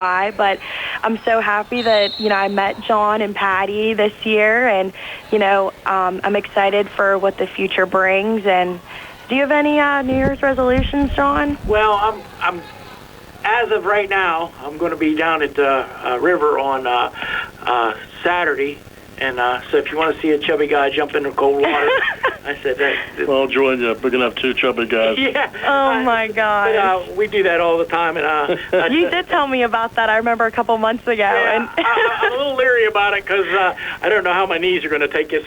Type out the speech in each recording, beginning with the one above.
But I'm so happy that, I met John and Patty this year, and, I'm excited for what the future brings. And do you have any New Year's resolutions, John? Well, I'm as of right now, I'm going to be down at the river on Saturday. And so if you want to see a chubby guy jump into cold water, I said that. Well, I'll join you. We're going to have two chubby guys. Yeah. Oh, my God. We do that all the time. And you did tell me about that, I remember, a couple months ago. Yeah, I'm a little leery about it because I don't know how my knees are going to take this.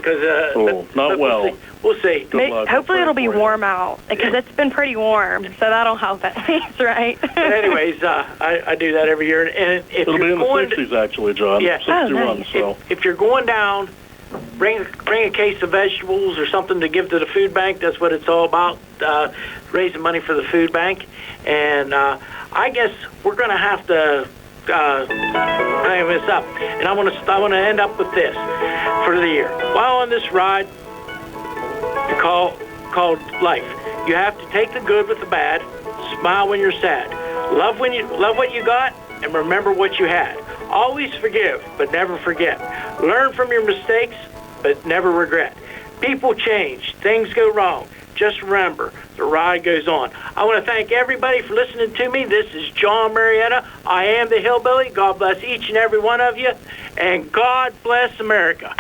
Not well. We'll see. Hopefully it'll be warm out, because it's been pretty warm, so that'll help at least, right? But anyways, I do that every year. And if it'll be in the 60s, actually, John. Yeah. 61, nice. So. If you're going down, bring a case of vegetables or something to give to the food bank. That's what it's all about, raising money for the food bank. And I guess we're going to have to hang this up. And I want to end up with this for the year. While on this ride called life, you have to take the good with the bad, smile when you're sad, love what you got, and remember what you had. Always forgive, but never forget. Learn from your mistakes, but never regret. People change. Things go wrong. Just remember, the ride goes on. I want to thank everybody for listening to me. This is John Marietta. I am the Hillbilly. God bless each and every one of you, and God bless America.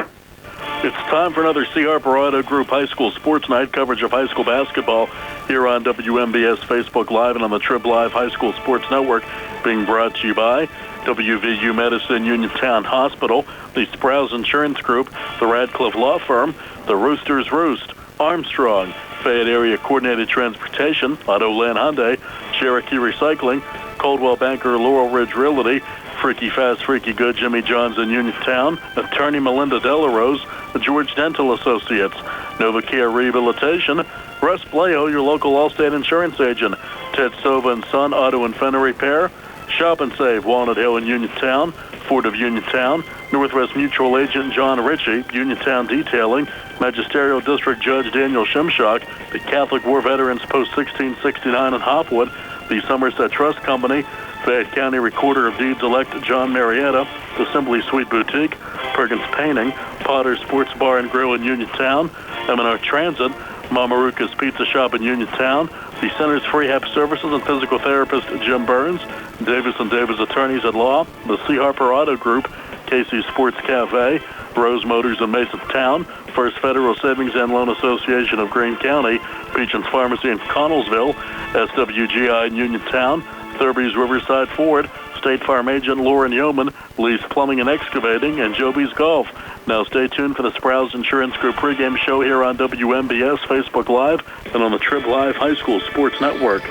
It's time for another C. Harper Auto Group High School Sports Night, coverage of high school basketball here on WMBS Facebook Live and on the Trib Live High School Sports Network, being brought to you by WVU Medicine, Uniontown Hospital, the Sprouse Insurance Group, the Radcliffe Law Firm, the Roosters Roost, Armstrong, Fayette Area Coordinated Transportation, Auto Land Hyundai, Cherokee Recycling, Coldwell Banker Laurel Ridge Realty, Freaky Fast, Freaky Good, Jimmy John's in Uniontown, Attorney Melinda Delarose, the George Dental Associates, NovaCare Rehabilitation, Russ Blayo, your local Allstate insurance agent, Ted Sova and Son Auto and Fender Repair, Shop and Save, Walnut Hill in Uniontown, Ford of Uniontown, Northwest Mutual Agent John Ritchie, Uniontown Detailing, Magisterial District Judge Daniel Shimshock, the Catholic War Veterans Post 1669 in Hopwood, the Somerset Trust Company, Fayette County Recorder of Deeds-elect John Marietta, the Simply Sweet Boutique, Perkins Painting, Potter's Sports Bar and Grill in Uniontown, M&R Transit, Mamaruka's Pizza Shop in Uniontown, the Centers for Rehab Services and Physical Therapist Jim Burns, Davis & Davis Attorneys at Law, the C. Harper Auto Group, Casey's Sports Cafe, Rose Motors in Masontown, First Federal Savings and Loan Association of Greene County, Beecham's Pharmacy in Connellsville, SWGI in Uniontown, Thurby's Riverside Ford, State Farm Agent Lauren Yeoman, Lee's Plumbing and Excavating, and Joby's Golf. Now stay tuned for the Sprouse Insurance Group pregame show here on WMBS, Facebook Live, and on the Trib Live High School Sports Network.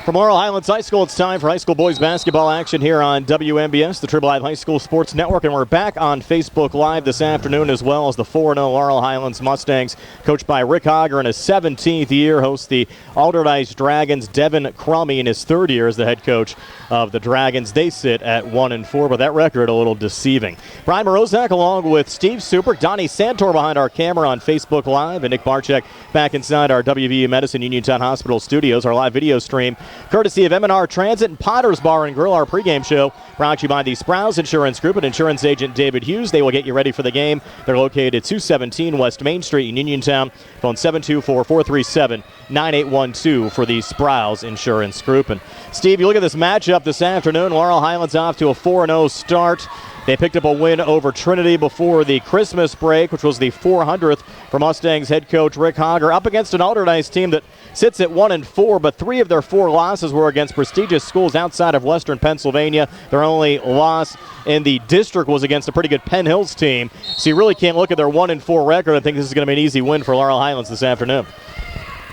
From Laurel Highlands High School, it's time for high school boys basketball action here on WMBS, the Trib Live High School Sports Network, and we're back on Facebook Live this afternoon as well as the 4-0 Laurel Highlands Mustangs, coached by Rick Hogger in his 17th year, hosts the Allderdice Dragons. Devin Crummy in his third year as the head coach of the Dragons. They sit at 1-4, but that record a little deceiving. Brian Morozak along with Steve Super, Donnie Santor behind our camera on Facebook Live, and Nick Barczyk back inside our WVU Medicine Uniontown Hospital studios. Our live video stream courtesy of M&R Transit and Potter's Bar and Grill. Our pregame show brought to you by the Sprouse Insurance Group and insurance agent David Hughes. They will get you ready for the game. They're located at 217 West Main Street in Uniontown. Phone 724-437-9812 for the Sprouse Insurance Group. And Steve, you look at this matchup this afternoon. Laurel Highlands off to a 4-0 start. They picked up a win over Trinity before the Christmas break, which was the 400th for Mustangs head coach Rick Hogger, up against an Allderdice team that sits at 1-4, but 3 of their 4 losses were against prestigious schools outside of Western Pennsylvania. Their only loss in the district was against a pretty good Penn Hills team. So you really can't look at their 1-4 record and think this is going to be an easy win for Laurel Highlands this afternoon.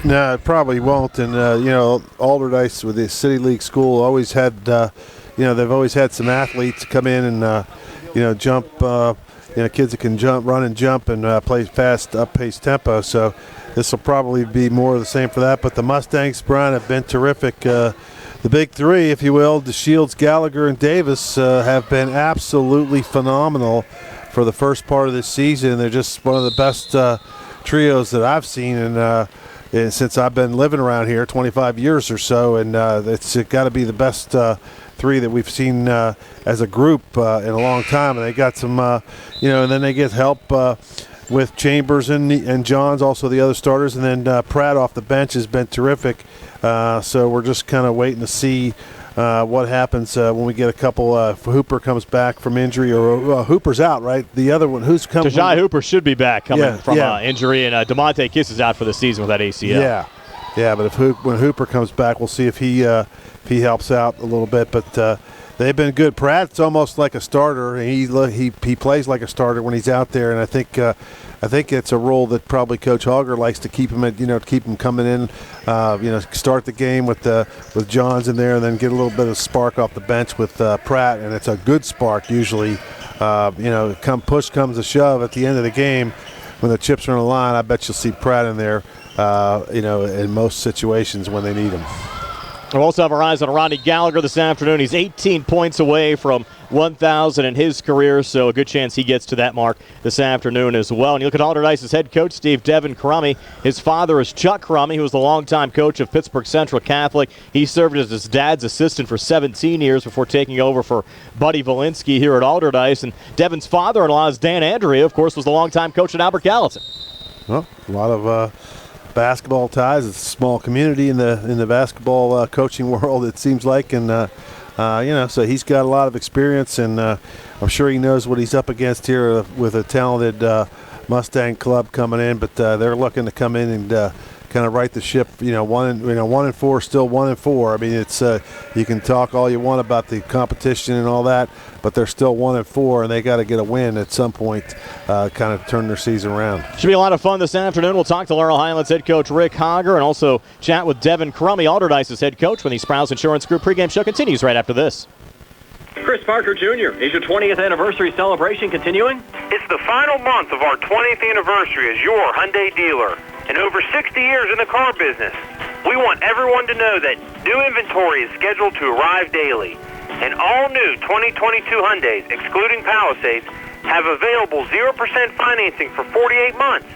No, it probably won't. And, Allderdice with the City League school always had, they've always had some athletes come in and, jump, kids that can run and jump and play fast, up-paced tempo. So this will probably be more of the same for that. But the Mustangs, Brian, have been terrific. The big three, if you will, DeShields, Gallagher, and Davis, have been absolutely phenomenal for the first part of this season. They're just one of the best trios that I've seen since I've been living around here, 25 years or so. And it's got to be the best three that we've seen as a group in a long time. And they got some, and then they get help with Chambers and Johns, also the other starters. And then Pratt off the bench has been terrific. So we're just kind of waiting to see what happens when we get a couple. If Hooper comes back from injury, or Hooper's out, right? The other one, who's coming? Tajai Hooper should be back coming from injury, and DeMonte Kiss is out for the season with that ACL. Yeah, but when Hooper comes back, we'll see if he helps out a little bit. But they've been good. Pratt's almost like a starter. He plays like a starter when he's out there, and I think it's a role that probably Coach Hogger likes to keep him keep him coming in. Start the game with Johns in there, and then get a little bit of spark off the bench with Pratt, and it's a good spark usually. Push comes to shove at the end of the game when the chips are on the line. I bet you'll see Pratt in there. In most situations when they need him. We'll also have our eyes on Rodney Gallagher this afternoon. He's 18 points away from 1,000 in his career, so a good chance he gets to that mark this afternoon as well. And you look at Allderdice's head coach, Steve Devin Crummy. His father is Chuck Crummy, who was the longtime coach of Pittsburgh Central Catholic. He served as his dad's assistant for 17 years before taking over for Buddy Valinsky here at Allderdice. And Devin's father-in-law is Dan Andrea, of course, was the longtime coach at Albert Gallatin. Well, a lot of basketball ties. It's a small community in the basketball coaching world, it seems like, and so he's got a lot of experience, and I'm sure he knows what he's up against here with a talented Mustang club coming in. But they're looking to come in and kind of right the ship. 1-4, still 1-4. I mean, it's you can talk all you want about the competition and all that, but they're still 1-4, and they got to get a win at some point, kind of turn their season around. Should be a lot of fun this afternoon. We'll talk to Laurel Highlands head coach Rick Hogger and also chat with Devin Crummy, Allderdice's head coach, when the Sprouse Insurance Group pregame show continues right after this. Chris Parker Jr., is your 20th anniversary celebration continuing? It's the final month of our 20th anniversary as your Hyundai dealer. And over 60 years in the car business, we want everyone to know that new inventory is scheduled to arrive daily. And all new 2022 Hyundais, excluding Palisades, have available 0% financing for 48 months.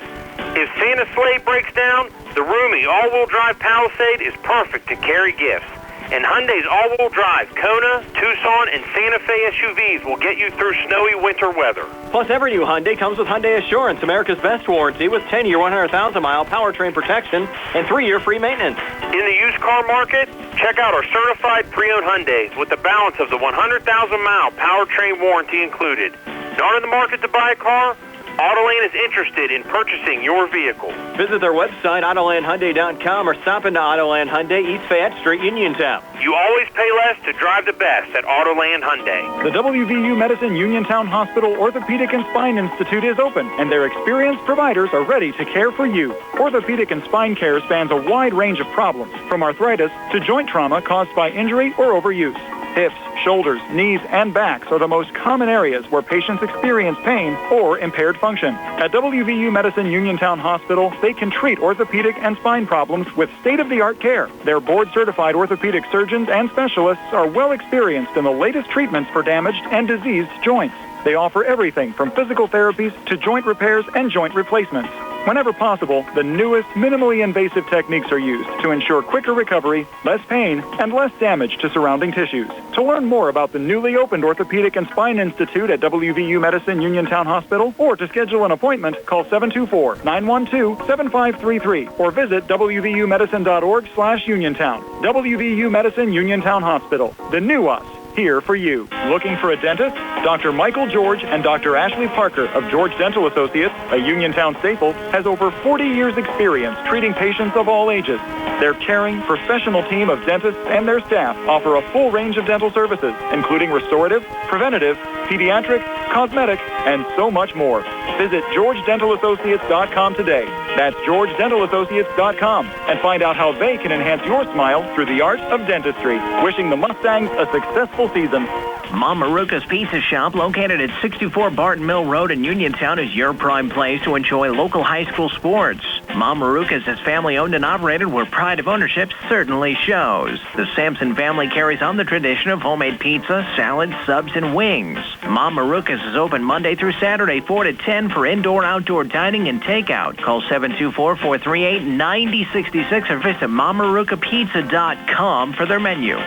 If Santa's sleigh breaks down, the roomy all-wheel drive Palisade is perfect to carry gifts. And Hyundai's all-wheel drive Kona, Tucson, and Santa Fe SUVs will get you through snowy winter weather. Plus, every new Hyundai comes with Hyundai Assurance, America's best warranty with 10-year, 100,000-mile powertrain protection and 3-year free maintenance. In the used car market, check out our certified pre-owned Hyundais with the balance of the 100,000-mile powertrain warranty included. Not in the market to buy a car? Autoland is interested in purchasing your vehicle. Visit their website, AutolandHyundai.com, or stop into Autoland Hyundai, East Fayette Street, Uniontown. You always pay less to drive the best at Autoland Hyundai. The WVU Medicine Uniontown Hospital Orthopedic and Spine Institute is open, and their experienced providers are ready to care for you. Orthopedic and spine care spans a wide range of problems, from arthritis to joint trauma caused by injury or overuse. Hips, shoulders, knees, and backs are the most common areas where patients experience pain or impaired function. At WVU Medicine Uniontown Hospital, they can treat orthopedic and spine problems with state-of-the-art care. Their board-certified orthopedic surgeons and specialists are well experienced in the latest treatments for damaged and diseased joints. They offer everything from physical therapies to joint repairs and joint replacements. Whenever possible, the newest, minimally invasive techniques are used to ensure quicker recovery, less pain, and less damage to surrounding tissues. To learn more about the newly opened Orthopedic and Spine Institute at WVU Medicine Uniontown Hospital, or to schedule an appointment, call 724-912-7533 or visit wvumedicine.org/Uniontown. WVU Medicine Uniontown Hospital, the new us. Here for you. Looking for a dentist? Dr. Michael George and Dr. Ashley Parker of George Dental Associates, a Uniontown staple, has over 40 years experience treating patients of all ages. Their caring, professional team of dentists and their staff offer a full range of dental services, including restorative, preventative, pediatric, cosmetic, and so much more. Visit GeorgeDentalAssociates.com today. That's GeorgeDentalAssociates.com, and find out how they can enhance your smile through the art of dentistry. Wishing the Mustangs a successful season. Mom Maruka's Pizza Shop, located at 64 Barton Mill Road in Uniontown, is your prime place to enjoy local high school sports. Mom Maruka's is family-owned and operated, where pride of ownership certainly shows. The Sampson family carries on the tradition of homemade pizza, salads, subs, and wings. Mom Maruka's is open Monday through Saturday, 4 to 10 for indoor-outdoor dining and takeout. Call 724-438-9066 or visit MomMarukaPizza.com for their menu.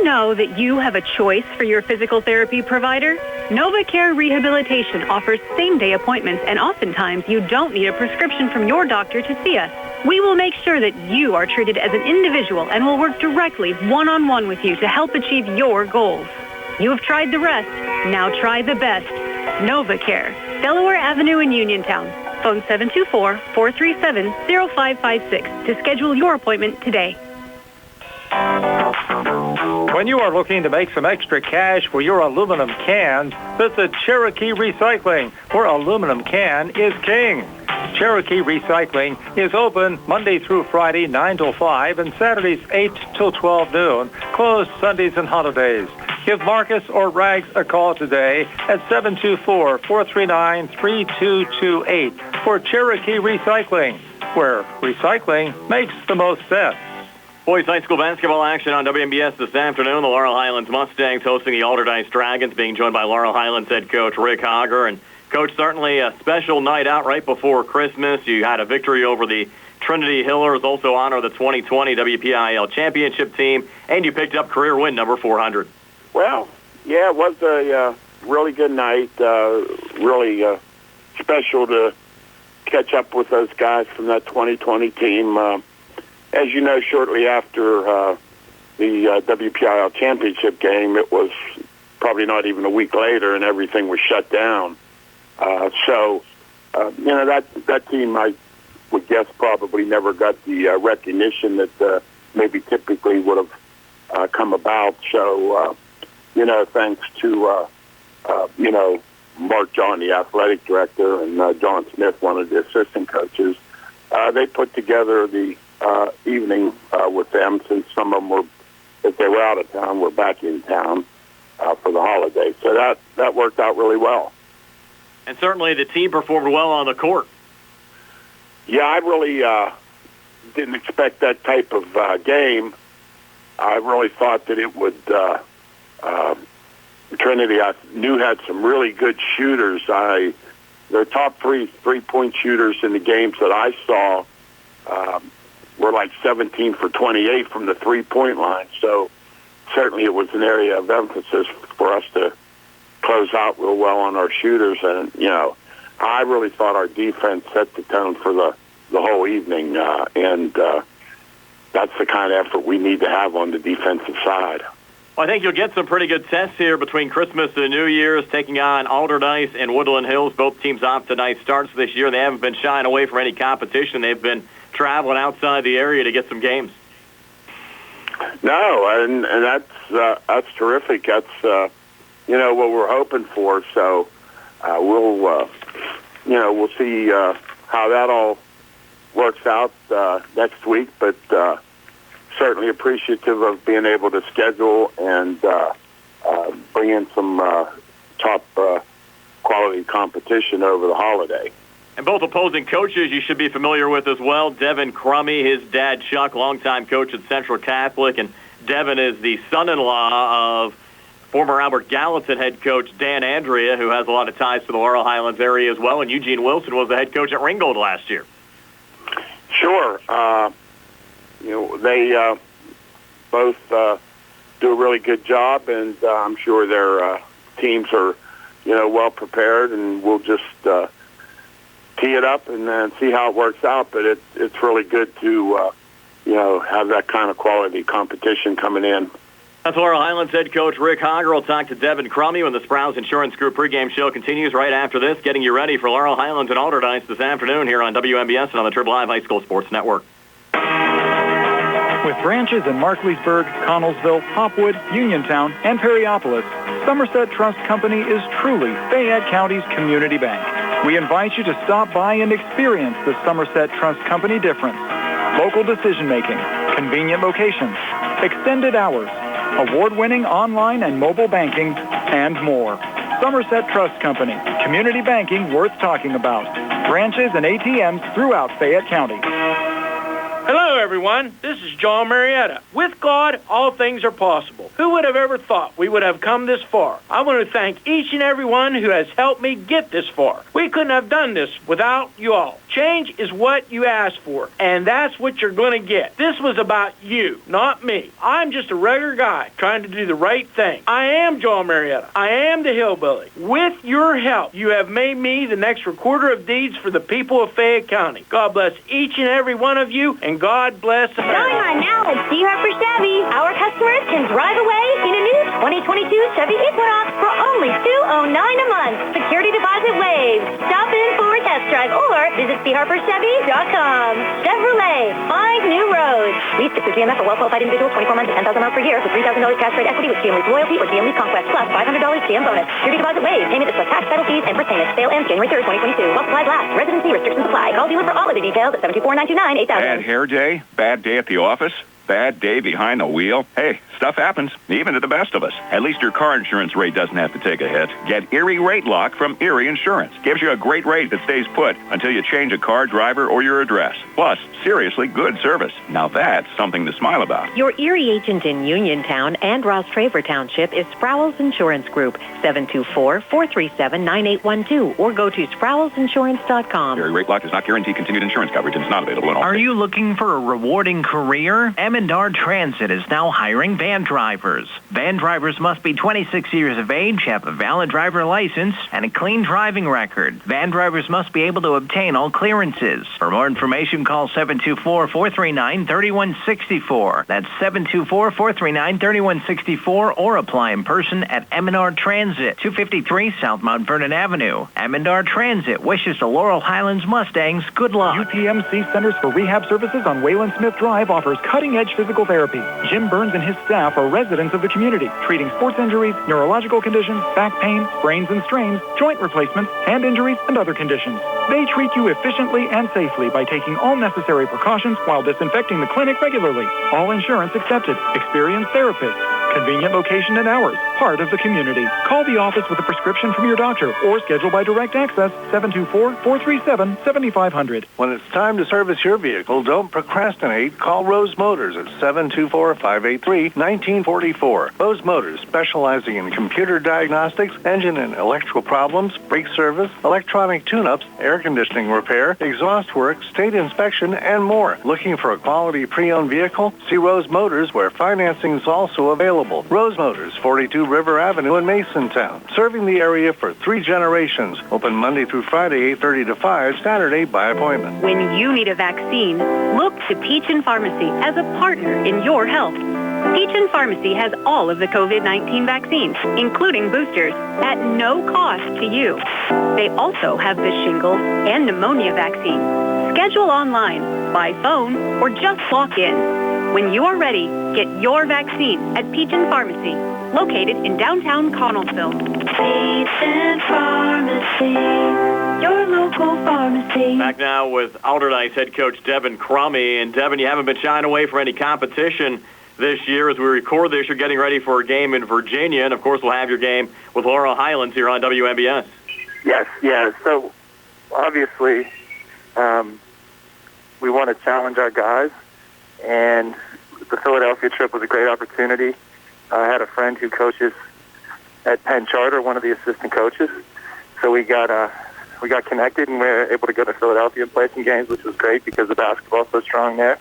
you know that you have a choice for your physical therapy provider? NovaCare Rehabilitation offers same-day appointments, and oftentimes you don't need a prescription from your doctor to see us. We will make sure that you are treated as an individual and will work directly one-on-one with you to help achieve your goals. You have tried the rest. Now try the best. NovaCare, Delaware Avenue in Uniontown. Phone 724-437-0556 to schedule your appointment today. When you are looking to make some extra cash for your aluminum cans, visit Cherokee Recycling, where aluminum can is king. Cherokee Recycling is open Monday through Friday, 9 till 5, and Saturdays, 8 till 12 noon, closed Sundays and holidays. Give Marcus or Rags a call today at 724-439-3228 for Cherokee Recycling, where recycling makes the most sense. Boys high school basketball action on WMBS this afternoon. The Laurel Highlands Mustangs hosting the Allderdice Dragons, being joined by Laurel Highlands head coach Rick Hogger. And, Coach, certainly a special night out right before Christmas. You had a victory over the Trinity Hillers, also honor the 2020 WPIAL championship team, and you picked up career win number 400. Well, yeah, it was a really good night. Really special to catch up with those guys from that 2020 team. As you know, shortly after the WPIAL championship game, it was probably not even a week later, and everything was shut down. So that team, I would guess, probably never got the recognition that maybe typically would have come about. So, thanks to, Mark John, the athletic director, and John Smith, one of the assistant coaches, they put together the evening with them, since some of them were, if they were out of town, were back in town for the holiday. So that worked out really well. And certainly the team performed well on the court. Yeah, I really didn't expect that type of game. I really thought that it would, Trinity, I knew, had some really good shooters. Their top three-point shooters in the games that I saw were like 17 for 28 from the three-point line. So certainly it was an area of emphasis for us to close out real well on our shooters. And, I really thought our defense set the tone for the whole evening. And that's the kind of effort we need to have on the defensive side. Well, I think you'll get some pretty good tests here between Christmas and New Year's, taking on Allderdice and Woodland Hills. Both teams off to nice starts this year. They haven't been shying away from any competition. They've been traveling outside the area to get some games. No, and that's terrific. That's what we're hoping for. So we'll see how that all works out next week. But certainly appreciative of being able to schedule and bring in some top quality competition over the holiday. And both opposing coaches you should be familiar with as well. Devin Crummy, his dad Chuck, longtime coach at Central Catholic, and Devin is the son-in-law of former Albert Gallatin head coach Dan Andrea, who has a lot of ties to the Laurel Highlands area as well, and Eugene Wilson was the head coach at Ringgold last year. Sure. They both do a really good job, and I'm sure their teams are, well prepared, and we'll just tee it up and then see how it works out. But it's really good to, have that kind of quality competition coming in. That's Laurel Highlands head coach Rick Hogger. We'll talk to Devin Crummy when the Sprouse Insurance Group pregame show continues right after this, getting you ready for Laurel Highlands and Allderdice this afternoon here on WMBS and on the Triple Live High School Sports Network. With branches in Markleysburg, Connellsville, Hopwood, Uniontown, and Perryopolis, Somerset Trust Company is truly Fayette County's community bank. We invite you to stop by and experience the Somerset Trust Company difference. Local decision-making, convenient locations, extended hours, award-winning online and mobile banking, and more. Somerset Trust Company, community banking worth talking about. Branches and ATMs throughout Fayette County. Hello, everyone. This is John Marietta. With God, all things are possible. Who would have ever thought we would have come this far? I want to thank each and every one who has helped me get this far. We couldn't have done this without you all. Change is what you ask for, and that's what you're going to get. This was about you, not me. I'm just a regular guy trying to do the right thing. I am John Marietta. I am the hillbilly. With your help, you have made me the next recorder of deeds for the people of Fayette County. God bless each and every one of you, and God bless America. Going on now at C. Harper Chevy. Our customers can drive away in a new 2022 Chevy Equinox for only $209 a month. Security deposit waived. Stop in for a test drive or visit CHarperChevy.com. Chevrolet, find new roads. Lease to GMF for well-qualified individuals, 24 months and 10,000 miles per year with $3,000 cash rate equity with GM Lease Loyalty or GM Lease Conquest plus $500 GM bonus. Security deposit waived. Payment is plus tax, title fees, and first payment. Sale ends January 3rd, 2022. While supplies last. Residency restrictions apply. Call dealer for all of the details at 724-929-8000. Bad hair day? Bad day at the office? Bad day behind the wheel? Hey, stuff happens, even to the best of us. At least your car insurance rate doesn't have to take a hit. Get Erie Rate Lock from Erie Insurance. Gives you a great rate that stays put until you change a car, driver, or your address. Plus, seriously good service. Now that's something to smile about. Your Erie agent in Uniontown and Ross Traver Township is Sproul's Insurance Group, 724-437-9812, or go to SproulsInsurance.com. Erie Rate Lock does not guarantee continued insurance coverage and is not available in all Are states. you looking for a rewarding career? M&R Transit is now hiring van drivers. Van drivers must be 26 years of age, have a valid driver license, and a clean driving record. Van drivers must be able to obtain all clearances. For more information, call 724-439-3164. That's 724-439-3164, or apply in person at M&R Transit, 253 South Mount Vernon Avenue. M&R Transit wishes the Laurel Highlands Mustangs good luck. UPMC Centers for Rehab Services on Wayland Smith Drive offers cutting-edge physical therapy. Jim Burns and his staff are residents of the community, treating sports injuries, neurological conditions, back pain, sprains and strains, joint replacements, hand injuries, and other conditions. They treat you efficiently and safely by taking all necessary precautions while disinfecting the clinic regularly. All insurance accepted. Experienced therapists. Convenient location and hours. Part of the community. Call the office with a prescription from your doctor or schedule by direct access 724-437-7500. When it's time to service your vehicle, don't procrastinate. Call Rose Motors at 724-583-1944. Rose Motors, specializing in computer diagnostics, engine and electrical problems, brake service, electronic tune-ups, air conditioning repair, exhaust work, state inspection, and more. Looking for a quality pre-owned vehicle? See Rose Motors, where financing is also available. Rose Motors, 42 River Avenue in Masontown. Serving the area for 3 generations. Open Monday through Friday, 8:30 to 5, Saturday by appointment. When you need a vaccine, look to Peachin Pharmacy as a partner in your health. Peachin Pharmacy has all of the COVID-19 vaccines, including boosters, at no cost to you. They also have the shingles and pneumonia vaccine. Schedule online, by phone, or just walk in. When you are ready, get your vaccine at Peachin Pharmacy, located in downtown Connellsville. Peachin Pharmacy, your local pharmacy. Back now with Allderdice head coach Devin Crummy. And Devin, you haven't been shying away from any competition this year. As we record this, you're getting ready for a game in Virginia. And, of course, we'll have your game with Laurel Highlands here on WMBS. Yes, yeah. So, obviously, we want to challenge our guys. And the Philadelphia trip was a great opportunity. I had a friend who coaches at Penn Charter, one of the assistant coaches. So we got connected, and we were able to go to Philadelphia and play some games, which was great because the basketball's so strong there.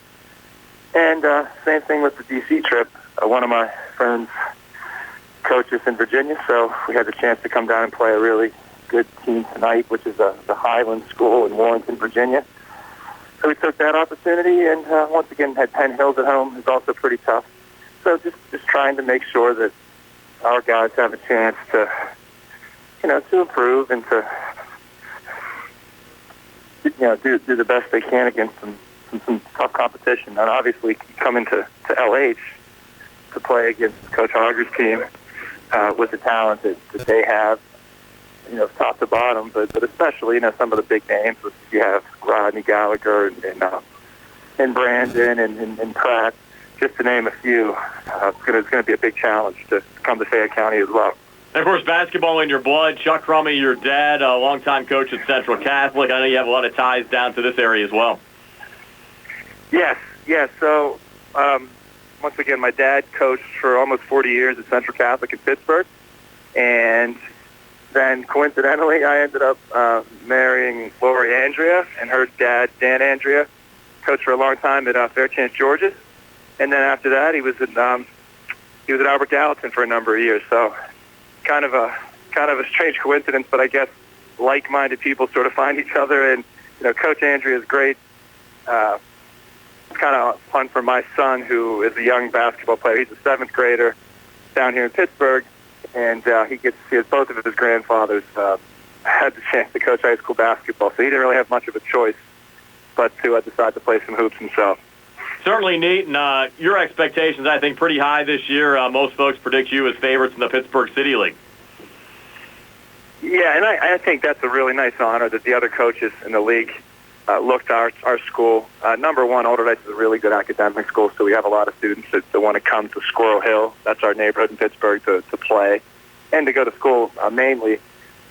And same thing with the D.C. trip. One of my friends coaches in Virginia, so we had the chance to come down and play a really good team tonight, which is the Highlands School in Warrenton, Virginia. So we took that opportunity, and once again had Penn Hills at home. It's also pretty tough. So just trying to make sure that our guys have a chance to, to improve and to, do the best they can against some tough competition. And obviously coming to LH to play against Coach Hager's team with the talent that they have, top to bottom, but especially, some of the big names. You have Rodney Gallagher and Brandon and Pratt, just to name a few. It's going to be a big challenge to come to Fayette County as well. And, of course, basketball in your blood. Chuck Crummy, your dad, a longtime coach at Central Catholic. I know you have a lot of ties down to this area as well. Yes, Yeah, so once again, my dad coached for almost 40 years at Central Catholic in Pittsburgh, and then coincidentally, I ended up marrying Lori Andrea, and her dad, Dan Andrea, coached for a long time at Fairchance, Georgia, and then after that, he was at Albert Gallatin for a number of years. So, kind of a strange coincidence, but I guess like-minded people sort of find each other, and Coach Andrea is great. It's kind of fun for my son, who is a young basketball player. He's a 7th grader down here in Pittsburgh, and he gets to see both of his grandfathers had the chance to coach high school basketball, so he didn't really have much of a choice but to decide to play some hoops himself. Certainly neat, and your expectations, I think, pretty high this year. Most folks predict you as favorites in the Pittsburgh City League. Yeah, and I think that's a really nice honor that the other coaches in the league looked at our school. Number one, Allderdice is a really good academic school, so we have a lot of students that want to come to Squirrel Hill. That's our neighborhood in Pittsburgh to play and to go to school mainly.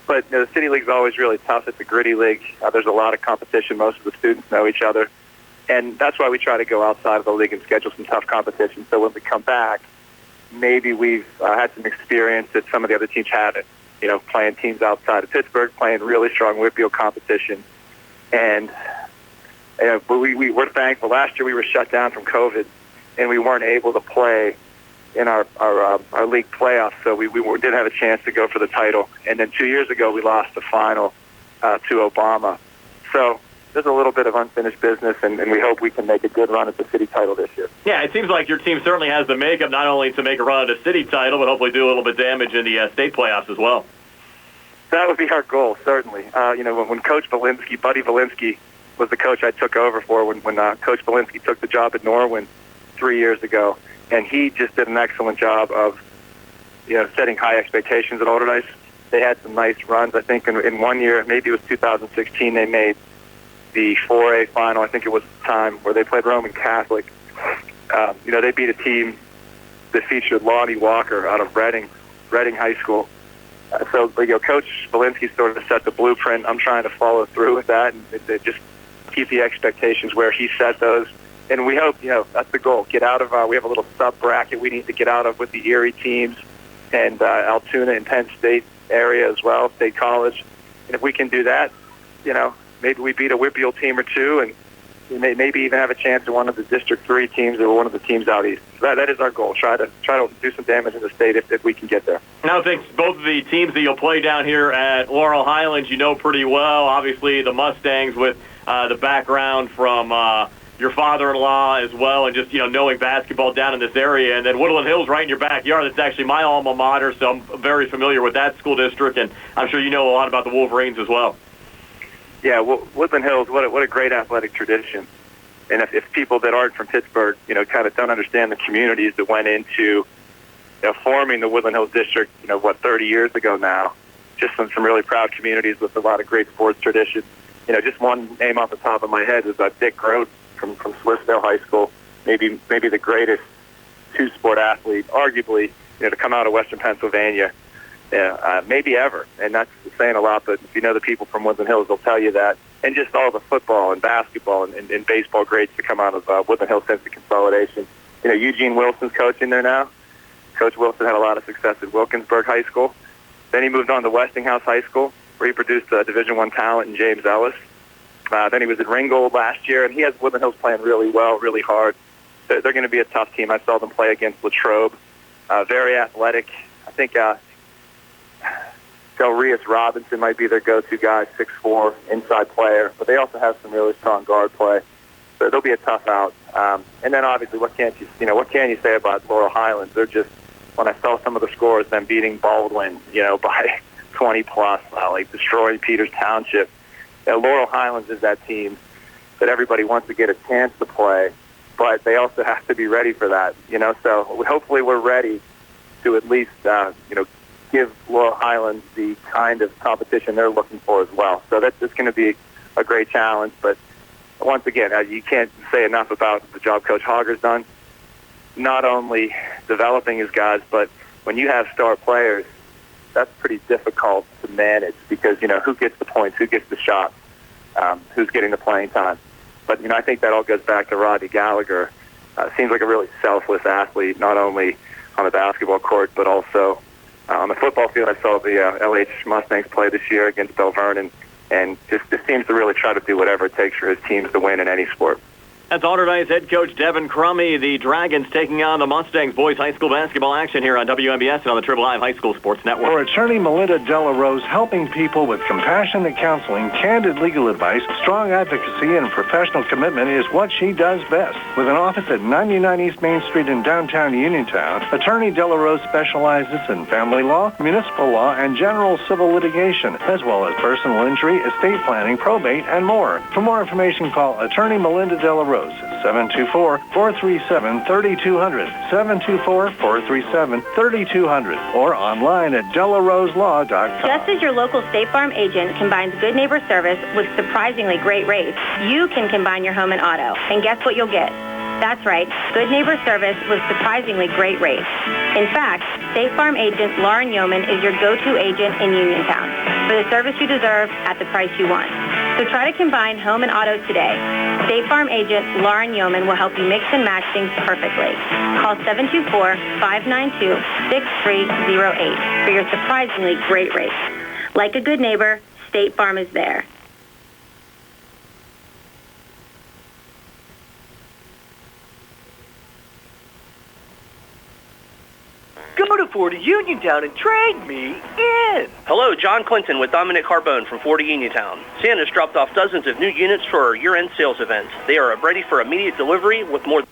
But the City League's always really tough. It's a gritty league. There's a lot of competition. Most of the students know each other. And that's why we try to go outside of the league and schedule some tough competition. So when we come back, maybe we've had some experience that some of the other teams haven't. Playing teams outside of Pittsburgh, playing really strong WPIAL competition. And we're thankful. Last year we were shut down from COVID, and we weren't able to play in our league playoffs, so we didn't have a chance to go for the title. And then 2 years ago we lost the final to Obama. So there's a little bit of unfinished business, and we hope we can make a good run at the city title this year. Yeah, it seems like your team certainly has the makeup not only to make a run at the city title, but hopefully do a little bit of damage in the state playoffs as well. That would be our goal, certainly. When Coach Valinsky, Buddy Valinsky, was the coach I took over for when Coach Valinsky took the job at Norwin 3 years ago, and he just did an excellent job of setting high expectations at Allderdice. They had some nice runs. I think in 1 year, maybe it was 2016, they made the 4A final. I think it was the time where they played Roman Catholic. They beat a team that featured Lonnie Walker out of Reading High School. So Coach Valinsky sort of set the blueprint. I'm trying to follow through with that and just keep the expectations where he set those. And we hope, that's the goal. Get out of we have a little sub-bracket we need to get out of with the Erie teams and Altoona and Penn State area as well, State College. And if we can do that, maybe we beat a WPIAL team or two, and we maybe even have a chance at one of the District 3 teams or one of the teams out east. So that is our goal. Try to do some damage in the state if we can get there. Now, I think both of the teams that you'll play down here at Laurel Highlands, you know pretty well. Obviously, the Mustangs with the background from your father-in-law as well, and just knowing basketball down in this area. And then Woodland Hills right in your backyard. That's actually my alma mater, so I'm very familiar with that school district, and I'm sure you know a lot about the Wolverines as well. Yeah, Woodland Hills, what a great athletic tradition. And if people that aren't from Pittsburgh, kind of don't understand the communities that went into forming the Woodland Hills district, 30 years ago now, just some really proud communities with a lot of great sports tradition. Just one name off the top of my head is Dick Grote from Swissvale High School, maybe the greatest two-sport athlete, arguably, to come out of Western Pennsylvania. Maybe ever, and that's saying a lot, but if you know the people from Woodland Hills, they'll tell you that. And just all the football and basketball and baseball greats to come out of Woodland Hills since the consolidation. Eugene Wilson's coaching there now. Coach Wilson had a lot of success at Wilkinsburg High School. Then he moved on to Westinghouse High School, where he produced Division I talent in James Ellis. Then he was at Ringgold last year, and he has Woodland Hills playing really well, really hard. They're going to be a tough team. I saw them play against Latrobe. Very athletic. I think Delrius Robinson might be their go-to guy, 6'4", inside player. But they also have some really strong guard play. So they'll be a tough out. And then obviously, what can you say about Laurel Highlands? They're just, when I saw some of the scores, them beating Baldwin, by 20+, like destroying Peters Township. Laurel Highlands is that team that everybody wants to get a chance to play, but they also have to be ready for that. So hopefully we're ready to at least, give Laurel Highlands the kind of competition they're looking for as well. So that's going to be a great challenge. But once again, you can't say enough about the job Coach Hogger's done, not only developing his guys, but when you have star players, that's pretty difficult to manage because, who gets the points, who gets the shots, who's getting the playing time. But, I think that all goes back to Rodney Gallagher. Seems like a really selfless athlete, not only on the basketball court, but also on the football field. I saw the LH Mustangs play this year against Bell Vernon, and just seems to really try to do whatever it takes for his teams to win in any sport. That's Allderdice head coach Devin Crummy. The Dragons taking on the Mustangs boys high school basketball action here on WMBS and on the Triple Live High School Sports Network. For attorney Melinda Delarose, helping people with compassionate counseling, candid legal advice, strong advocacy, and professional commitment is what she does best. With an office at 99 East Main Street in downtown Uniontown, attorney Delarose specializes in family law, municipal law, and general civil litigation, as well as personal injury, estate planning, probate, and more. For more information, call attorney Melinda Delarose. 724-437-3200, 724-437-3200, or online at delaroselaw.com. Just as your local State Farm agent combines good neighbor service with surprisingly great rates, you can combine your home and auto. And guess what you'll get? That's right, good neighbor service with surprisingly great rates. In fact, State Farm agent Lauren Yeoman is your go-to agent in Uniontown for the service you deserve at the price you want. So try to combine home and auto today. State Farm agent Lauren Yeoman will help you mix and match things perfectly. Call 724-592-6308 for your surprisingly great rates. Like a good neighbor, State Farm is there. Go to 40 Uniontown and trade me in. Hello, John Clinton with Dominic Carbone from 40 Uniontown. Santa's dropped off dozens of new units for our year-end sales event. They are ready for immediate delivery with more.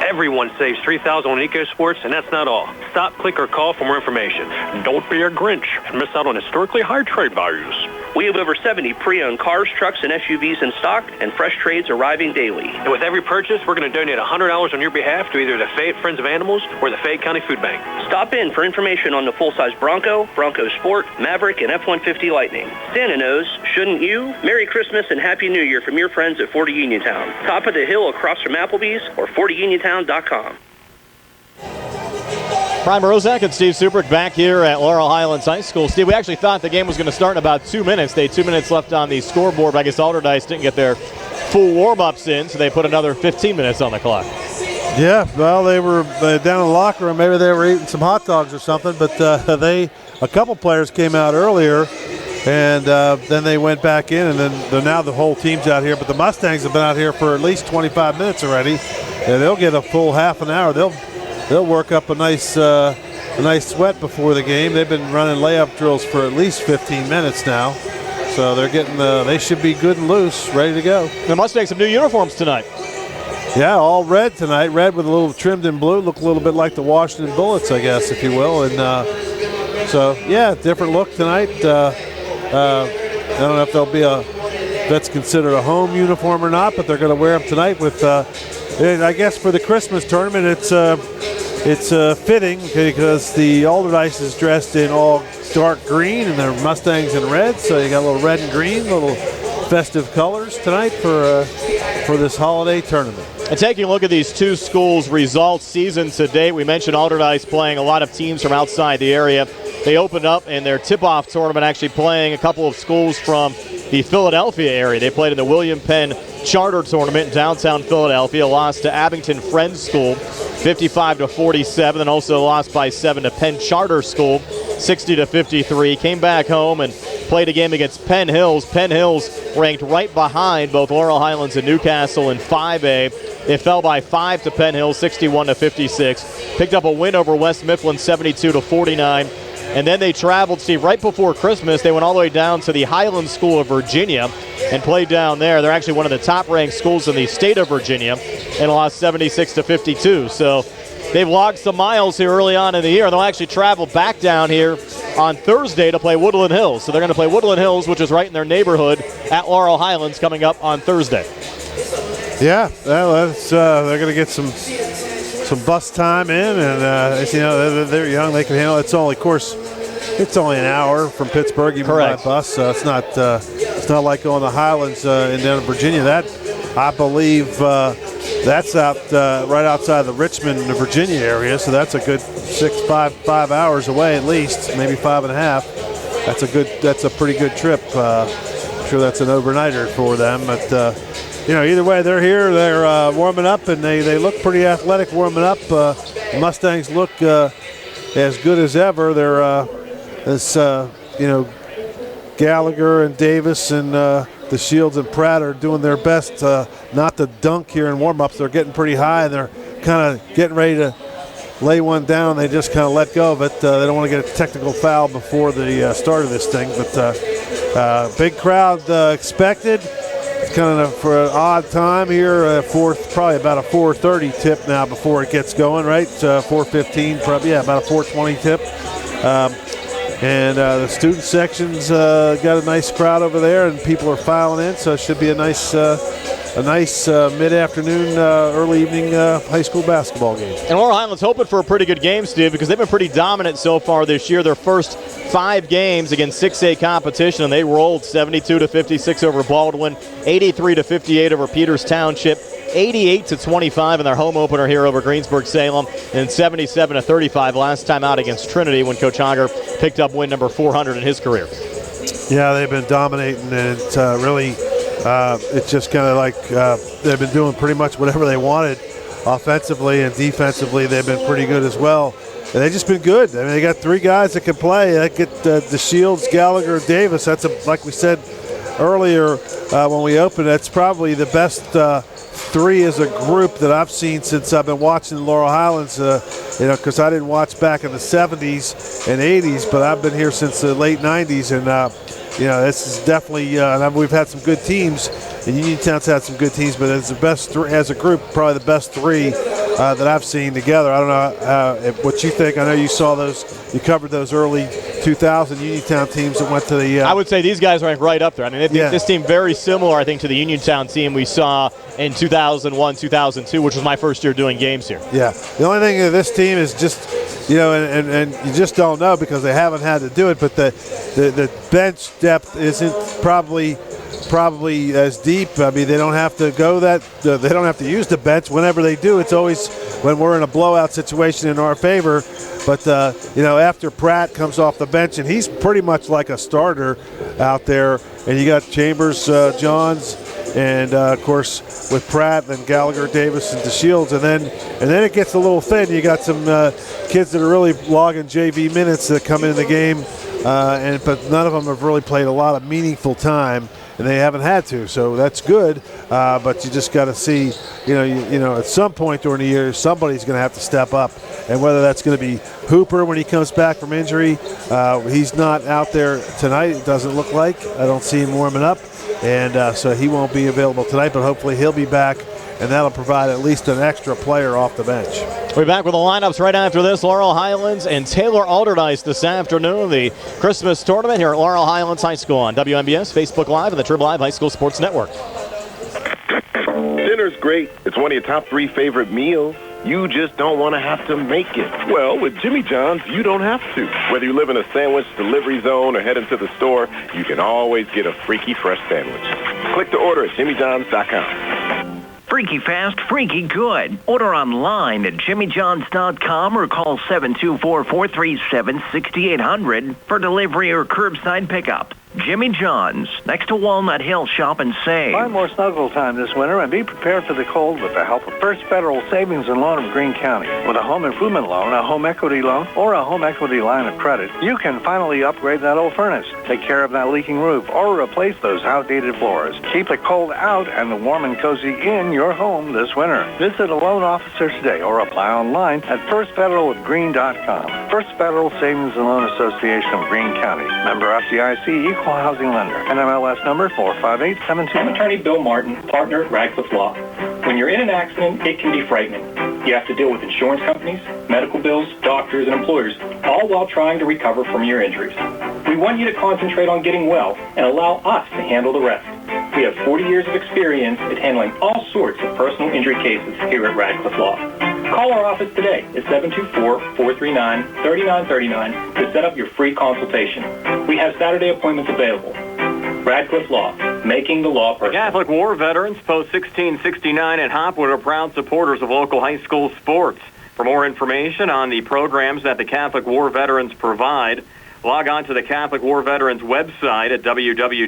Everyone saves $3,000 on EcoSports, and that's not all. Stop, click, or call for more information. Don't be a Grinch and miss out on historically high trade values. We have over 70 pre-owned cars, trucks, and SUVs in stock, and fresh trades arriving daily. And with every purchase, we're going to donate $100 on your behalf to either the Fayette Friends of Animals or the Fayette County Food Bank. Stop in for information on the full-size Bronco, Bronco Sport, Maverick, and F-150 Lightning. Santa knows, shouldn't you? Merry Christmas and Happy New Year from your friends at 40 Uniontown. Top of the hill across from Applebee's or 40uniontown.com. Brian Morozak and Steve Subrick back here at Laurel Highlands High School. Steve, we actually thought the game was going to start in about 2 minutes. They had 2 minutes left on the scoreboard, but I guess Allderdice didn't get their full warm-ups in, so they put another 15 minutes on the clock. Yeah, well, they were down in the locker room. Maybe they were eating some hot dogs or something, but a couple players came out earlier, and then they went back in, and then now the whole team's out here. But the Mustangs have been out here for at least 25 minutes already, and they'll get a full half an hour. They'll work up a nice sweat before the game. They've been running layup drills for at least 15 minutes now. So they're getting they should be good and loose, ready to go. The Mustangs have new uniforms tonight. Yeah, all red tonight. Red with a little trimmed in blue. Look a little bit like the Washington Bullets, I guess, if you will. And so, yeah, different look tonight. I don't know if that's considered a home uniform or not, but they're going to wear them tonight with, I guess for the Christmas tournament, it's fitting because the Allderdice is dressed in all dark green and the Mustangs in red, so you got a little red and green, little festive colors tonight for this holiday tournament. And taking a look at these two schools' results season to date, we mentioned Allderdice playing a lot of teams from outside the area. They opened up in their tip-off tournament actually playing a couple of schools from the Philadelphia area. They played in the William Penn Charter Tournament in downtown Philadelphia, lost to Abington Friends School 55-47, and also lost by 7 to Penn Charter School 60-53. Came back home and played a game against Penn Hills. Penn Hills ranked right behind both Laurel Highlands and Newcastle in 5A. It fell by 5 to Penn Hills 61-56. Picked up a win over West Mifflin 72-49. And then they traveled, Steve, right before Christmas. They went all the way down to the Highland School of Virginia and played down there. They're actually one of the top-ranked schools in the state of Virginia and lost 76-52. So they've logged some miles here early on in the year. They'll actually travel back down here on Thursday to play Woodland Hills. So they're going to play Woodland Hills, which is right in their neighborhood, at Laurel Highlands coming up on Thursday. Yeah, well, they're going to get some bus time in, and as you know, they're young, they can handle it. It's only an hour from Pittsburgh, even by bus, so it's not It's not like going to Highlands in down in Virginia. That, I believe, that's out right outside the Richmond, Virginia area. So that's a good 5 hours away at least, maybe 5.5. That's a pretty good trip. I'm sure that's an overnighter for them. But either way, they're here. They're warming up, and they look pretty athletic warming up. The Mustangs look as good as ever. They're Gallagher and Davis and the Shields and Pratt are doing their best not to dunk here in warm-ups. They're getting pretty high, and they're kind of getting ready to lay one down. They just kind of let go of it. They don't want to get a technical foul before the start of this thing. But big crowd expected. It's kind of for an odd time here. Probably about a 4:30 tip now before it gets going, right? 4:15, probably, about a 4:20 tip. And the student section's got a nice crowd over there, and people are filing in, so it should be a nice mid-afternoon, early evening high school basketball game. And Laurel Highlands hoping for a pretty good game, Steve, because they've been pretty dominant so far this year. Their first 5 games against 6A competition, and they rolled 72-56 over Baldwin, 83-58 over Peters Township, 88-25 in their home opener here over Greensburg-Salem, and 77-35 last time out against Trinity when Coach Hager picked up win number 400 in his career. Yeah, they've been dominating, and it's really it's just kind of like they've been doing pretty much whatever they wanted offensively, and defensively they've been pretty good as well. And they've just been good. I mean, they got 3 guys that can play. They get the Shields, Gallagher, Davis. That's like we said earlier when we opened, that's probably the best 3 as a group that I've seen since I've been watching Laurel Highlands, because I didn't watch back in the 70s and 80s, but I've been here since the late 90s, and this is definitely, we've had some good teams, and Uniontown's had some good teams, but it's the best 3 as a group, probably the best 3 that I've seen together. I don't know what you think. I know you saw those, you covered those early 2000 Uniontown teams that went to the... I would say these guys rank right up there. I mean, this team very similar, I think, to the Uniontown team we saw in 2001, 2002, which was my first year doing games here. Yeah. The only thing of this team is just, and you just don't know because they haven't had to do it, but the bench depth isn't probably as deep. I mean, they don't have to go they don't have to use the bench. Whenever they do, it's always when we're in a blowout situation in our favor. But, after Pratt comes off the bench, and he's pretty much like a starter out there, and you got Chambers, Johns, and, of course, with Pratt and Gallagher, Davis, and DeShields. And then it gets a little thin. You got some kids that are really logging JV minutes that come into the game, but none of them have really played a lot of meaningful time, and they haven't had to, so that's good. But you just got to see, at some point during the year, somebody's going to have to step up, and whether that's going to be Hooper when he comes back from injury. He's not out there tonight, it doesn't look like. I don't see him warming up, and so he won't be available tonight, but hopefully he'll be back, and that'll provide at least an extra player off the bench. We'll be back with the lineups right after this. Laurel Highlands and Taylor Allderdice this afternoon. The Christmas tournament here at Laurel Highlands High School on WMBS, Facebook Live, and the Trib Live High School Sports Network. Dinner's great. It's one of your top 3 favorite meals. You just don't want to have to make it. Well, with Jimmy John's, you don't have to. Whether you live in a sandwich delivery zone or head into the store, you can always get a freaky fresh sandwich. Click to order at jimmyjohns.com. Freaky fast, freaky good. Order online at jimmyjohns.com or call 724-437-6800 for delivery or curbside pickup. Jimmy John's, next to Walnut Hill. Shop and save. Find more snuggle time this winter and be prepared for the cold with the help of First Federal Savings and Loan of Greene County. With a home improvement loan, a home equity loan, or a home equity line of credit, you can finally upgrade that old furnace, take care of that leaking roof, or replace those outdated floors. Keep the cold out and the warm and cozy in your home this winter. Visit a loan officer today or apply online at firstfederalofgreene.com. First Federal Savings and Loan Association of Greene County. Member FDIC, Equal Housing Lender. NMLS number 45872. I'm attorney Bill Martin, partner at Radcliffe Law. When you're in an accident, it can be frightening. You have to deal with insurance companies, medical bills, doctors, and employers, all while trying to recover from your injuries. We want you to concentrate on getting well and allow us to handle the rest. We have 40 years of experience at handling all sorts of personal injury cases here at Radcliffe Law. Call our office today at 724-439-3939 to set up your free consultation. We have Saturday appointments available. Radcliffe Law, making the law The personal. Catholic War Veterans, Post 1669 in Hopwood, are proud supporters of local high school sports. For more information on the programs that the Catholic War Veterans provide, log on to the Catholic War Veterans website at www.cwv.org.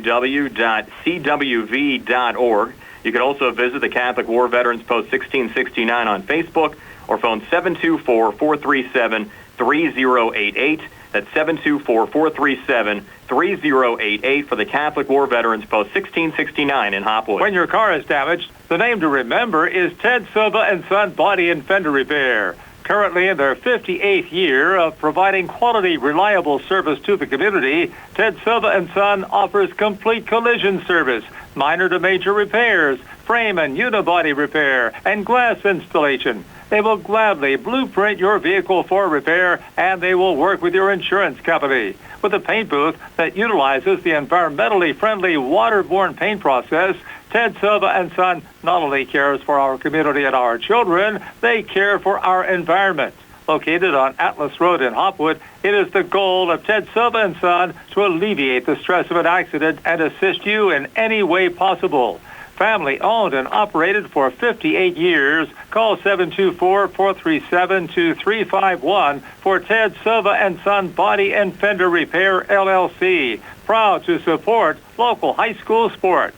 You can also visit the Catholic War Veterans Post 1669 on Facebook or phone 724-437-3088. That's 724-437-3088 for the Catholic War Veterans Post 1669 in Hopwood. When your car is damaged, the name to remember is Ted Silva and Son Body and Fender Repair. Currently in their 58th year of providing quality, reliable service to the community, Ted Silva and Son offers complete collision service, minor to major repairs, frame and unibody repair, and glass installation. They will gladly blueprint your vehicle for repair, and they will work with your insurance company. With a paint booth that utilizes the environmentally friendly waterborne paint process, Ted Silva and Son not only cares for our community and our children, they care for our environment. Located on Atlas Road in Hopwood, it is the goal of Ted Silva and Son to alleviate the stress of an accident and assist you in any way possible. Family owned and operated for 58 years. Call 724-437-2351 for Ted Silva and Son Body and Fender Repair, LLC. Proud to support local high school sports.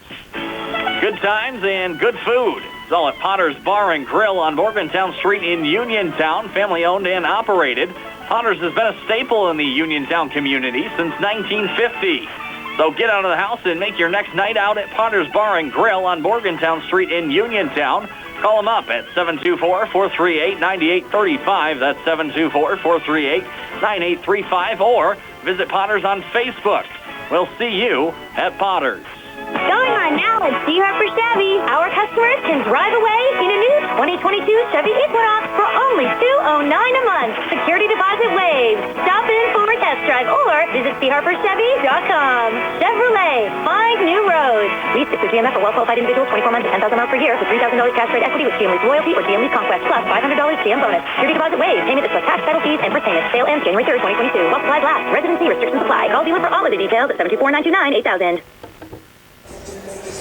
Good times and good food. It's all at Potter's Bar and Grill on Morgantown Street in Uniontown, family owned and operated. Potter's has been a staple in the Uniontown community since 1950. So get out of the house and make your next night out at Potter's Bar and Grill on Morgantown Street in Uniontown. Call them up at 724-438-9835. That's 724-438-9835. Or visit Potter's on Facebook. We'll see you at Potter's. Going on now at C. Harper Chevy. Our customers can drive away in a new 2022 Chevy Equinox for only $209 a month. Security deposit waived. Stop in for a test drive or visit CHarperChevy.com. Chevrolet, find new roads. Lease it through GMF for well-qualified individuals, 24 months and 10,000 miles per year with $3,000 cash trade equity with GM Lease Loyalty or GM Lease Conquest plus $500 GM bonus. Security deposit waived. Payment is plus tax, title fees, and first payment. Sale ends January 3rd, 2022. While supplies last. Residency restrictions apply. Call dealer for all of the details at 724-929-8000.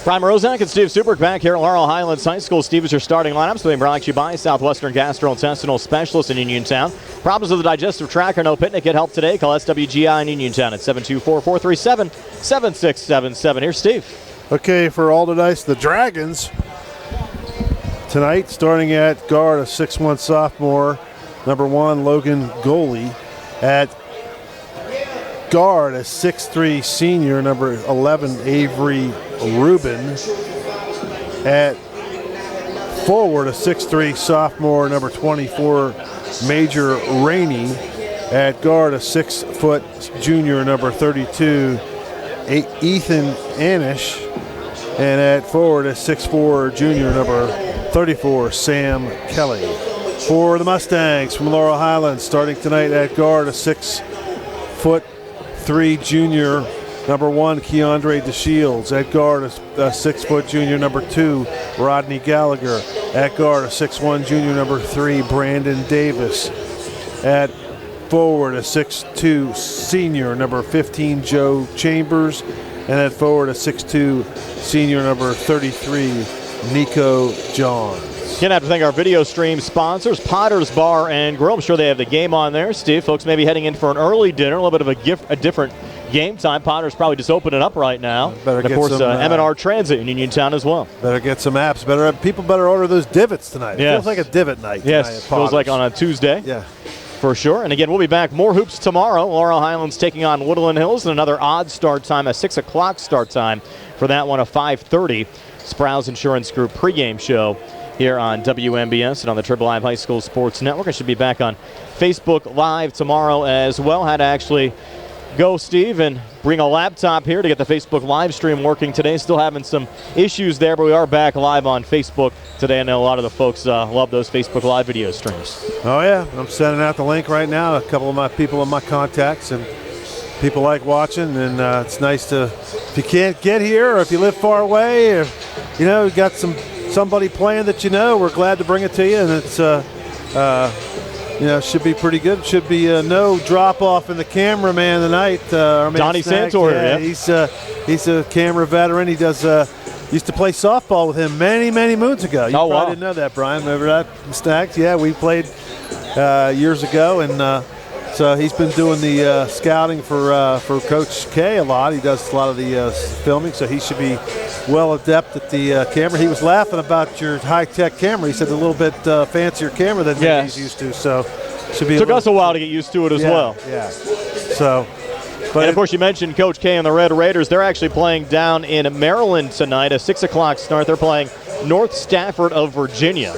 Brian Rozak and Steve Suberg back here at Laurel Highlands High School. Steve is your starting lineup. Being brought to you by Southwestern Gastrointestinal Specialists in Uniontown. Problems with the digestive tract or no picnic? Get help today. Call SWGI in Uniontown at 724-437-7677. Here's Steve. Okay, for Allderdice, the Dragons tonight, starting at guard, a 6'1" sophomore, number 1 Logan Goalie. At guard, a 6'3" senior, number 11 Avery Rubin. At forward, a 6'3" sophomore, number 24 Major Rainey. At guard, a 6-foot junior, number 32 Ethan Anish. And at forward, a 6'4" junior, number 34 Sam Kelly. For the Mustangs from Laurel Highlands, starting tonight at guard, a 6'3" junior, number 1 Keandre DeShields. At guard, a 6-foot junior, number 2 Rodney Gallagher. At guard, a 6'1" junior, number 3 Brandon Davis. At forward, a 6'2" senior, number 15 Joe Chambers. And at forward, a 6'2" senior, number 33 Nico Johns. Again, I have to thank our video stream sponsors, Potter's Bar and Grill. I'm sure they have the game on there. Steve, folks may be heading in for an early dinner, a little bit of a different game time. Potter's probably just opening up right now. Better and of get course, some, M&R Transit in Uniontown as well. Better get some apps. People better order those divots tonight. Yes. It feels like a divot night. Yes, feels like on a Tuesday. Yeah. For sure. And again, we'll be back. More hoops tomorrow. Laurel Highlands taking on Woodland Hills, and another odd start time, a 6 o'clock start time for that one, a 5:30 Sprouse Insurance Group pregame show here on WMBS and on the Triple Live High School Sports Network. I should be back on Facebook Live tomorrow as well. Had to actually go, Steve, and bring a laptop here to get the Facebook live stream working today. Still having some issues there, but we are back live on Facebook today. I know a lot of the folks love those Facebook Live video streams. Oh, yeah. I'm sending out the link right now. A couple of my people in my contacts, and people like watching, and it's nice to, if you can't get here or if you live far away, if you know, you got somebody playing that you know, we're glad to bring it to you, and it's should be pretty good. Should be no drop off in the cameraman tonight. Donnie Santor, yeah. He's a camera veteran. He does. Used to play softball with him many moons ago. You probably didn't know that, Brian. Remember that, Stacks? Yeah, we played years ago, and so he's been doing the scouting for Coach K a lot. He does a lot of the filming, so he should be well adept at the camera. He was laughing about your high-tech camera. He said a little bit fancier camera than he's used to, so should be. Took us a while to get used to it as well. Yeah. So. And, of course, you mentioned Coach K and the Red Raiders. They're actually playing down in Maryland tonight, a 6 o'clock start. They're playing North Stafford of Virginia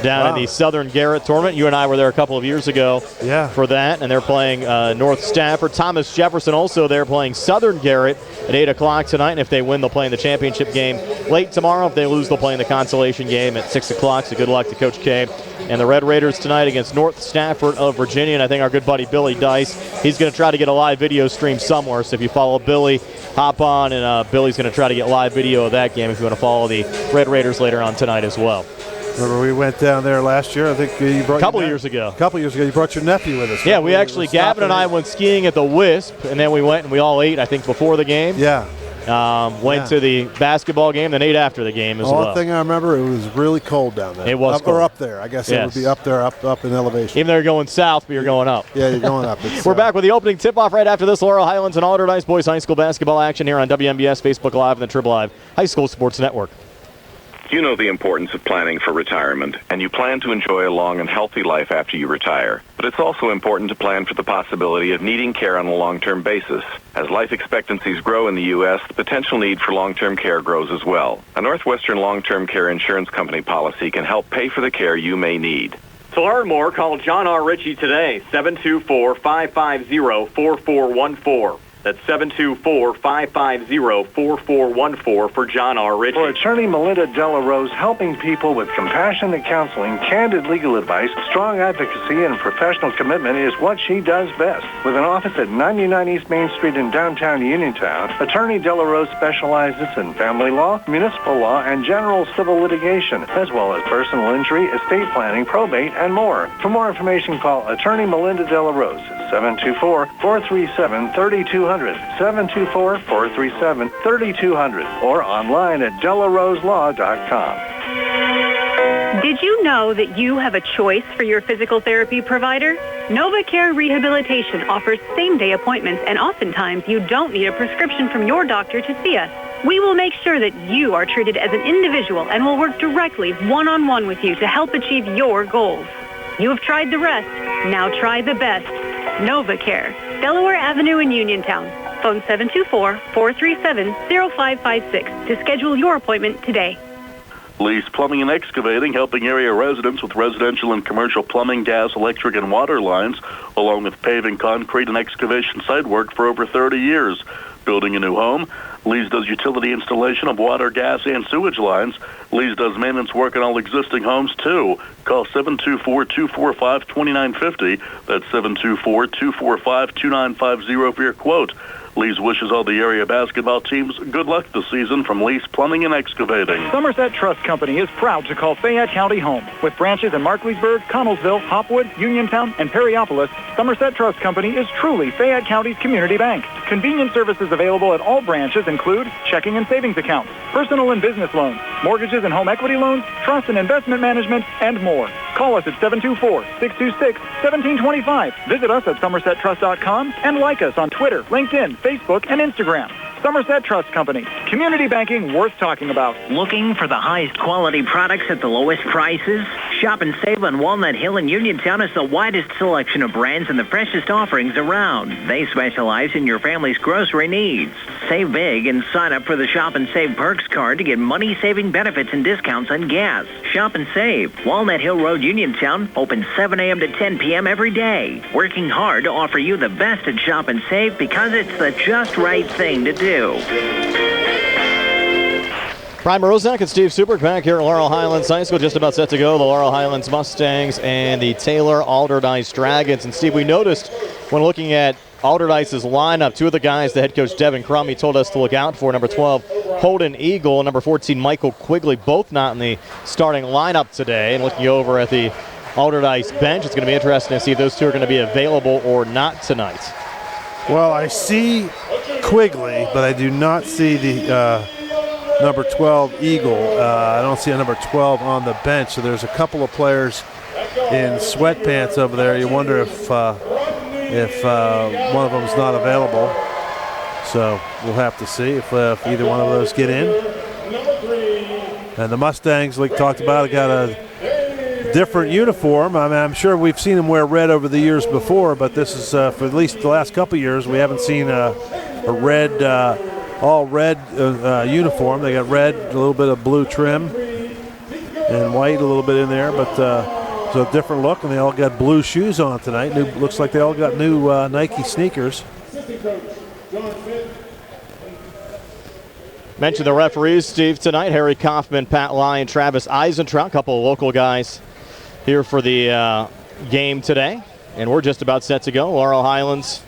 down in the Southern Garrett tournament. You and I were there a couple of years ago for that, and they're playing North Stafford. Thomas Jefferson also there playing Southern Garrett at 8 o'clock tonight, and if they win, they'll play in the championship game late tomorrow. If they lose, they'll play in the consolation game at 6 o'clock, so good luck to Coach K and the Red Raiders tonight against North Stafford of Virginia. And I think our good buddy Billy Dice, he's going to try to get a live video stream somewhere. So if you follow Billy, hop on, and Billy's going to try to get live video of that game if you want to follow the Red Raiders later on tonight as well. Remember we went down there last year? I think you brought a couple years ago. You brought your nephew with us. Yeah, we actually, Gavin and I went skiing at the Wisp, and then we went and we all ate, I think, before the game. Yeah. Went to the basketball game, then ate after the game as well. One thing I remember, it was really cold down there. It was cold. Or up there. I guess it would be up there, up in elevation. Even though you're going south, but you're going up. Yeah, you're going up. We're back with the opening tip-off right after this. Laurel Highlands and Allderdice boys high school basketball action here on WMBS, Facebook Live, and the Triple Live High School Sports Network. You know the importance of planning for retirement, and you plan to enjoy a long and healthy life after you retire. But it's also important to plan for the possibility of needing care on a long-term basis. As life expectancies grow in the U.S., the potential need for long-term care grows as well. A Northwestern long-term care insurance company policy can help pay for the care you may need. To learn more, call John R. Ritchie today, 724-550-4414. That's 724-550-4414 for John R. Ritchie. For attorney Melinda Delarose, helping people with compassionate counseling, candid legal advice, strong advocacy, and professional commitment is what she does best. With an office at 99 East Main Street in downtown Uniontown, attorney Delarose specializes in family law, municipal law, and general civil litigation, as well as personal injury, estate planning, probate, and more. For more information, call attorney Melinda Delarose at 724-437-3200. 724-437-3200 or online at delaroselaw.com. Did you know that you have a choice for your physical therapy provider? NovaCare Rehabilitation offers same-day appointments, and oftentimes you don't need a prescription from your doctor to see us. We will make sure that you are treated as an individual and will work directly one-on-one with you to help achieve your goals. You have tried the rest. Now try the best. NovaCare, Delaware Avenue in Uniontown. Phone 724-437-0556 to schedule your appointment today. Lee's Plumbing and Excavating, helping area residents with residential and commercial plumbing, gas, electric, and water lines, along with paving, concrete, and excavation site work for over 30 years. Building a new home, Lee's does utility installation of water, gas, and sewage lines. Lee's does maintenance work on all existing homes, too. Call 724-245-2950. That's 724-245-2950 for your quote. Lee's wishes all the area basketball teams good luck this season from Lee's Plumbing and Excavating. Somerset Trust Company is proud to call Fayette County home. With branches in Markleysburg, Connellsville, Hopwood, Uniontown, and Perryopolis, Somerset Trust Company is truly Fayette County's community bank. Convenient services available at all branches include checking and savings accounts, personal and business loans, mortgages and home equity loans, trust and investment management, and more. Call us at 724-626-1725. Visit us at somersettrust.com and like us on Twitter, LinkedIn, Facebook, and Instagram. Somerset Trust Company. Community banking worth talking about. Looking for the highest quality products at the lowest prices? Shop and save on Walnut Hill in Uniontown has the widest selection of brands and the freshest offerings around. They specialize in your family's grocery needs. Save big and sign up for the Shop and Save Perks card to get money-saving benefits and discounts on gas. Shop and save. Walnut Hill Road, Uniontown, open 7 a.m. to 10 p.m. every day. Working hard to offer you the best at Shop and Save because it's the just right thing to do. Brian Morozak and Steve Superk back here at Laurel Highlands High School, just about set to go. The Laurel Highlands Mustangs and the Taylor Allderdice Dragons. And Steve, we noticed when looking at Allderdice's lineup, two of the guys the head coach Devin Crum, he told us to look out for, number 12, Holden Eagle, and number 14, Michael Quigley, both not in the starting lineup today. And looking over at the Allderdice bench. It's going to be interesting to see if those two are going to be available or not tonight. Well, I see Quigley, but I do not see the number 12 Eagle. I don't see a number 12 on the bench. So there's a couple of players in sweatpants over there. You wonder if one of them is not available. So we'll have to see if either one of those get in. And the Mustangs, like talked about, got a different uniform. I mean, I'm sure we've seen them wear red over the years before, but this is for at least the last couple of years we haven't seen a red, all red uniform. They got red, a little bit of blue trim, and white a little bit in there, but so a different look. And they all got blue shoes on tonight. Looks like they all got new Nike sneakers. Mentioned the referees, Steve, tonight. Harry Kaufman, Pat Lyon, Travis Eisentraut, a couple of local guys here for the game today. And we're just about set to go. Laurel Highlands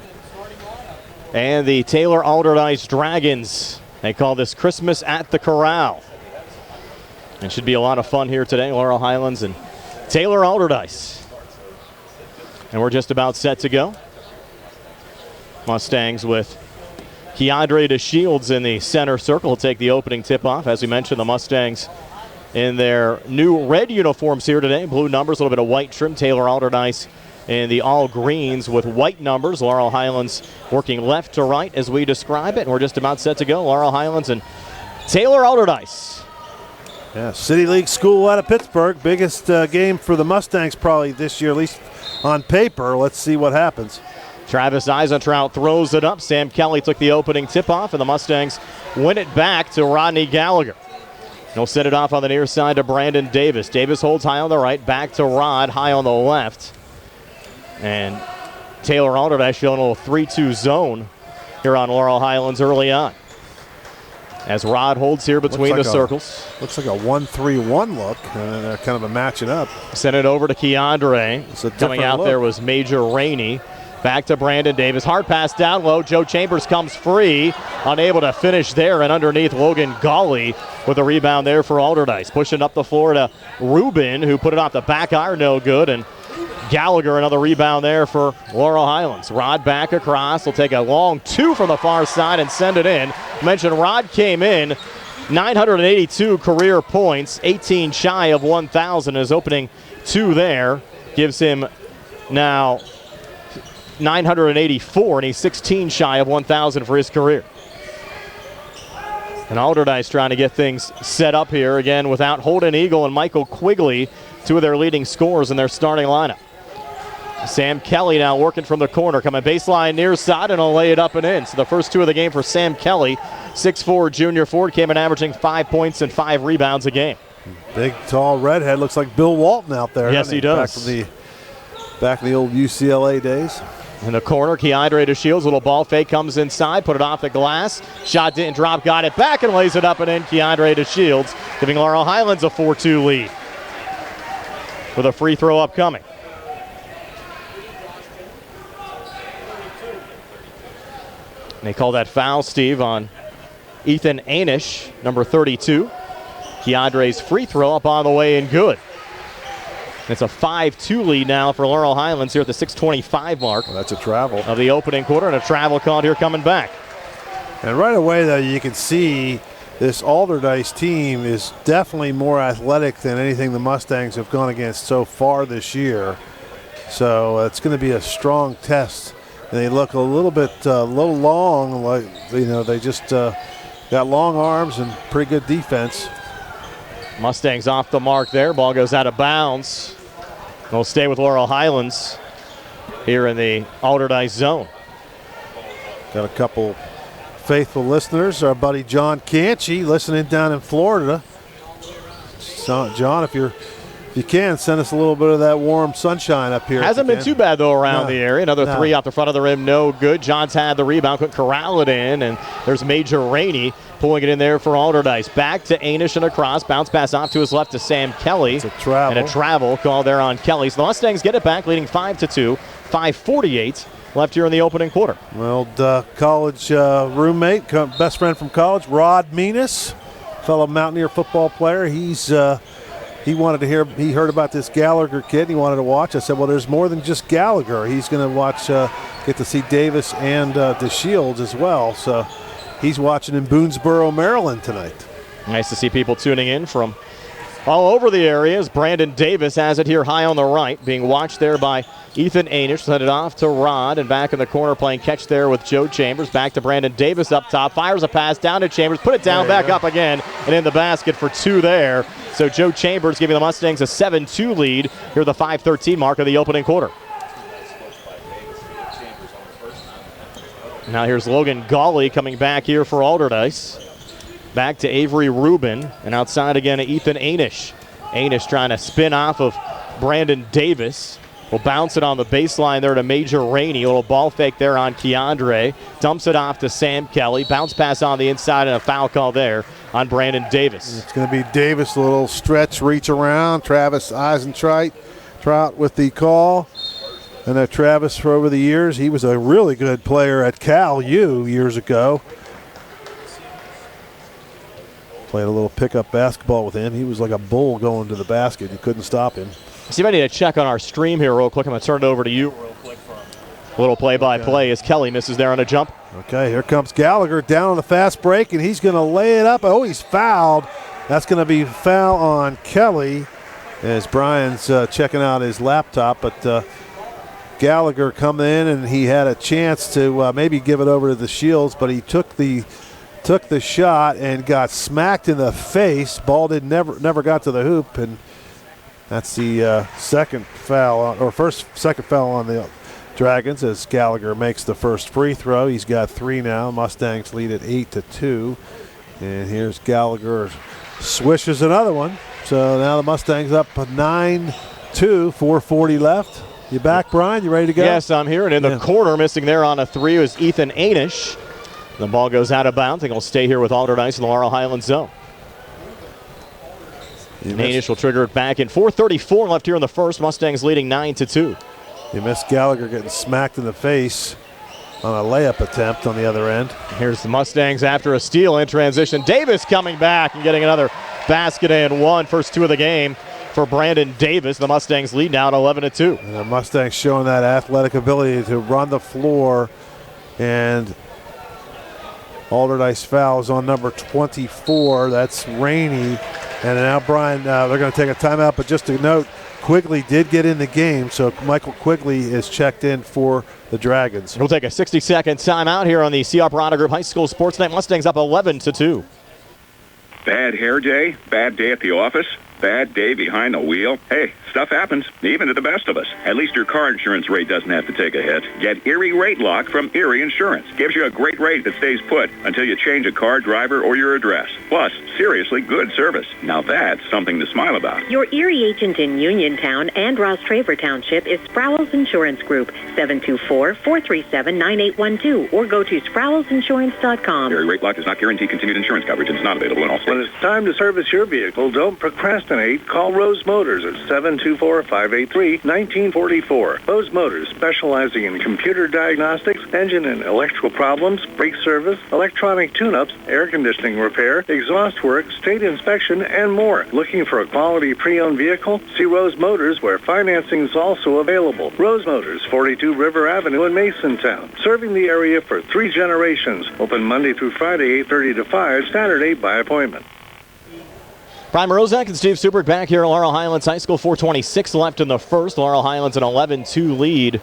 and the Taylor Allderdice Dragons. They call this Christmas at the Corral. It should be a lot of fun here today. Laurel Highlands and Taylor Allderdice. And we're just about set to go. Mustangs with Keandre DeShields in the center circle will take the opening tip-off. As we mentioned, the Mustangs in their new red uniforms here today. Blue numbers, a little bit of white trim. Taylor Allderdice in the all greens with white numbers. Laurel Highlands working left to right as we describe it. And we're just about set to go. Laurel Highlands and Taylor Allderdice. Yeah, City League School out of Pittsburgh. Biggest game for the Mustangs probably this year, at least on paper. Let's see what happens. Travis Eisentraut throws it up. Sam Kelly took the opening tip-off, and the Mustangs win it back to Rodney Gallagher. He'll set it off on the near side to Brandon Davis. Davis holds high on the right, back to Rod, high on the left. And Taylor Allderdice showing a little 3-2 zone here on Laurel Highlands early on. As Rod holds here between the circles. Looks like a 1-3-1 look, kind of a matching up. Sent it over to Keandre. Coming out there was Major Rainey. Back to Brandon Davis. Hard pass down low. Joe Chambers comes free. Unable to finish there. And underneath, Logan Gawley with a rebound there for Allderdice. Pushing up the floor to Rubin, who put it off the back iron. No good. And Gallagher, another rebound there for Laurel Highlands. Rod back across. He'll take a long two from the far side and send it in. Mentioned Rod came in. 982 career points. 18 shy of 1,000. His opening two there gives him now 984, and he's 16 shy of 1,000 for his career. And Allderdice trying to get things set up here again without Holden Eagle and Michael Quigley, two of their leading scorers in their starting lineup. Sam Kelly now working from the corner, coming baseline near side, and he'll lay it up and in. So the first two of the game for Sam Kelly. 6'4" junior forward, came in averaging 5 points and 5 rebounds a game. Big, tall redhead, looks like Bill Walton out there. Yes, he does. Back in the old UCLA days. In the corner, Keandre DeShields, little ball fake, comes inside, put it off the glass. Shot didn't drop, got it back and lays it up and in. Keandre DeShields giving Laurel Highlands a 4-2 lead with a free throw upcoming. And they call that foul, Steve, on Ethan Anish, number 32. Keandre's free throw up on the way and good. It's a 5-2 lead now for Laurel Highlands here at the 6:25 mark. Well, that's a travel. Of the opening quarter, and a travel called here coming back. And right away, though, you can see this Allderdice team is definitely more athletic than anything the Mustangs have gone against so far this year. So it's going to be a strong test. And they look a little long, like they just got long arms and pretty good defense. Mustangs off the mark there. Ball goes out of bounds. They'll stay with Laurel Highlands here in the Allderdice zone. Got a couple faithful listeners. Our buddy John Canchi listening down in Florida. So, John, if you can, send us a little bit of that warm sunshine up here. Hasn't been too bad, though, around the area. Another three out the front of the rim, no good. John's had the rebound, couldn't corral it in, and there's Major Rainey pulling it in there for Allderdice. Back to Anish and across. Bounce pass off to his left to Sam Kelly. It's a travel. And a travel call there on Kelly. So the Mustangs get it back, leading 5-2. 5:48 left here in the opening quarter. Well, college roommate, best friend from college, Rod Menas, fellow Mountaineer football player. He's he heard about this Gallagher kid and he wanted to watch. I said, well, there's more than just Gallagher. He's going to watch, get to see Davis and DeShields as well. So he's watching in Boonesboro, Maryland tonight. Nice to see people tuning in from all over the areas. Brandon Davis has it here high on the right, being watched there by Ethan Anish. Sent it off to Rod, and back in the corner playing catch there with Joe Chambers. Back to Brandon Davis up top. Fires a pass down to Chambers. Put it down, back up again, and in the basket for 2 there. So Joe Chambers giving the Mustangs a 7-2 lead here at the 5:13 mark of the opening quarter. Now here's Logan Gawley coming back here for Allderdice. Back to Avery Rubin, and outside again to Ethan Anish. Anish trying to spin off of Brandon Davis. Will bounce it on the baseline there to Major Rainey. A little ball fake there on Keandre. Dumps it off to Sam Kelly. Bounce pass on the inside and a foul call there on Brandon Davis. It's going to be Davis, a little stretch, reach around. Travis Eisentrout with the call. And Travis, for over the years, he was a really good player at Cal U years ago. Played a little pickup basketball with him. He was like a bull going to the basket. You couldn't stop him. See if I need to check on our stream here real quick. I'm going to turn it over to you real quick for a little play-by-play as Kelly misses there on a jump. Okay, here comes Gallagher down on the fast break, and he's going to lay it up. Oh, he's fouled. That's going to be foul on Kelly as Brian's checking out his laptop. But Gallagher come in, and he had a chance to maybe give it over to the Shields, but he took the shot and got smacked in the face. Ball never got to the hoop, and that's the second foul on the Dragons as Gallagher makes the first free throw. He's got 3 now. Mustangs lead at 8-2. And here's Gallagher swishes another one. So now the Mustangs up 9-2, 4:40 left. You back, Brian? You ready to go? Yes, I'm here. And in the corner, missing there on a 3 was Ethan Anish. The ball goes out of bounds. I think he'll stay here with Allderdice in the Laurel Highlands zone. Anish will trigger it back in. 4:34 left here in the first. Mustangs leading 9-2. You missed Gallagher getting smacked in the face on a layup attempt on the other end. Here's the Mustangs after a steal in transition. Davis coming back and getting another basket and 1. First 2 of the game for Brandon Davis. The Mustangs lead now at 11-2. And the Mustangs showing that athletic ability to run the floor. And Allderdice fouls on number 24. That's Rainey. And now, Brian, they're going to take a timeout. But just to note, Quigley did get in the game. So Michael Quigley is checked in for the Dragons. We'll take a 60-second timeout here on the C.R. Parada Group High School Sports Night. Mustangs up 11-2. Bad hair day? Bad day at the office? Bad day behind the wheel? Hey, stuff happens, even to the best of us. At least your car insurance rate doesn't have to take a hit. Get Erie Rate Lock from Erie Insurance. Gives you a great rate that stays put until you change a car, driver, or your address. Plus, seriously good service. Now that's something to smile about. Your Erie agent in Uniontown and Ross Traver Township is Sprowls Insurance Group, 724-437-9812, or go to sprowlsinsurance.com. Erie Rate Lock does not guarantee continued insurance coverage and is not available in all states. When it's time to service your vehicle, don't procrastinate. Call Rose Motors at 724-583-1944. Rose Motors, specializing in computer diagnostics, engine and electrical problems, brake service, electronic tune-ups, air conditioning repair, exhaust work, state inspection, and more. Looking for a quality pre-owned vehicle? See Rose Motors, where financing is also available. Rose Motors, 42 River Avenue in Masontown. Serving the area for 3 generations. Open Monday through Friday, 8:30 to 5, Saturday by appointment. Brian Morozak and Steve Subrick back here at Laurel Highlands High School. 4:26 left in the first. Laurel Highlands an 11-2 lead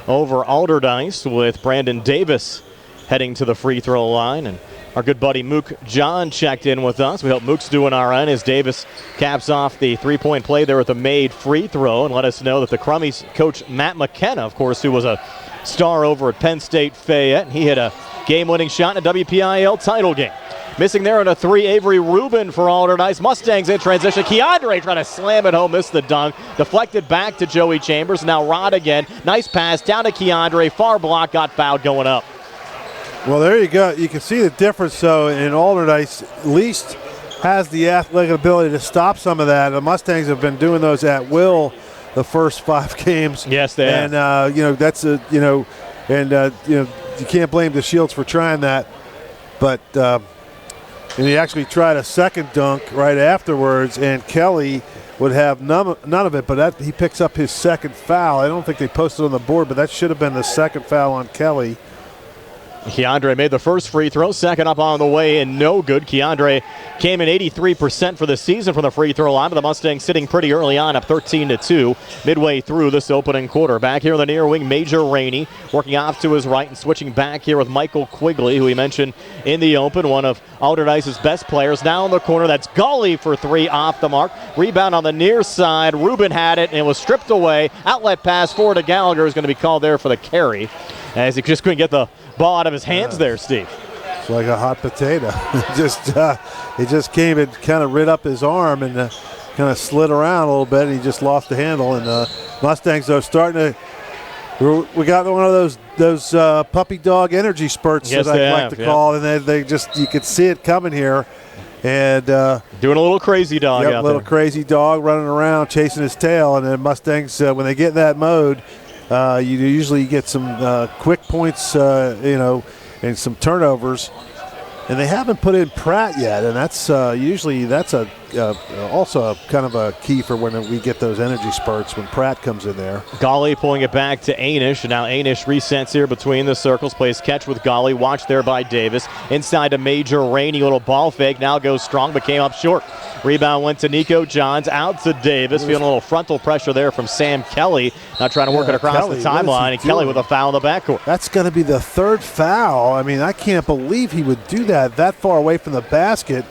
over Allderdice with Brandon Davis heading to the free throw line. And our good buddy Mook John checked in with us. We hope Mook's doing all right as Davis caps off the three-point play there with a made free throw and let us know that the Crummies coach Matt McKenna, of course, who was a star over at Penn State Fayette, he hit a game-winning shot in a WPIAL title game. Missing there on a 3, Avery Rubin for Allderdice. Mustangs in transition. Keandre trying to slam it home, missed the dunk. Deflected back to Joey Chambers. Now Rod again. Nice pass down to Keandre. Far block, got fouled going up. Well, there you go. You can see the difference, though, in Allderdice. At least has the athletic ability to stop some of that. The Mustangs have been doing those at will the first 5 games. Yes, they have. And, that's a, you can't blame the Shields for trying that. But, and he actually tried a second dunk right afterwards, and Kelly would have none of it, but he picks up his second foul. I don't think they posted on the board, but that should have been the second foul on Kelly. Keandre made the first free throw, second up on the way, and no good. Keandre came in 83% for the season from the free throw line, but the Mustangs sitting pretty early on, up 13-2, midway through this opening quarter. Back here in the near wing, Major Rainey working off to his right and switching back here with Michael Quigley, who we mentioned in the open, one of Allderdice's best players. Now in the corner, that's Gully for three, off the mark. Rebound on the near side. Rubin had it, and it was stripped away. Outlet pass forward to Gallagher is going to be called there for the carry, as he just couldn't get the ball out of his hands there, Steve. It's like a hot potato. He just came and kind of rid up his arm and kind of slid around a little bit, and he just lost the handle. And Mustangs are starting to. We got one of those puppy dog energy spurts that I like to call, and they just, you could see it coming here. And doing a little crazy dog out there. A little crazy dog running around chasing his tail. And then Mustangs, when they get in that mode, you usually get some quick points, and some turnovers, and they haven't put in Pratt yet, and that's usually also kind of a key for when we get those energy spurts when Pratt comes in there. Golly pulling it back to Anish, and now Anish resets here between the circles, plays catch with Golly, watched there by Davis. Inside to Major Rainey, little ball fake, now goes strong but came up short. Rebound went to Nico Johns, out to Davis, feeling a little frontal pressure there from Sam Kelly, now trying to work it across the timeline, and Kelly with a foul in the backcourt. That's going to be the third foul. I mean, I can't believe he would do that far away from the basket.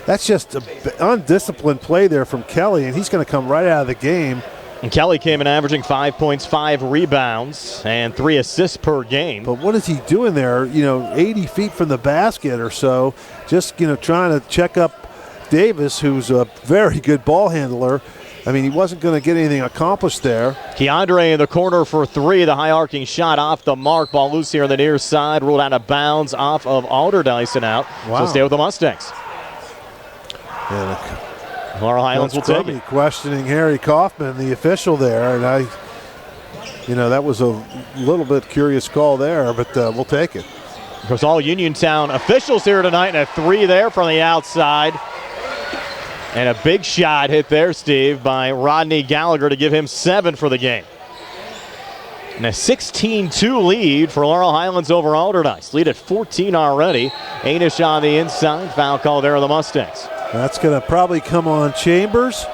That's just an undisciplined play there from Kelly, and he's going to come right out of the game. And Kelly came in averaging 5 points, 5 rebounds, and 3 assists per game. But what is he doing there, 80 feet from the basket or so, just, trying to check up Davis, who's a very good ball handler. I mean, he wasn't going to get anything accomplished there. Keandre in the corner for 3. The high arcing shot off the mark. Ball loose here on the near side. Ruled out of bounds off of Allderdice and out. Wow. So stay with the Mustangs. Laurel Highlands will take it. Questioning Harry Kaufman, the official there. And that was a little bit curious call there, but we'll take it. Of course, all Uniontown officials here tonight, and a 3 there from the outside. And a big shot hit there, Steve, by Rodney Gallagher to give him 7 for the game. And a 16-2 lead for Laurel Highlands over Allderdice. Lead at 14 already. Anish on the inside. Foul call there on the Mustangs. That's going to probably come on Chambers.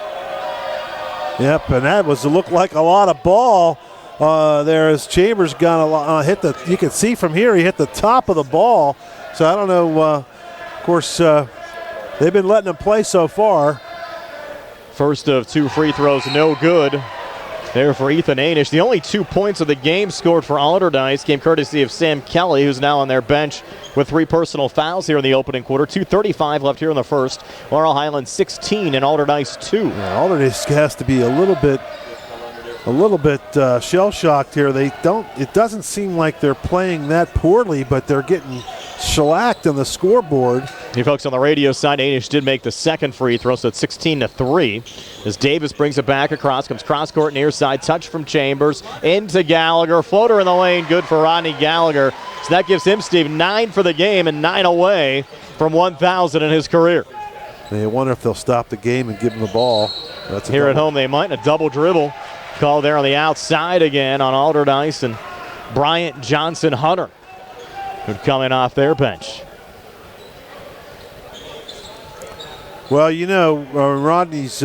Yep, and that looked like a lot of ball there as Chambers got hit the. You can see from here he hit the top of the ball. So I don't know. Of course. They've been letting him play so far. First of 2 free throws, no good. There for Ethan Anish. The only 2 points of the game scored for Allderdice came courtesy of Sam Kelly, who's now on their bench with 3 personal fouls here in the opening quarter. 2:35 left here in the first. Laurel Highlands 16 and Allderdice 2. Yeah, Allderdice has to be a little bit shell-shocked here. It doesn't seem like they're playing that poorly, but they're getting shellacked on the scoreboard. You folks on the radio side, Anish did make the second free throw, so it's 16-3. As Davis brings it back across, comes cross-court near side, touch from Chambers, into Gallagher, floater in the lane, good for Rodney Gallagher. So that gives him, Steve, 9 for the game and 9 away from 1,000 in his career. I wonder if they'll stop the game and give him the ball. Here at home they might, a double dribble call there on the outside again on Allderdice, and Bryant Johnson Hunter would come in off their bench. Well, Rodney's,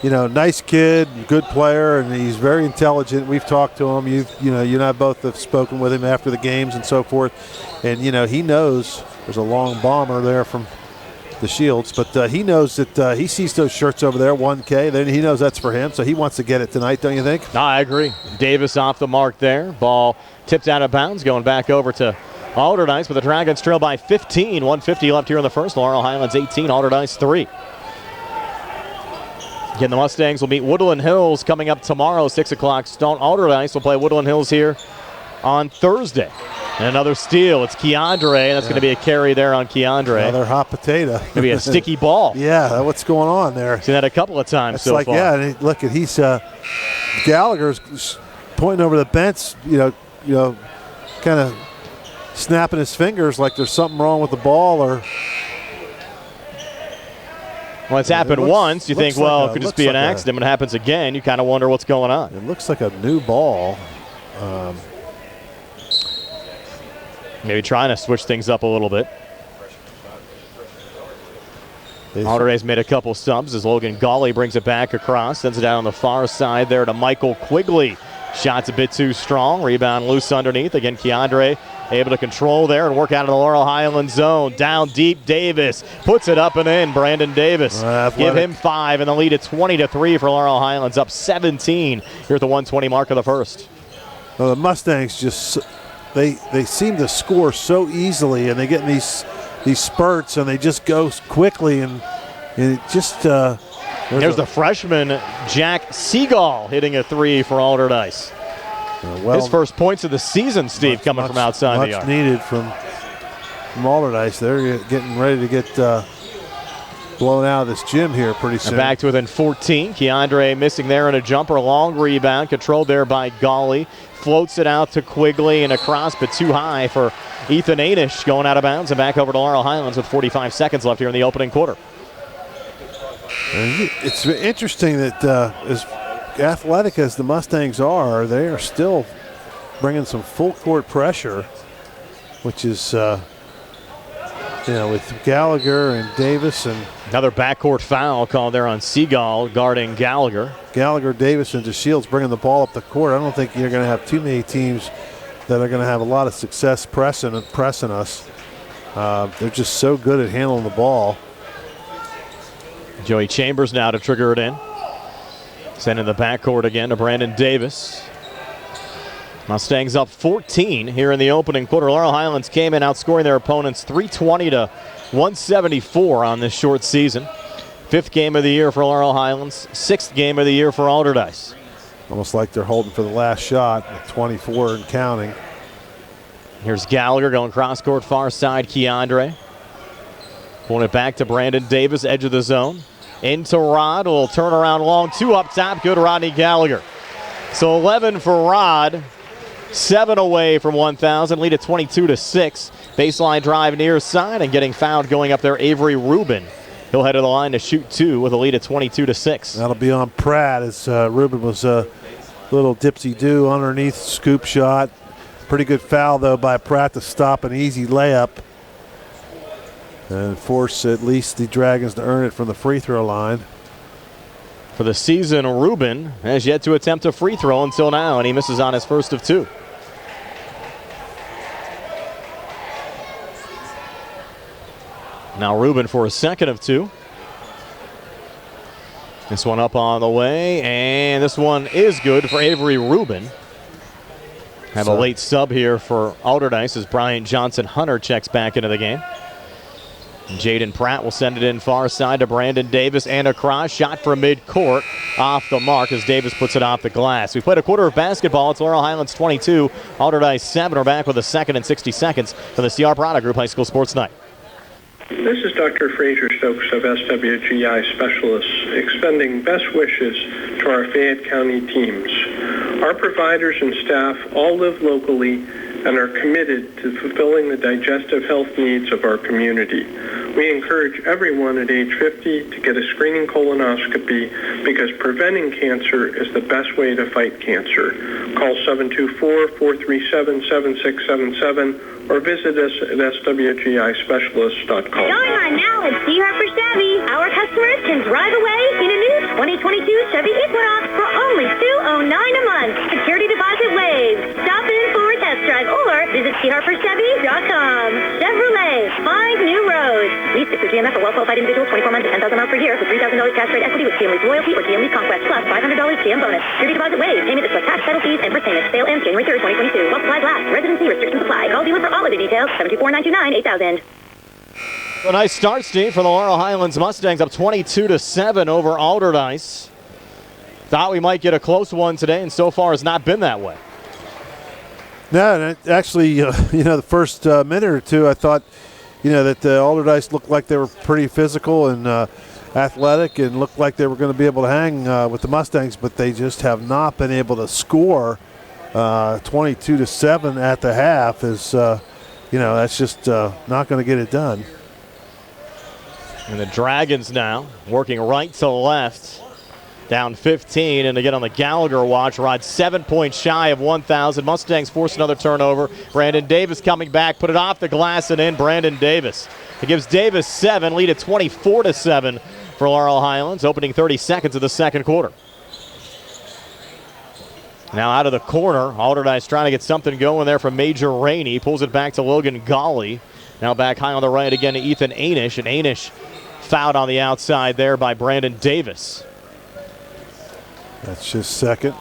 nice kid, good player, and he's very intelligent. We've talked to him. You and I both have spoken with him after the games and so forth. And, he knows there's a long bomber there from the Shields, but he knows that he sees those shirts over there, 1K, then he knows that's for him, so he wants to get it tonight, don't you think? No, I agree. Davis off the mark there. Ball tipped out of bounds, going back over to Allderdice, but the Dragons trail by 15. 1:50 left here in the first. Laurel Highlands 18, Allderdice 3. Again, the Mustangs will meet Woodland Hills coming up tomorrow, 6 o'clock. Stone Allderdice will play Woodland Hills here on Thursday. And another steal. It's Keandre, and that's going to be a carry there on Keandre. Another hot potato. Maybe a sticky ball. Yeah, what's going on there? Seen that a couple of times it's so like, far. Yeah, and look, he's Gallagher's pointing over the bench, kind of snapping his fingers like there's something wrong with the ball, or Well, it's happened once. You think, well, it could just be an accident. When it happens again, you kind of wonder what's going on. It looks like a new ball. Maybe trying to switch things up a little bit. Allderdice made a couple subs as Logan Gawley brings it back across, sends it down on the far side there to Michael Quigley. Shot's a bit too strong. Rebound loose underneath. Again, Keandre able to control there and work out of the Laurel Highlands zone. Down deep, Davis puts it up and in. Brandon Davis. Give him 5, and the lead at 20-3 for Laurel Highlands, up 17 here at the 120 mark of the first. Well, the Mustangs just they seem to score so easily, and they get in these spurts, and they just go quickly, and it just. There's the freshman Jack Seagal hitting a 3 for Allderdice. His first points of the season, Steve, coming from outside the arc. Much needed from Allderdice. They're getting ready to get blown out of this gym here pretty soon. And back to within 14. Keandre missing there in a jumper. Long rebound, controlled there by Gawley. Floats it out to Quigley and across, but too high for Ethan Anish, going out of bounds and back over to Laurel Highlands with 45 seconds left here in the opening quarter. It's interesting that as athletic as the Mustangs are, they are still bringing some full court pressure, which is, with Gallagher and Davis. And another backcourt foul called there on Seagal guarding Gallagher. Gallagher, Davis, and DeShields bringing the ball up the court. I don't think you're going to have too many teams that are going to have a lot of success pressing us. They're just so good at handling the ball. Joey Chambers now to trigger it in. Sending the backcourt again to Brandon Davis. Mustangs up 14 here in the opening quarter. Laurel Highlands came in outscoring their opponents 320 to 174 on this short season. 5th game of the year for Laurel Highlands, 6th game of the year for Allderdice. Almost like they're holding for the last shot at 24 and counting. Here's Gallagher going cross court far side. Keandre pulling it back to Brandon Davis, edge of the zone. Into Rod, will turn around long, 2 up top, good Rodney Gallagher. So 11 for Rod, 7 away from 1,000, lead at 22-6. Baseline drive near side and getting fouled going up there, Avery Rubin. He'll head to the line to shoot 2 with a lead at 22-6. That'll be on Pratt as Rubin was a little dipsy-do underneath scoop shot. Pretty good foul though by Pratt to stop an easy layup and force at least the Dragons to earn it from the free throw line. For the season, Rubin has yet to attempt a free throw until now, and he misses on his first of 2. Now Rubin for a second of 2. This one up on the way, and this one is good for Avery Rubin. Have a late sub here for Allderdice as Brian Johnson-Hunter checks back into the game. Jaden Pratt will send it in far side to Brandon Davis and across. Shot from midcourt off the mark as Davis puts it off the glass. We played a quarter of basketball. It's Laurel Highlands 22, Allderdice 7. We're back with a second and 60 seconds for the CR Product Group High School Sports Night. This is Dr. Fraser Stokes of SWGI Specialists, extending best wishes to our Fayette County teams. Our providers and staff all live locally and are committed to fulfilling the digestive health needs of our community. We encourage everyone at age 50 to get a screening colonoscopy because preventing cancer is the best way to fight cancer. Call 724-437-7677 or visit us at swgispecialist.com. Going on now at C. Harper Chevy. Our customers can drive away in a new 2022 Chevy Equinox for only $209 a month. Security deposit waived. Stop in for a test drive or visit CHarperChevy.com. Chevrolet, find new roads. Lease it through GMF for well-qualified individuals, 24 months at 10,000 miles per year with $3,000 cash rate equity with GM Lease Loyalty or GM Lease Conquest plus $500 GM bonus. Security deposit waived. Payment is plus tax, title fees, and first payment. Sale ends January 3rd, 2022. While supplies last. Residency restrictions apply. Call dealer for all of the details. 724-929-8000. A nice start, Steve, for the Laurel Highlands Mustangs, up 22-7 over Allderdice. Thought we might get a close one today, and so far it's not been that way. No, and actually, the first minute or two, I thought, that the Allderdice looked like they were pretty physical and athletic and looked like they were going to be able to hang with the Mustangs, but they just have not been able to score. 22-7 at the half is, that's just not going to get it done. And the Dragons now working right to left. Down 15, and again on the Gallagher watch, Rod 7 points shy of 1,000. Mustangs force another turnover. Brandon Davis coming back, put it off the glass and in. Brandon Davis. It gives Davis 7, lead at 24-7 for Laurel Highlands, opening 30 seconds of the second quarter. Now out of the corner, Allderdice trying to get something going there from Major Rainey. Pulls it back to Logan Golly. Now back high on the right again to Ethan Anish, and Anish fouled on the outside there by Brandon Davis. That's just second.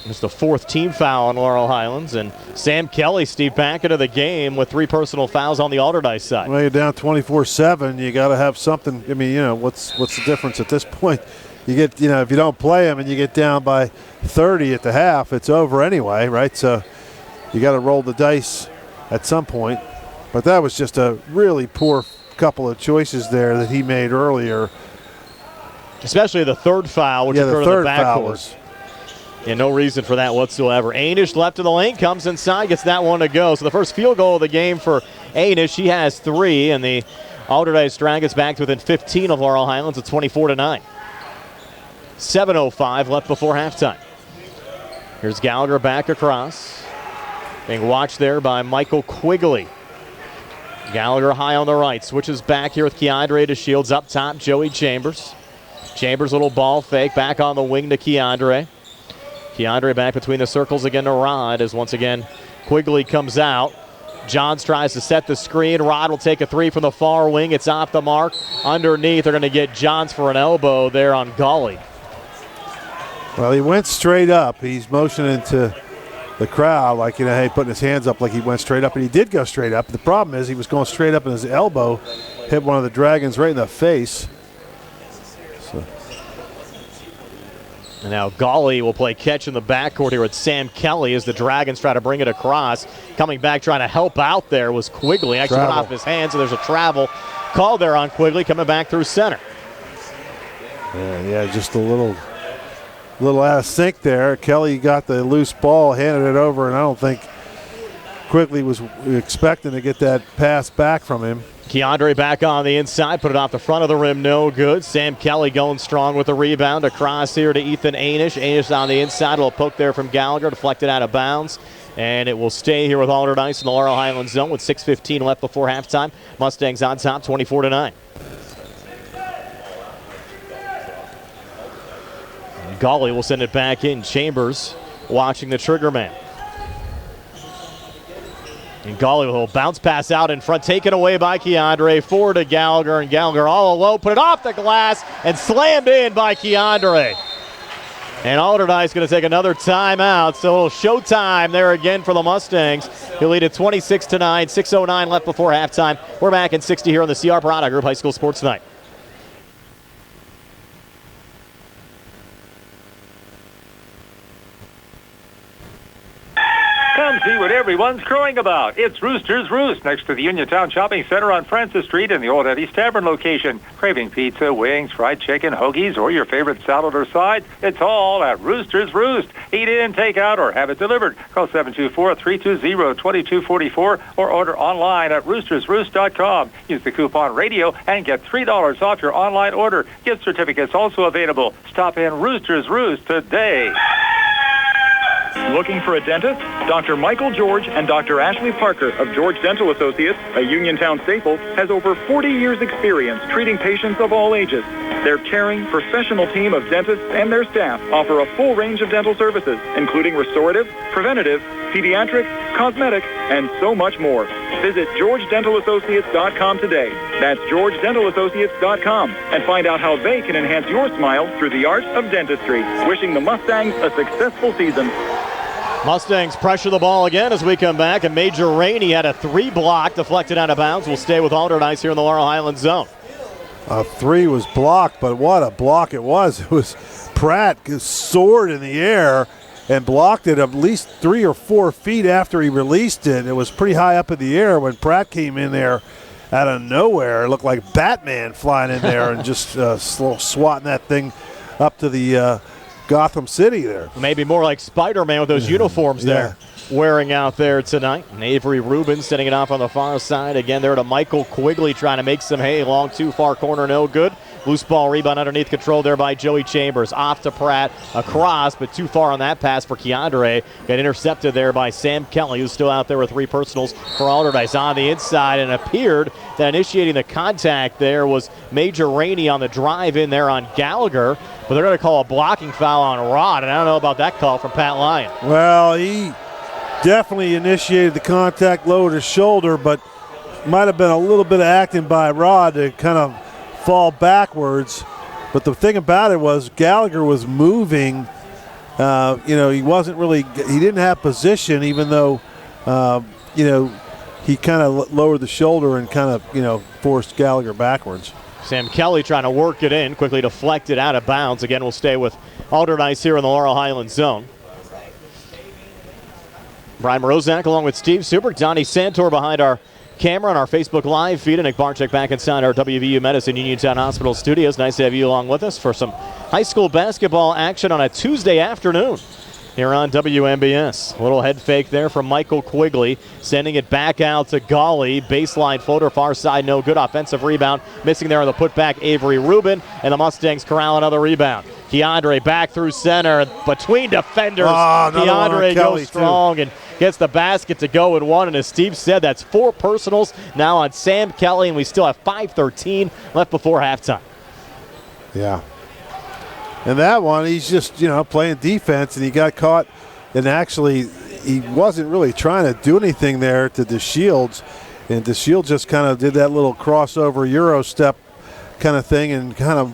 It's the fourth team foul on Laurel Highlands, and Sam Kelly, Steve, back into the game with 3 personal fouls on the Allderdice side. Well, you're down 24-7. You got to have something. I mean, what's the difference at this point? You get, if you don't play them and you get down by 30 at the half, it's over anyway, right? So you got to roll the dice at some point. But that was just a really poor couple of choices there that he made earlier. Especially the third foul, which occurred in the backcourt. Yeah, no reason for that whatsoever. Anish left of the lane, comes inside, gets that one to go. So the first field goal of the game for Anish. He has 3, and the Allderdice Dragons back to within 15 of Laurel Highlands at 24-9. 7:05 left before halftime. Here's Gallagher back across. Being watched there by Michael Quigley. Gallagher high on the right, switches back here with Keandre to Shields. Up top, Joey Chambers. Chambers, little ball fake, back on the wing to Keandre. Keandre back between the circles again to Rod as once again Quigley comes out. Johns tries to set the screen. Rod will take a 3 from the far wing. It's off the mark. Underneath, they're going to get Johns for an elbow there on Golly. Well, he went straight up. He's motioning to the crowd like, hey, putting his hands up like he went straight up, and he did go straight up. The problem is he was going straight up and his elbow hit one of the Dragons right in the face. And now Golly will play catch in the backcourt here with Sam Kelly as the Dragons try to bring it across. Coming back trying to help out there was Quigley. Actually went off his hands, so there's a travel call there on Quigley coming back through center. Yeah, just a little out of sync there. Kelly got the loose ball, handed it over, and I don't think Quigley was expecting to get that pass back from him. Keandre back on the inside, put it off the front of the rim, no good. Sam Kelly going strong with the rebound. Across here to Ethan Anish. Anish on the inside, a little poke there from Gallagher, deflected out of bounds. And it will stay here with Allderdice in the Laurel Highlands zone with 6:15 left before halftime. Mustangs on top, 24-9. Golly will send it back in. Chambers watching the trigger man. And Golly will bounce pass out in front, taken away by Keandre. Forward to Gallagher, and Gallagher all alone, put it off the glass, and slammed in by Keandre. And Allderdice going to take another timeout, so a little showtime there again for the Mustangs. He'll lead at 26-9, 6:09 left before halftime. We're back in 60 here on the CR Parada Group High School Sports Night. Come see what everyone's crowing about. It's Rooster's Roost next to the Uniontown Shopping Center on Francis Street in the Allderdice Tavern location. Craving pizza, wings, fried chicken, hoagies, or your favorite salad or side? It's all at Rooster's Roost. Eat in, take out, or have it delivered. Call 724-320-2244 or order online at roostersroost.com. Use the coupon radio and get $3 off your online order. Gift certificates also available. Stop in Rooster's Roost today. Looking for a dentist? Dr. Michael George and Dr. Ashley Parker of George Dental Associates, a Uniontown staple, has over 40 years' experience treating patients of all ages. Their caring, professional team of dentists and their staff offer a full range of dental services, including restorative, preventative, pediatric, cosmetic, and so much more. Visit GeorgeDentalAssociates.com today. That's GeorgeDentalAssociates.com and find out how they can enhance your smile through the art of dentistry. Wishing the Mustangs a successful season. Mustangs pressure the ball again as we come back, and Major Rainey had a 3 block deflected out of bounds. We'll stay with Allderdice here in the Laurel Highlands zone. A 3 was blocked, but what a block it was. It was Pratt soared in the air and blocked it at least 3 or 4 feet after he released it. It was pretty high up in the air when Pratt came in there out of nowhere. It looked like Batman flying in there and just swatting that thing up to the Gotham City there. Maybe more like Spider-Man with those uniforms there. wearing out there tonight. And Avery Rubin setting it off on the far side. Again, there to Michael Quigley trying to make some hay. Long too far corner, no good. Loose ball rebound underneath control there by Joey Chambers. Off to Pratt, across, but too far on that pass for Keandre. Got intercepted there by Sam Kelly, who's still out there with 3 personals for Allderdice on the inside. And it appeared that initiating the contact there was Major Rainey on the drive in there on Gallagher. But they're going to call a blocking foul on Rod, and I don't know about that call from Pat Lyon. Well, he definitely initiated the contact, lowered his shoulder, but might have been a little bit of acting by Rod to kind of fall backwards. But the thing about it was Gallagher was moving. He wasn't really, he didn't have position, even though, he kind of lowered the shoulder and kind of, forced Gallagher backwards. Sam Kelly trying to work it in, quickly deflected out of bounds. Again, we'll stay with Allderdice here in the Laurel Highlands zone. Brian Morozak along with Steve Suberg, Donnie Santor behind our camera on our Facebook Live feed, and Nick Barczyk back inside our WVU Medicine Uniontown Hospital studios. Nice to have you along with us for some high school basketball action on a Tuesday afternoon here on WMBS. A little head fake there from Michael Quigley, sending it back out to Gawley. Baseline floater, far side, no good. Offensive rebound, missing there on the putback, Avery Rubin, and the Mustangs corral another rebound. Keandre back through center, between defenders. Keandre goes strong and gets the basket to go in one, and as Steve said, that's 4 personals now on Sam Kelly, and we still have 5:13 left before halftime. Yeah. And that one, he's just, playing defense, and he got caught, and actually he wasn't really trying to do anything there to DeShields, and DeShields just kind of did that little crossover Euro step kind of thing and kind of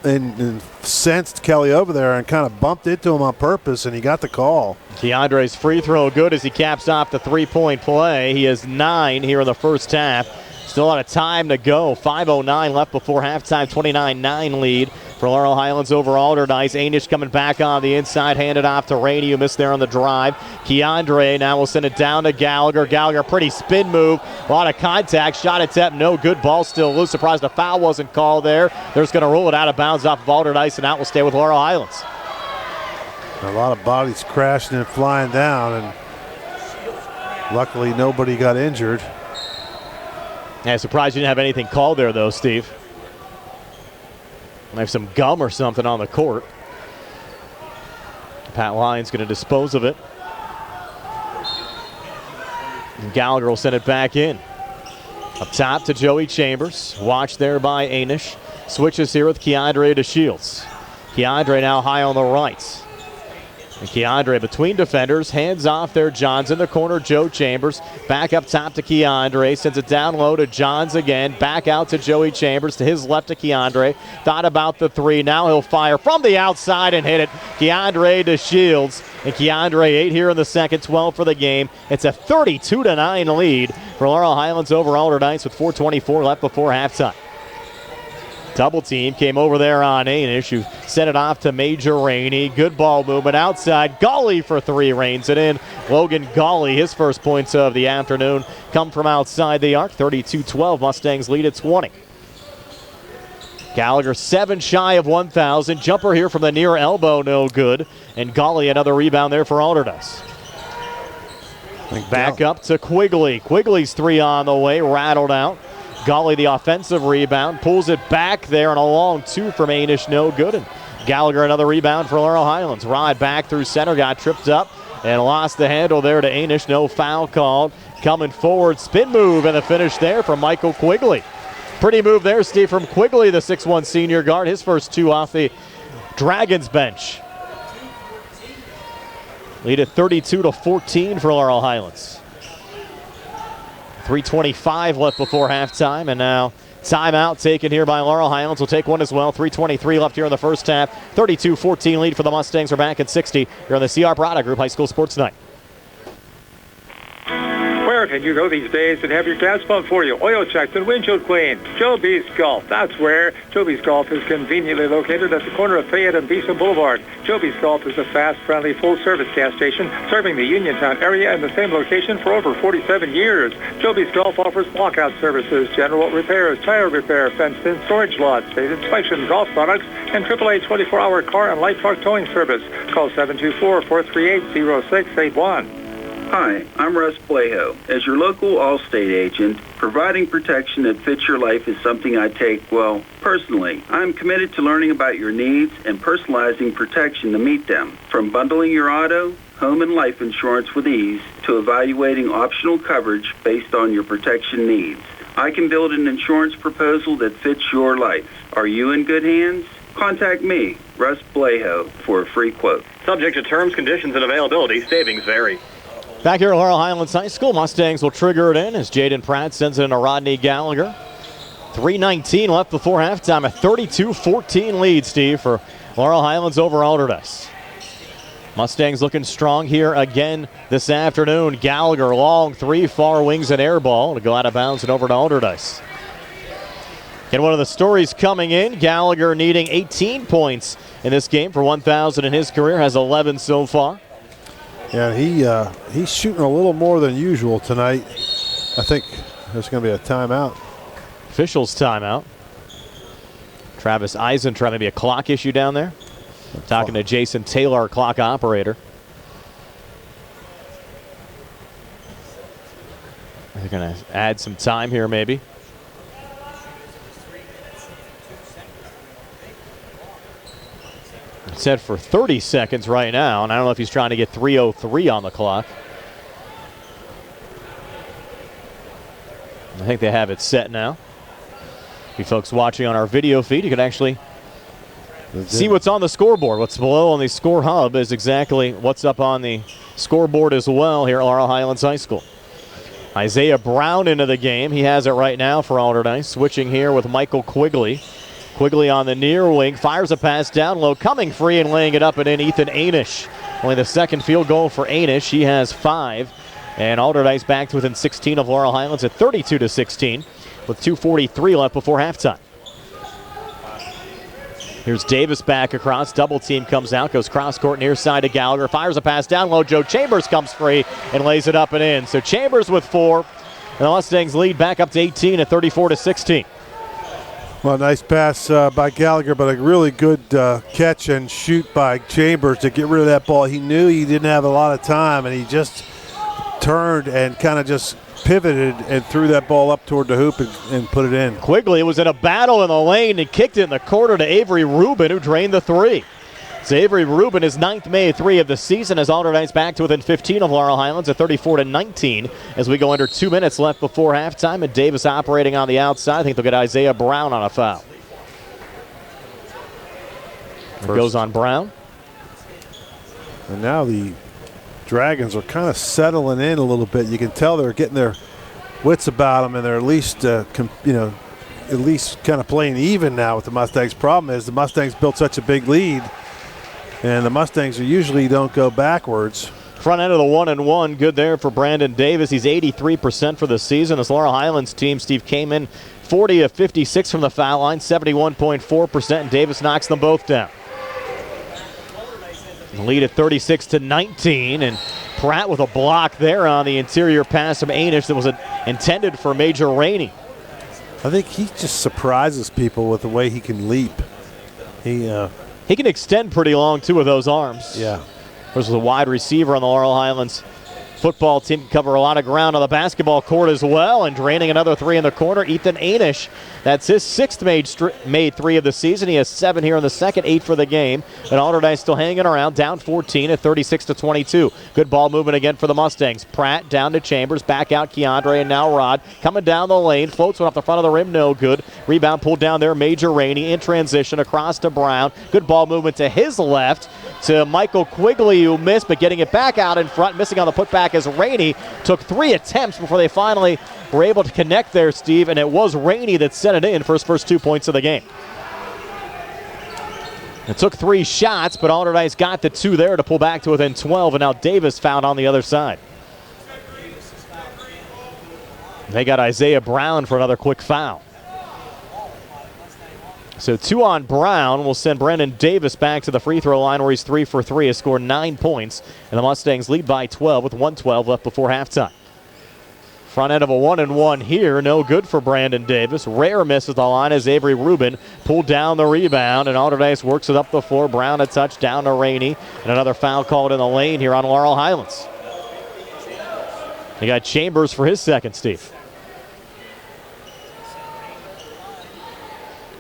and sensed Kelly over there and kind of bumped into him on purpose, and he got the call. Keandre's free throw good as he caps off the 3-point play. He has 9 here in the first half. Still a lot of time to go. 5:09 left before halftime. 29-9 lead for Laurel Highlands over Allderdice. Anish coming back on the inside, handed off to Rainey, who missed there on the drive. Keandre now will send it down to Gallagher. Gallagher, pretty spin move. A lot of contact. Shot attempt, no good. Ball still loose. Surprised a foul wasn't called there. They're just going to roll it out of bounds off of Allderdice, and out will stay with Laurel Highlands. A lot of bodies crashing and flying down, and luckily nobody got injured. Yeah, surprised you didn't have anything called there, though, Steve. Might have some gum or something on the court. Pat Lyon's going to dispose of it. And Gallagher will send it back in. Up top to Joey Chambers. Watched there by Anish. Switches here with Keandre DeShields. Keandre now high on the right. And Keandre between defenders, hands off there. Johns in the corner, Joe Chambers. Back up top to Keandre, sends it down low to Johns again. Back out to Joey Chambers, to his left to Keandre. Thought about the 3, now he'll fire from the outside and hit it. Keandre DeShields, and Keandre 8 here in the second, 12 for the game. It's a 32-9 lead for Laurel Highlands over Allderdice with 4:24 left before halftime. Double team came over there on Anish, who sent it off to Major Rainey. Good ball movement outside. Gawley for 3 reins it in. Logan Gawley, his first points of the afternoon come from outside the arc. 32-12, Mustangs lead at 20. Gallagher 7 shy of 1,000. Jumper here from the near elbow, no good. And Gawley another rebound there for Allderdice. Back up to Quigley. Quigley's 3 on the way, rattled out. Gawley the offensive rebound, pulls it back there, and a long 2 from Anish, no good. And Gallagher another rebound for Laurel Highlands. Rod back through center, got tripped up and lost the handle there to Anish. No foul called. Coming forward, spin move, and the finish there from Michael Quigley. Pretty move there, Steve, from Quigley, the 6'1 senior guard. His first 2 off the Dragons bench. Lead at 32-14 for Laurel Highlands. 3:25 left before halftime, and now timeout taken here by Laurel Highlands. Will take one as well. 3:23 left here in the first half. 32-14 lead for the Mustangs. We're back at 60 here on the CR Product Group High School Sports Night. Where can you go these days and have your gas pumped for you? Oil checks and windshield clean. Joby's Golf. That's where. Joby's Golf is conveniently located at the corner of Fayette and Beeson Boulevard. Joby's Golf is a fast, friendly, full-service gas station serving the Uniontown area in the same location for over 47 years. Joby's Golf offers lockout services, general repairs, tire repair, fenced-in storage lots, state inspection, golf products, and AAA 24-hour car and light truck towing service. Call 724-438-0681. Hi, I'm Russ Blejo. As your local Allstate agent, providing protection that fits your life is something I take, well, personally. I'm committed to learning about your needs and personalizing protection to meet them. From bundling your auto, home, and life insurance with ease to evaluating optional coverage based on your protection needs. I can build an insurance proposal that fits your life. Are you in good hands? Contact me, Russ Blejo, for a free quote. Subject to terms, conditions, and availability. Savings vary. Back here at Laurel Highlands High School, Mustangs will trigger it in as Jaden Pratt sends it into Rodney Gallagher. 3:19 left before halftime. A 32-14 lead, Steve, for Laurel Highlands over Allderdice. Mustangs looking strong here again this afternoon. Gallagher, long three, far wings and air ball to go out of bounds and over to Allderdice. And one of the stories coming in, Gallagher needing 18 points in this game for 1,000 in his career, has 11 so far. Yeah, he's shooting a little more than usual tonight. I think there's going to be a timeout. Officials timeout. Travis Eisen trying to be a clock issue down there. I'm talking to Jason Taylor, our clock operator. They're going to add some time here maybe. Set for 30 seconds right now, and I don't know if he's trying to get 3:03 on the clock. I think they have it set now. You folks watching on our video feed, you can actually see what's on the scoreboard. What's below on the score hub is exactly what's up on the scoreboard as well here at Laurel Highlands High School. Isaiah Brown into the game. He has it right now for Allderdice. Switching here with Michael Quigley. Quigley on the near wing, fires a pass down low, coming free and laying it up and in, Ethan Anish. Only the second field goal for Anish. He has 5. And Allderdice back to within 16 of Laurel Highlands at 32-16 with 2:43 left before halftime. Here's Davis back across. Double team comes out, goes cross court near side to Gallagher. Fires a pass down low. Joe Chambers comes free and lays it up and in. So Chambers with 4. And the Mustangs lead back up to 18 at 34-16. Well, nice pass by Gallagher, but a really good catch and shoot by Chambers to get rid of that ball. He knew he didn't have a lot of time, and he just turned and kind of just pivoted and threw that ball up toward the hoop and put it in. Quigley was in a battle in the lane and kicked it in the corner to Avery Rubin, who drained the 3. So Avery Rubin is 9th made 3 of the season as Allderdice back to within 15 of Laurel Highlands at 34-19 as we go under 2 minutes left before halftime, and Davis operating on the outside. I think they'll get Isaiah Brown on a foul. It goes on Brown. And now the Dragons are kind of settling in a little bit. You can tell they're getting their wits about them, and they're at least, at least kind of playing even now with the Mustangs. Problem is the Mustangs built such a big lead, and the Mustangs usually don't go backwards. Front end of the 1-1, good there for Brandon Davis. He's 83% for the season. This Laurel Highlands team, Steve, came in 40 of 56 from the foul line, 71.4%, and Davis knocks them both down. The lead at 36-19, and Pratt with a block there on the interior pass from Anish that was intended for Major Rainey. I think he just surprises people with the way he can leap. He can extend pretty long, too, with those arms. Yeah. There's a wide receiver on the Laurel Highlands football team, can cover a lot of ground on the basketball court as well, and draining another 3 in the corner. Ethan Anish, that's his 6th made 3 of the season. He has 7 here in the second, 8 for the game. And Allderdice still hanging around, down 14 at 36-22. Good ball movement again for the Mustangs. Pratt down to Chambers, back out Keandre, and now Rod coming down the lane, floats one off the front of the rim, no good. Rebound pulled down there, Major Rainey in transition across to Brown. Good ball movement to his left to Michael Quigley, who missed, but getting it back out in front, missing on the putback as Rainey took 3 attempts before they finally were able to connect there, Steve, and it was Rainey that set it in for his first 2 points of the game. It took 3 shots, but Allderdice got the 2 there to pull back to within 12, and now Davis found on the other side. They got Isaiah Brown for another quick foul. So 2 on Brown will send Brandon Davis back to the free throw line where he's 3 for 3, has scored 9 points, and the Mustangs lead by 12 with 1:12 left before halftime. Front end of a 1-1 here, no good for Brandon Davis. Rare misses the line as Avery Rubin pulled down the rebound, and Allderdice works it up the floor. Brown a touch down to Rainey, and another foul called in the lane here on Laurel Highlands. They got Chambers for his second, Steve.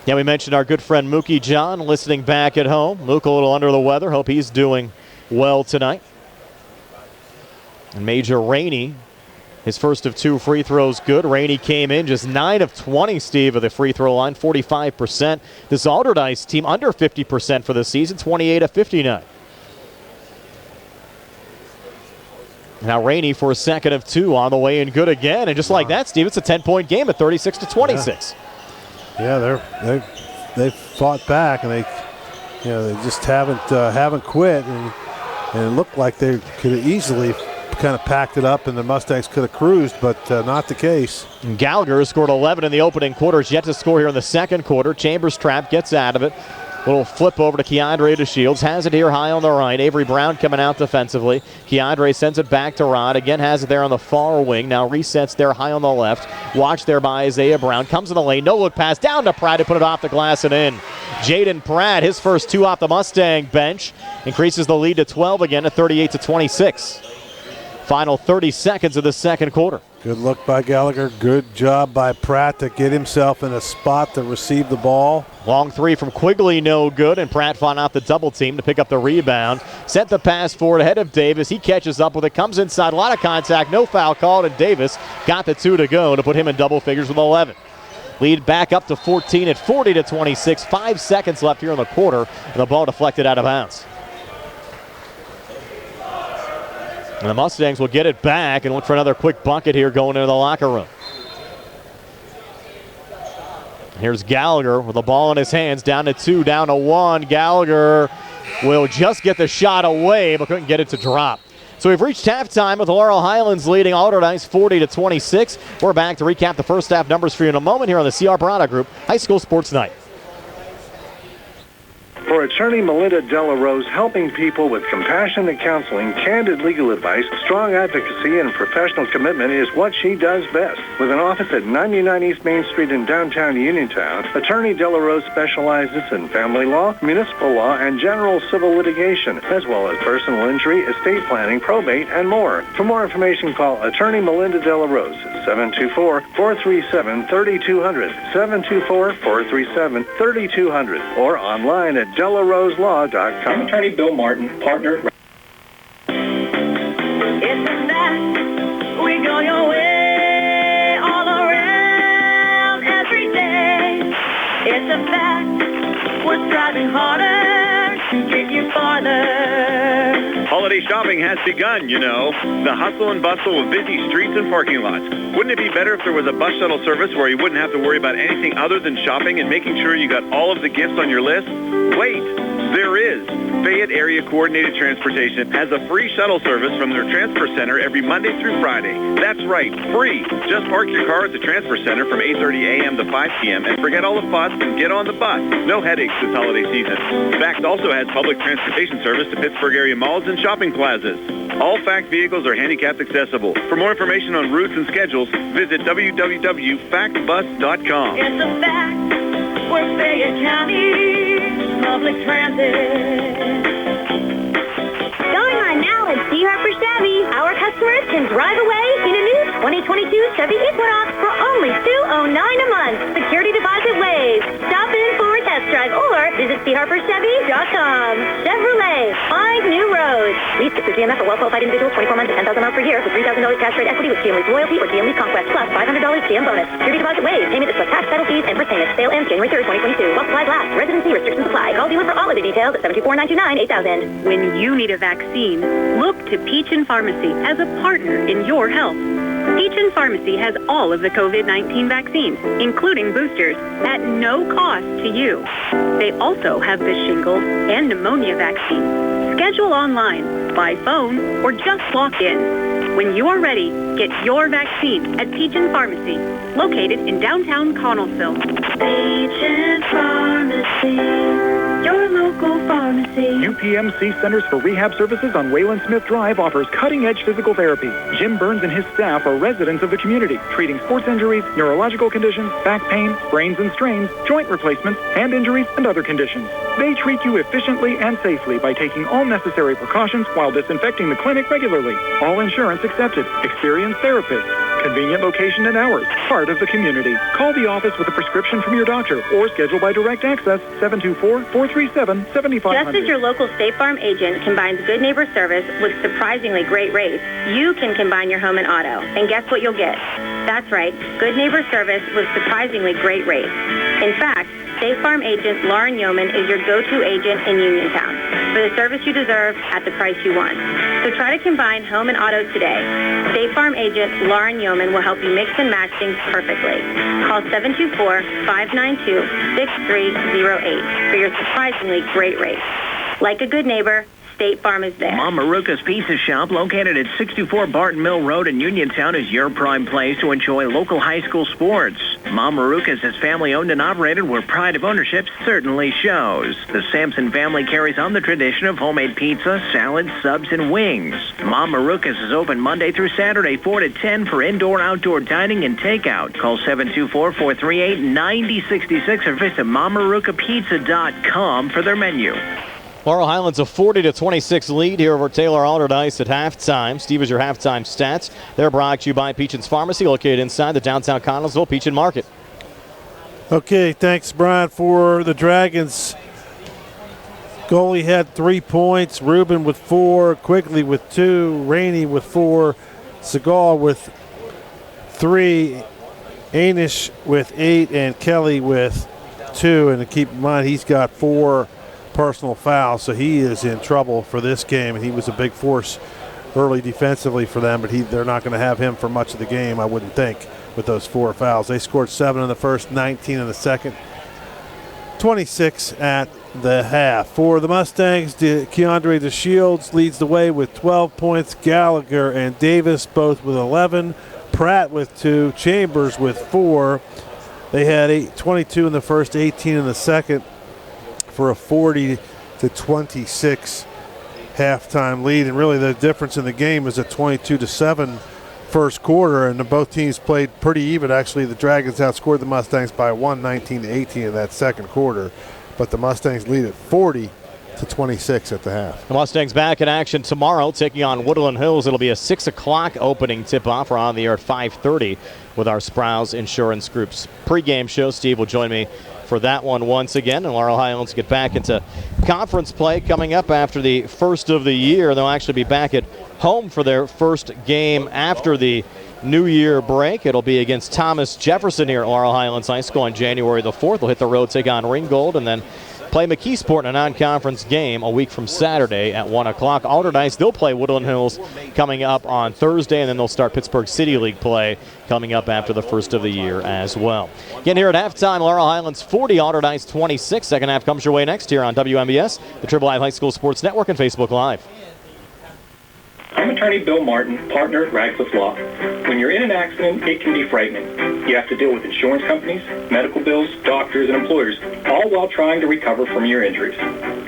Yeah, we mentioned our good friend Mookie John listening back at home. Mook a little under the weather. Hope he's doing well tonight. And Major Rainey, his first of 2 free throws good. Rainey came in just 9 of 20, Steve, of the free throw line, 45%. This Allderdice team under 50% for the season, 28 of 59. Now Rainey for a second of 2 on the way and good again. And just like that, Steve, it's a 10-point game at 36 to 26. Yeah, they've fought back, and they just haven't quit, and it looked like they could have easily kind of packed it up, and the Mustangs could have cruised, but not the case. And Gallagher scored 11 in the opening quarter. Is yet to score here in the second quarter. Chambers trap, gets out of it. Little flip over to Keandre to Shields. Has it here high on the right. Avery Brown coming out defensively. Keandre sends it back to Rod. Again has it there on the far wing. Now resets there high on the left. Watched there by Isaiah Brown. Comes in the lane. No look pass down to Pratt to put it off the glass and in. Jaden Pratt, his first 2 off the Mustang bench. Increases the lead to 12 again at 38 to 26. Final 30 seconds of the second quarter. Good look by Gallagher. Good job by Pratt to get himself in a spot to receive the ball. Long 3 from Quigley, no good, and Pratt fought out the double team to pick up the rebound. Sent the pass forward ahead of Davis. He catches up with it, comes inside, a lot of contact, no foul called, and Davis got the 2 to go to put him in double figures with 11. Lead back up to 14 at 40 to 26. 5 seconds left here in the quarter, and the ball deflected out of bounds. And the Mustangs will get it back and look for another quick bucket here going into the locker room. Here's Gallagher with the ball in his hands, down to 2, down to 1. Gallagher will just get the shot away, but couldn't get it to drop. So we've reached halftime with Laurel Highlands leading Allderdice 40 to 26. We're back to recap the first half numbers for you in a moment here on the C.R. Barada Group High School Sports Night. For attorney Melinda Delarose, helping people with compassionate counseling, candid legal advice, strong advocacy, and professional commitment is what she does best. With an office at 99 East Main Street in downtown Uniontown, attorney Delarose specializes in family law, municipal law, and general civil litigation, as well as personal injury, estate planning, probate, and more. For more information, call attorney Melinda Delarose at 724-437-3200, 724-437-3200, or online at delaroselaw.com. I'm attorney Bill Martin, partner. It's a fact, we go your way all around every day. It's a fact, we're striving harder to get you farther. Holiday shopping has begun, you know. The hustle and bustle of busy streets and parking lots. Wouldn't it be better if there was a bus shuttle service where you wouldn't have to worry about anything other than shopping and making sure you got all of the gifts on your list? Wait, there is. Fayette Area Coordinated Transportation has a free shuttle service from their transfer center every Monday through Friday. That's right, free. Just park your car at the transfer center from 8:30 a.m. to 5 p.m. and forget all the fuss and get on the bus. No headaches this holiday season. FACT also has public transportation service to Pittsburgh area malls and shopping plazas. All FACT vehicles are handicapped accessible. For more information on routes and schedules, visit www.factbus.com. It's a fact, we're Fayette County Public Transit. Going on now at C. Harper Chevy. Our customers can drive away in a new 2022 Chevy Equinox for only $209 a month. Security deposit waived. Stop in for a test drive or visit CHarperChevy.com. Chevrolet, find new roads. Lease to GMF for well-qualified individuals, 24 months and 10,000 miles per year with $3,000 cash rate equity with GM Lease Loyalty or GM Lease Conquest plus $500 GM bonus. Security deposit waived. Payment is plus tax, title fees, and first payment. Sale ends January 3rd, 2022. While supplies last. Residency restrictions apply. Call dealer for all of the details at 724-929-8000. When you need a vaccine, look to Peachin Pharmacy as a partner in your health. Peachin Pharmacy has all of the COVID-19 vaccines, including boosters, at no cost to you. They also have the shingles and pneumonia vaccine. Schedule online, by phone, or just walk in. When you are ready, get your vaccine at Peachin Pharmacy, located in downtown Connellsville. Peachin Pharmacy, your local pharmacy. UPMC Centers for Rehab Services on Wayland Smith Drive offers cutting-edge physical therapy. Jim Burns and his staff are residents of the community, treating sports injuries, neurological conditions, back pain, sprains and strains, joint replacements, hand injuries, and other conditions. They treat you efficiently and safely by taking all necessary precautions while disinfecting the clinic regularly. All insurance accepted. Experienced therapists. Convenient location and hours. Part of the community. Call the office with a prescription from your doctor or schedule by direct access 724-437-7500. Just as your local State Farm agent combines good neighbor service with surprisingly great rates, you can combine your home and auto. And guess what you'll get? That's right, good neighbor service with surprisingly great rates. In fact, State Farm agent Lauren Yeoman is your go-to agent in Uniontown for the service you deserve at the price you want. So try to combine home and auto today. State Farm agent Lauren Yeoman will help you mix and match things perfectly. Call 724-592-6308 for your surprisingly great rates. Like a good neighbor, State Farm is there. Mom Maruka's Pizza Shop, located at 64 Barton Mill Road in Uniontown, is your prime place to enjoy local high school sports. Mom Maruka's is family-owned and operated where pride of ownership certainly shows. The Sampson family carries on the tradition of homemade pizza, salads, subs, and wings. Mom Maruka's is open Monday through Saturday, 4 to 10 for indoor, outdoor dining and takeout. Call 724-438-9066 or visit MomMarukaPizza.com for their menu. Laurel Highlands a 40-26 lead here over Taylor Allderdice at halftime. Steve, is your halftime stats. They're brought to you by Peachin's Pharmacy, located inside the downtown Connellsville Peachin Market. Okay, thanks, Brian. For the Dragons, goalie had 3 points. Rubin with 4, Quigley with 2, Rainey with 4, Segal with 3, Anish with 8, and Kelly with 2. And to keep in mind, he's got 4 personal fouls, so he is in trouble for this game, and he was a big force early defensively for them, but they're not going to have him for much of the game, I wouldn't think, with those 4 fouls. They scored 7 in the first, 19 in the second, 26 at the half. For the Mustangs, Keandre DeShields leads the way with 12 points. Gallagher and Davis both with 11. Pratt with 2. Chambers with 4. They had 22 in the first, 18 in the second, for a 40-26 halftime lead. And really the difference in the game is a 22-7 first quarter, and both teams played pretty even. Actually, the Dragons outscored the Mustangs by 19-18 in that second quarter, but the Mustangs lead at 40-26 at the half. The Mustangs back in action tomorrow, taking on Woodland Hills. It'll be a 6 o'clock opening tip-off. We're on the air at 5:30 with our Sprouse Insurance Group's pregame show. Steve will join me for that one once again, and Laurel Highlands get back into conference play coming up after the first of the year. They'll actually be back at home for their first game after the New Year break. It'll be against Thomas Jefferson here at Laurel Highlands High School on January the 4th. They'll hit the road, take on Ringgold, and then play McKeesport in a non-conference game a week from Saturday at 1 o'clock. Allderdice, they'll play Woodland Hills coming up on Thursday, and then they'll start Pittsburgh City League play coming up after the first of the year as well. Again, here at halftime, Laurel Highlands 40, Allderdice 26. Second half comes your way next here on WMBS, the Triple I High School Sports Network, and Facebook Live. I'm attorney Bill Martin, partner at Radcliffe Law. When you're in an accident, it can be frightening. You have to deal with insurance companies, medical bills, doctors, and employers, all while trying to recover from your injuries.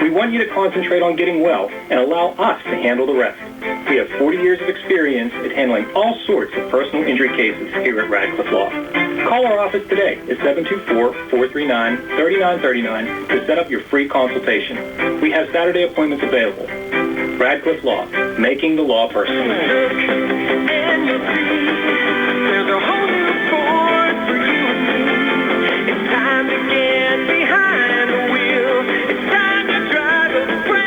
We want you to concentrate on getting well and allow us to handle the rest. We have 40 years of experience at handling all sorts of personal injury cases here at Radcliffe Law. Call our office today at 724-439-3939 to set up your free consultation. We have Saturday appointments available. Radcliffe Law, making the law personal.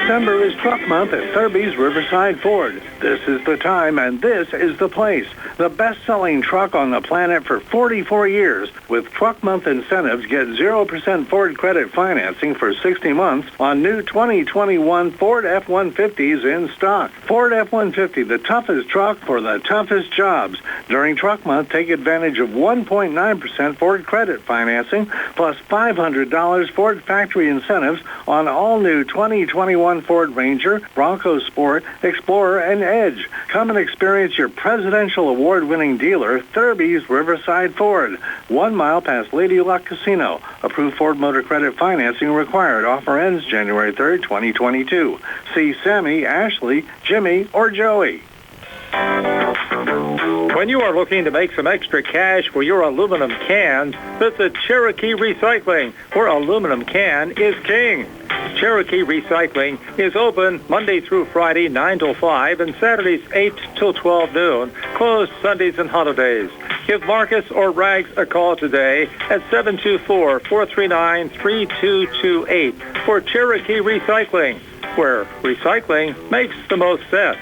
December is Truck Month at Thurby's Riverside Ford. This is the time and this is the place. The best-selling truck on the planet for 44 years. With Truck Month incentives, get 0% Ford credit financing for 60 months on new 2021 Ford F-150s in stock. Ford F-150, the toughest truck for the toughest jobs. During Truck Month, take advantage of 1.9% Ford credit financing plus $500 Ford factory incentives on all new 2021 Ford Ranger, Bronco Sport, Explorer, and Edge. Come and experience your presidential award-winning dealer, Thurby's Riverside Ford. 1 mile past Lady Luck Casino. Approved Ford Motor Credit financing required. Offer ends January 3rd, 2022. See Sammy, Ashley, Jimmy, or Joey. When you are looking to make some extra cash for your aluminum cans, visit Cherokee Recycling, where aluminum can is king. Cherokee Recycling is open Monday through Friday, 9 till 5, and Saturdays, 8 till 12 noon. Closed Sundays and holidays. Give Marcus or Rags a call today at 724-439-3228 for Cherokee Recycling, where recycling makes the most sense.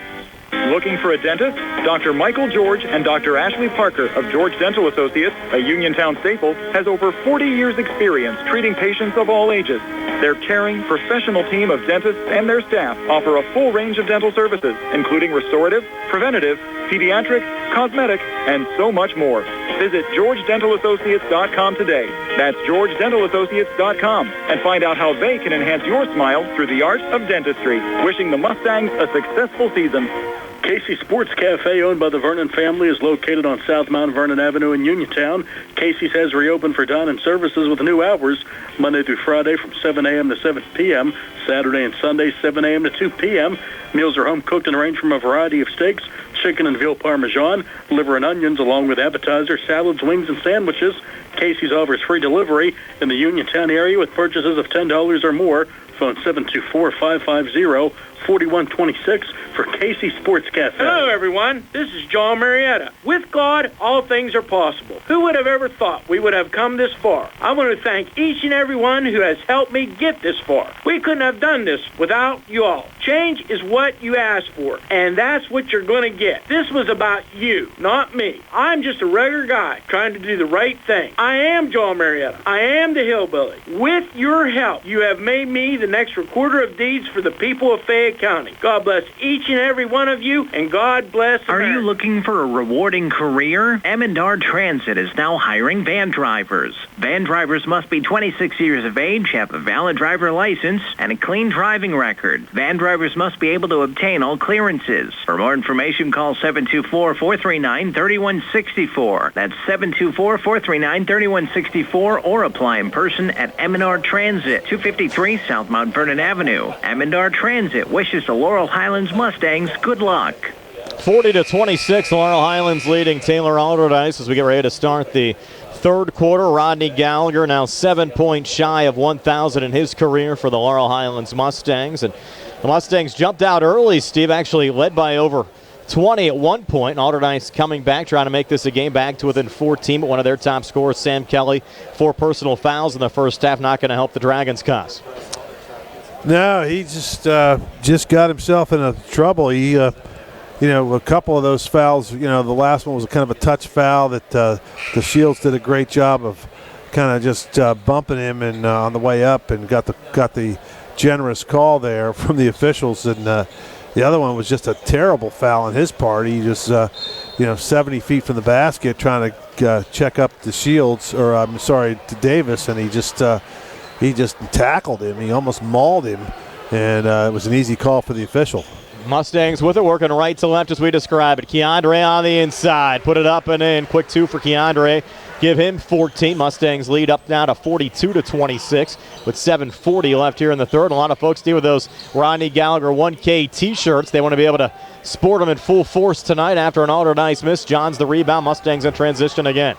Looking for a dentist? Dr. Michael George and Dr. Ashley Parker of George Dental Associates, a Uniontown staple, has over 40 years' experience treating patients of all ages. Their caring, professional team of dentists and their staff offer a full range of dental services, including restorative, preventative, pediatric, cosmetic, and so much more. Visit GeorgeDentalAssociates.com today. That's GeorgeDentalAssociates.com, and find out how they can enhance your smile through the art of dentistry. Wishing the Mustangs a successful season. Casey Sports Cafe, owned by the Vernon family, is located on South Mount Vernon Avenue in Uniontown. Casey's has reopened for dine-in services with new hours, Monday through Friday from 7 a.m. to 7 p.m., Saturday and Sunday 7 a.m. to 2 p.m. Meals are home cooked and range from a variety of steaks, chicken and veal parmesan, liver and onions, along with appetizers, salads, wings, and sandwiches. Casey's offers free delivery in the Uniontown area with purchases of $10 or more. Phone 724-550-4126 for Casey Sports Cafe. Hello, everyone. This is John Marietta. With God, all things are possible. Who would have ever thought we would have come this far? I want to thank each and every one who has helped me get this far. We couldn't have done this without you all. Change is what you ask for, and that's what you're going to get. This was about you, not me. I'm just a regular guy trying to do the right thing. I am John Marietta. I am the hillbilly. With your help, you have made me the next recorder of deeds for the people of Fayette County. God bless each and every one of you, and God bless America. Are you looking for a rewarding career? M&R Transit is now hiring van drivers. Van drivers must be 26 years of age, have a valid driver license, and a clean driving record. Van drivers must be able to obtain all clearances. For more information, call 724-439-3164. That's 724-439-3164, or apply in person at M&R Transit, 253 South Mount Vernon Avenue. M&R Transit wishes the Laurel Highlands Mustangs good luck. 40-26, Laurel Highlands leading Taylor Allderdice as we get ready to start the third quarter. Rodney Gallagher now 7 points shy of 1,000 in his career for the Laurel Highlands Mustangs. And the Mustangs jumped out early, Steve, actually led by over 20 at one point. Allderdice coming back, trying to make this a game back to within 14, but one of their top scorers, Sam Kelly, 4 personal fouls in the first half, not going to help the Dragons' cause. No, he just got himself into trouble. He, a couple of those fouls, the last one was kind of a touch foul that the Shields did a great job of kind of just bumping him and on the way up, and got the generous call there from the officials. And the other one was just a terrible foul on his part. He just, 70 feet from the basket trying to check up the Shields, to Davis, and he just tackled him. He almost mauled him, and it was an easy call for the official. Mustangs with it, working right to left as we describe it. Keandre on the inside, put it up and in. Quick 2 for Keandre. Give him 14. Mustangs lead up now to 42-26 with 7:40 left here in the third. A lot of folks deal with those Rodney Gallagher 1K T-shirts. They want to be able to sport them in full force tonight after an Allderdice miss. John's the rebound. Mustangs in transition again.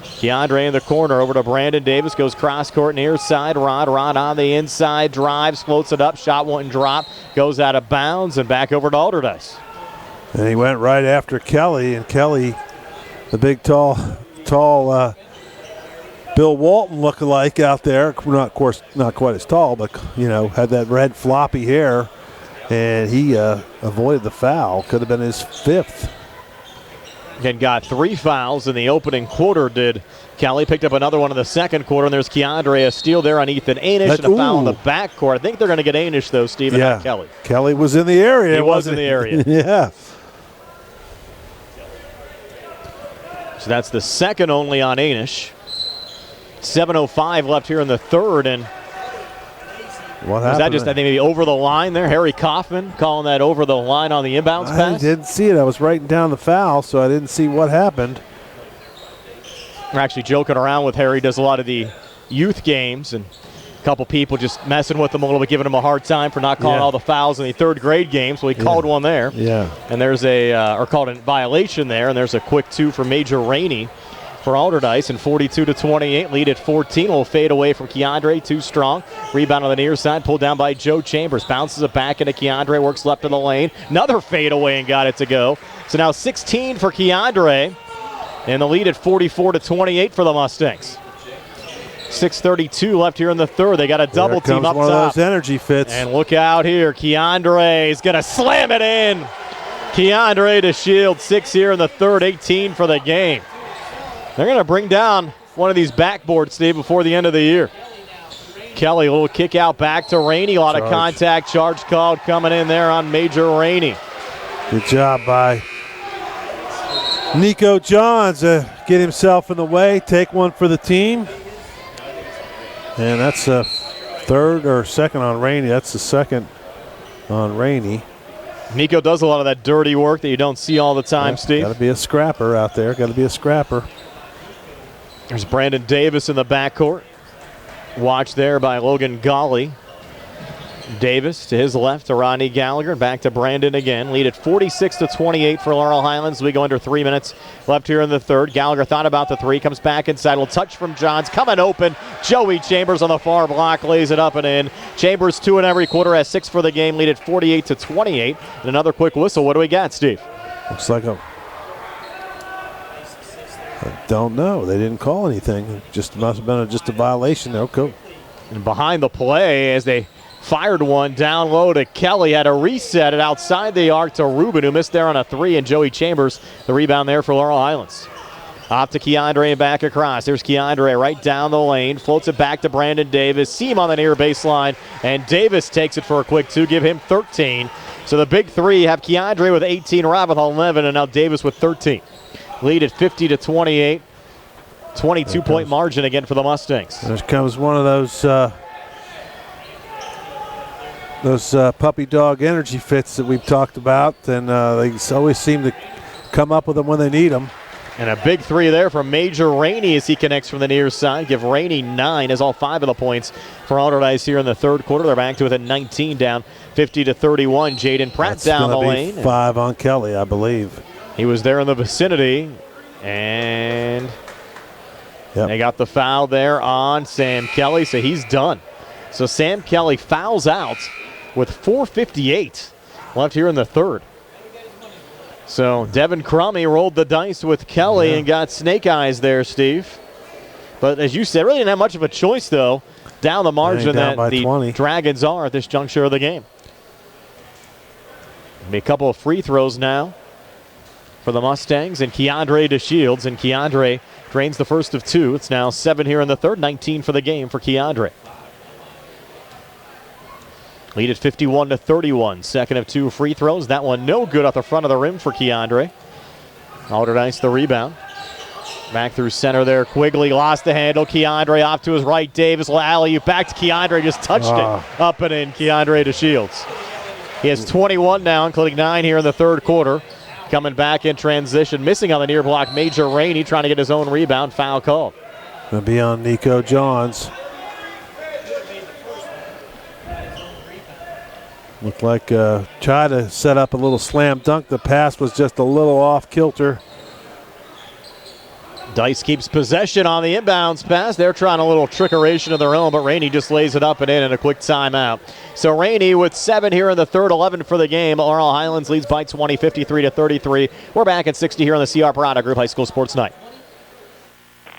Keandre in the corner, over to Brandon Davis, goes cross court near side. Rod on the inside, drives, floats it up, shot wouldn't drop, goes out of bounds, and back over to Allderdice. And he went right after Kelly, and Kelly, the big tall Bill Walton look-alike out there. Of course, not quite as tall, but had that red floppy hair, and he avoided the foul. Could have been his 5th. And got 3 fouls in the opening quarter, did Kelly. Picked up another one in the second quarter, and there's Keandre, a steal there on Ethan Anish, and a foul in the backcourt. I think they're going to get Anish, though, Steve, not Kelly. Kelly was in the area. He was in the area. Yeah. So that's the second only on Anish. 7:05 left here in the third, and what happened? Was that just, I think, maybe over the line there? Harry Kaufman calling that over the line on the inbounds pass? I didn't see it. I was writing down the foul, so I didn't see what happened. We're actually joking around with Harry. Does a lot of the youth games, and a couple people just messing with him a little bit, giving him a hard time for not calling all the fouls in the third grade games. So he called one there. Yeah. And there's or called a violation there, and there's a quick 2 for Major Rainey. for Allderdice, and 42-28. Lead at 14 will fade away from Keandre, too strong. Rebound on the near side, pulled down by Joe Chambers. Bounces it back into Keandre, works left of the lane. Another fade away and got it to go. So now 16 for Keandre, and the lead at 44-28 for the Mustangs. 6:32 left here in the third. They got a double team up one top. Of those energy fits. And look out here. Keandre is going to slam it in. Keandre to Shields, 6 here in the third, 18 for the game. They're going to bring down one of these backboards, Steve, before the end of the year. Kelly, a little kick out back to Rainey. A lot of contact. Charge called coming in there on Major Rainey. Good job by Nico Johns to get himself in the way, take one for the team. And that's a third or second on Rainey. That's the second on Rainey. Nico does a lot of that dirty work that you don't see all the time, Steve. Got to be a scrapper out there. Got to be a scrapper. There's Brandon Davis in the backcourt. Watched there by Logan Golly. Davis to his left to Rodney Gallagher. Back to Brandon again. Lead at 46-28 for Laurel Highlands. We go under 3 minutes left here in the third. Gallagher thought about the three. Comes back inside. Will touch from Johns. Coming open. Joey Chambers on the far block. Lays it up and in. Chambers 2 in every quarter. Has 6 for the game. Lead at 48-28. And another quick whistle. What do we got, Steve? Looks like I don't know. They didn't call anything. It just must have been just a violation. Okay. And behind the play as they fired one down low to Kelly. Had to reset it outside the arc to Rubin, who missed there on a three, and Joey Chambers, the rebound there for Laurel Highlands. Off to Keandre and back across. There's Keandre right down the lane. Floats it back to Brandon Davis. See him on the near baseline, and Davis takes it for a quick two. Give him 13. So the big three have Keandre with 18, Rob with 11, and now Davis with 13. Lead at 50-28. 22-point margin again for the Mustangs. There comes one of those puppy dog energy fits that we've talked about, and they always seem to come up with them when they need them. And a big three there from Major Rainey as he connects from the near side. Give Rainey 9 as all 5 of the points for Allderdice here in the third quarter. They're back to within 19 down 50-31. Jaden Pratt down the lane. 5 on Kelly, I believe. He was there in the vicinity, and they got the foul there on Sam Kelly, so he's done. So Sam Kelly fouls out with 4:58 left here in the third. So Devin Crummy rolled the dice with Kelly and got snake eyes there, Steve. But as you said, really didn't have much of a choice, though, down the margin that the 20. Dragons are at this juncture of the game. Be a couple of free throws now for the Mustangs, and Keandre to Shields, and Keandre drains the first of 2. It's now 7 here in the third, 19 for the game for Keandre. Lead at 51-31. Second of 2 free throws. That one no good off the front of the rim for Keandre. Allderdice the rebound. Back through center there. Quigley lost the handle. Keandre off to his right. Davis will alley-oop back to Keandre. Just touched it up and in. Keandre to Shields. He has 21 now, including 9 here in the third quarter. Coming back in transition. Missing on the near block. Major Rainey trying to get his own rebound. Foul called. Going to be on Nico Johns. Looked like tried to set up a little slam dunk. The pass was just a little off kilter. Dice keeps possession on the inbounds pass. They're trying a little trickeration of their own, but Rainey just lays it up and in and a quick timeout. So Rainey with 7 here in the third, 11 for the game. Laurel Highlands leads by 20, 53-33. We're back at 60 here on the CR Parada Group High School Sports Night.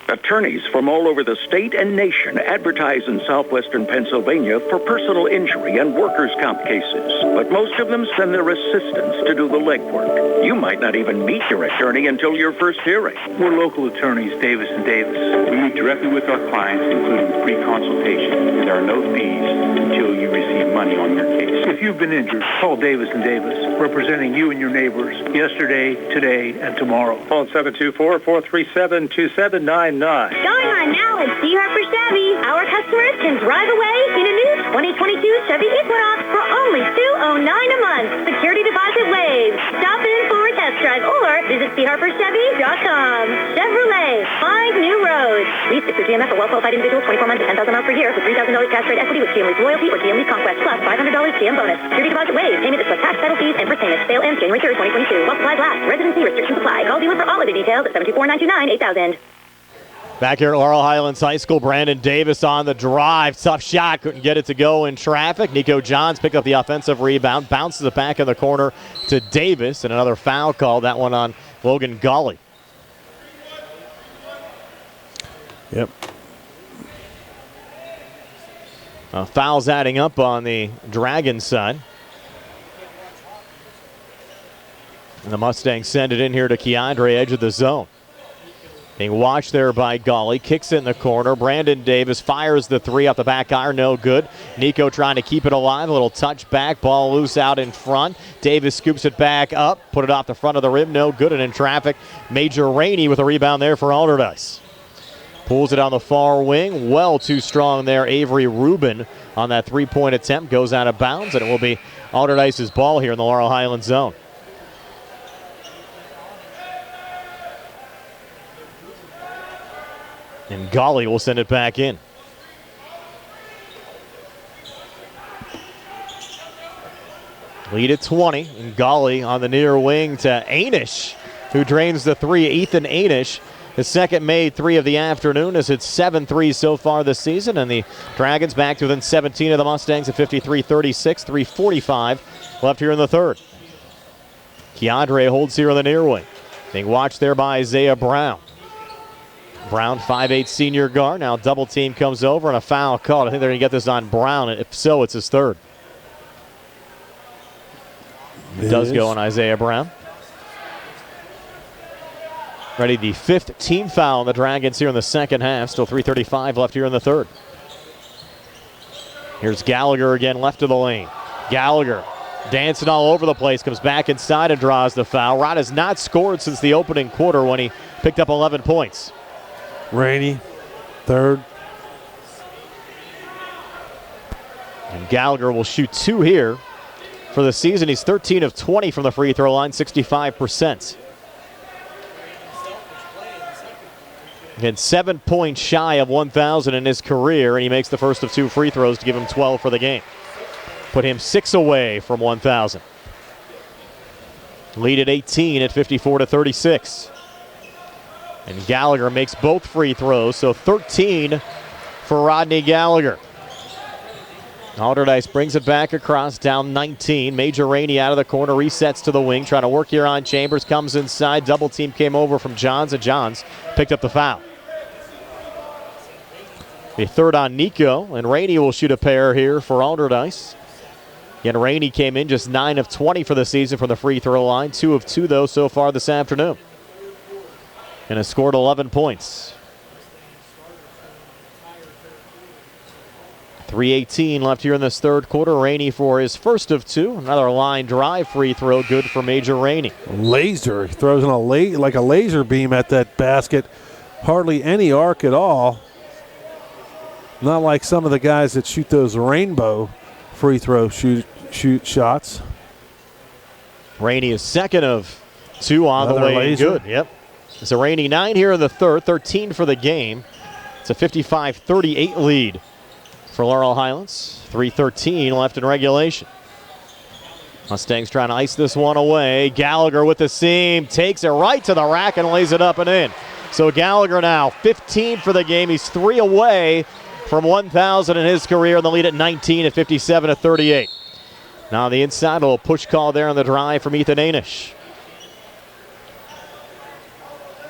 Attorneys from all over the state and nation advertise in southwestern Pennsylvania for personal injury and workers' comp cases. But most of them send their assistants to do the legwork. You might not even meet your attorney until your first hearing. We're local attorneys, Davis & Davis. We meet directly with our clients, including free consultation. There are no fees until you receive money on your case. If you've been injured, call Davis & Davis, representing you and your neighbors yesterday, today, and tomorrow. Phone 724-437-2799. Going on now at C. Harper Chevy. Our customers can drive away in a new 2022 Chevy Equinox for only $209 a month. Security deposit waived. Stop in for a test drive or visit CHarperChevy.com. Chevrolet, find new roads. Lease it through GMF for well-qualified individuals, 24 months at $10,000 per year with $3,000 cash rate equity with GM Lease Loyalty or GM Lease Conquest plus $500 GM bonus. Security deposit waived. Payment is plus tax, title fees, and first payment. Sale ends January 3rd, 2022. While supplies last. Residency restrictions apply. Call dealer for all of the details at 724-929-8000. Back here at Laurel Highlands High School, Brandon Davis on the drive. Tough shot, couldn't get it to go in traffic. Nico Johns picked up the offensive rebound, bounces it back in the corner to Davis, and another foul call, that one on Logan Gully. Yep. Fouls adding up on the Dragons side. And the Mustangs send it in here to Keandre, edge of the zone. Being watched there by Gully, kicks it in the corner. Brandon Davis fires the three off the back iron, no good. Nico trying to keep it alive, a little touch back, ball loose out in front. Davis scoops it back up, put it off the front of the rim, no good, and in traffic, Major Rainey with a rebound there for Allderdice. Pulls it on the far wing, well too strong there. Avery Rubin on that three-point attempt, goes out of bounds, and it will be Allderdice's ball here in the Laurel Highlands zone. And Gully will send it back in. Lead at 20. And Gully on the near wing to Anish, who drains the three. Ethan Anish, his second made three of the afternoon, has hit 7 threes so far this season. And the Dragons back to within 17 of the Mustangs at 53-36. 3:45 left here in the third. Keandre holds here on the near wing. Being watched there by Isaiah Brown. Brown, 5'8" senior guard. Now double team comes over and a foul called. I think they're going to get this on Brown. If so, it's his third. It does go on Isaiah Brown. Ready, the fifth team foul on the Dragons here in the second half. Still 3:35 left here in the third. Here's Gallagher again, left of the lane. Gallagher dancing all over the place, comes back inside and draws the foul. Rod has not scored since the opening quarter when he picked up 11 points. Rainey, third. And Gallagher will shoot 2 here for the season. He's 13 of 20 from the free throw line, 65%. Again, 7 points shy of 1,000 in his career, and he makes the first of 2 free throws to give him 12 for the game. Put him 6 away from 1,000. Lead at 18 at 54-36. And Gallagher makes both free throws, so 13 for Rodney Gallagher. Allderdice brings it back across, down 19. Major Rainey out of the corner, resets to the wing, trying to work here on Chambers, comes inside. Double team came over from Johns, and Johns picked up the foul. The third on Nico, and Rainey will shoot a pair here for Allderdice. Again, Rainey came in just 9 of 20 for the season from the free throw line. 2 of 2, though, so far this afternoon. And has scored 11 points. 3:18 left here in this third quarter. Rainey for his first of 2. Another line drive free throw, good for Major Rainey. Laser. He throws in like a laser beam at that basket. Hardly any arc at all. Not like some of the guys that shoot those rainbow free throw shoot shots. Rainey is second of 2 on Another the way. laser. Good, yep. So Rainey 9 here in the third, 13 for the game. It's a 55-38 lead for Laurel Highlands. 3:13 left in regulation. Mustangs trying to ice this one away. Gallagher with the seam, takes it right to the rack and lays it up and in. So Gallagher now 15 for the game. He's 3 away from 1,000 in his career, and the lead at 19 at 57-38. Now on the inside, a little push call there on the drive from Ethan Anish.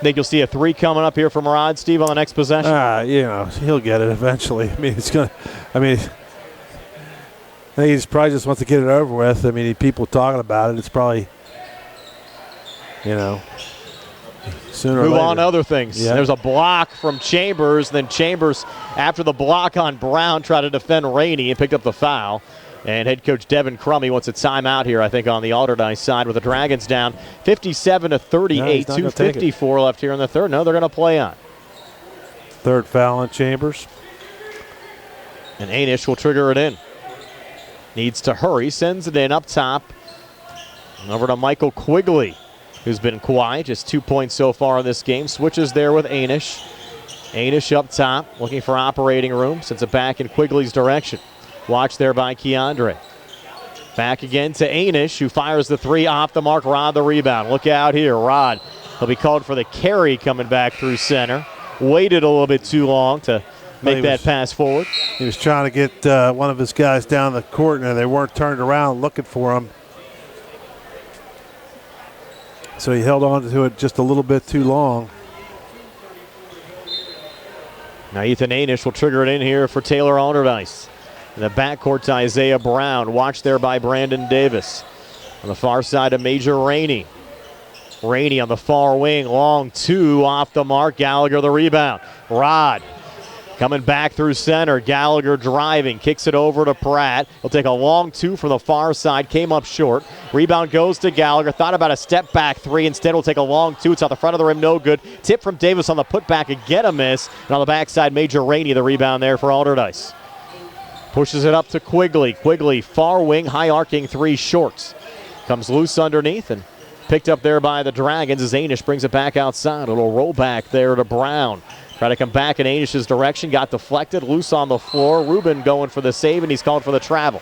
Think you'll see a 3 coming up here from Rod, Steve, on the next possession? He'll get it eventually. I think he probably just wants to get it over with. I mean, people talking about it. It's probably, sooner or later. Move on to other things. Yeah. There's a block from Chambers. Then Chambers, after the block on Brown, tried to defend Rainey and picked up the foul. And head coach Devin Crummy wants a timeout here, I think, on the Allderdice side with the Dragons down 57-38, 2:54 left here in the third. No, they're going to play on. Third foul on Chambers. And Anish will trigger it in. Needs to hurry, sends it in up top. Over to Michael Quigley, who's been quiet, just 2 points so far in this game. Switches there with Anish. Anish up top, looking for operating room, sends it back in Quigley's direction. Watch there by Keandre. Back again to Anish, who fires the 3 off the mark. Rod the rebound. Look out here, Rod. He'll be called for the carry coming back through center. waited a little bit too long to make that pass forward. He was trying to get one of his guys down the court, and they weren't turned around looking for him. So he held on to it just a little bit too long. Now Ethan Anish will trigger it in here for Taylor Allderdice. In the backcourt to Isaiah Brown. Watched there by Brandon Davis. On the far side of Major Rainey. Rainey on the far wing. Long two off the mark. Gallagher the rebound. Rod coming back through center. Gallagher driving. Kicks it over to Pratt. He'll take a long two from the far side. Came up short. Rebound goes to Gallagher. Thought about a step back three. Instead will take a long two. It's out the front of the rim. No good. Tip from Davis on the putback. Again a miss. And on the backside, Major Rainey the rebound there for Allderdice. Pushes it up to Quigley. Quigley far wing. High arcing three shorts. Comes loose underneath and picked up there by the Dragons as Anish brings it back outside. A little rollback there to Brown. Try to come back in Anish's direction. Got deflected. Loose on the floor. Rubin going for the save, and he's called for the travel.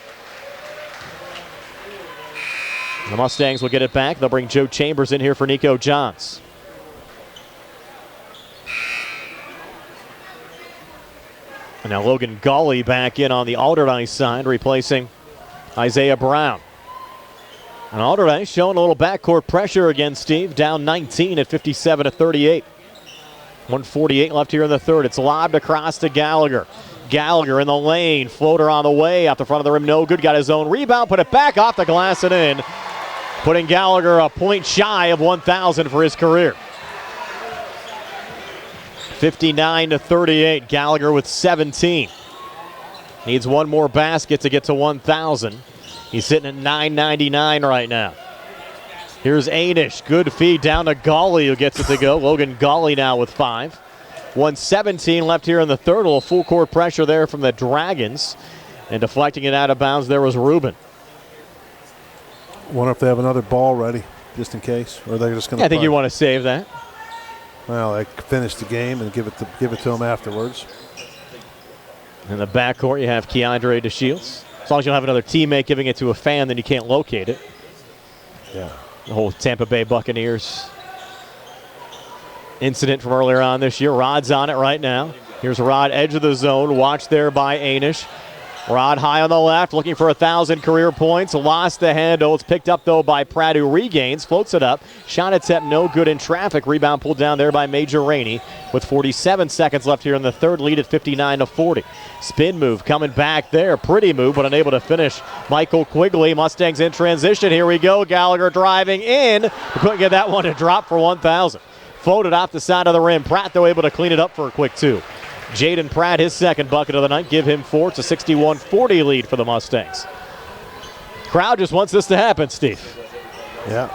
The Mustangs will get it back. They'll bring Joe Chambers in here for Nico Johns. And now Logan Gawley back in on the Allderdice side, replacing Isaiah Brown. And Allderdice showing a little backcourt pressure against Steve, down 19 at 57-38. 1:48 left here in the third. It's lobbed across to Gallagher. Gallagher in the lane, floater on the way, off the front of the rim, no good. Got his own rebound, put it back off the glass and in. Putting Gallagher a point shy of 1,000 for his career. 59-38, Gallagher with 17. Needs one more basket to get to 1,000. He's sitting at 999 right now. Here's Anish, good feed down to Gawley who gets it to go. Logan Gawley now with 5. 1:17 left here in the third. A little full court pressure there from the Dragons. And deflecting it out of bounds there was Rubin. Wonder if they have another ball ready, just in case, or they're just going to. I think you want to save that. Well, they finish the game and give it to them afterwards. In the backcourt, you have Keandre DeShields. As long as you don't have another teammate giving it to a fan, then you can't locate it. Yeah. The whole Tampa Bay Buccaneers incident from earlier on this year. Rod's on it right now. Here's Rod, edge of the zone. Watched there by Anish. Rod high on the left, looking for 1,000 career points. Lost the handle. It's picked up, though, by Pratt, who regains. Floats it up. Shot attempt no good in traffic. Rebound pulled down there by Major Rainey. With 47 seconds left here in the third, lead at 59-40. Spin move coming back there. Pretty move, but unable to finish. Michael Quigley. Mustangs in transition. Here we go. Gallagher driving in. We couldn't get that one to drop for 1,000. Floated off the side of the rim. Pratt, though, able to clean it up for a quick two. Jaden Pratt, his second bucket of the night, give him 4. It's a 61-40 lead for the Mustangs. Crowd just wants this to happen, Steve. Yeah.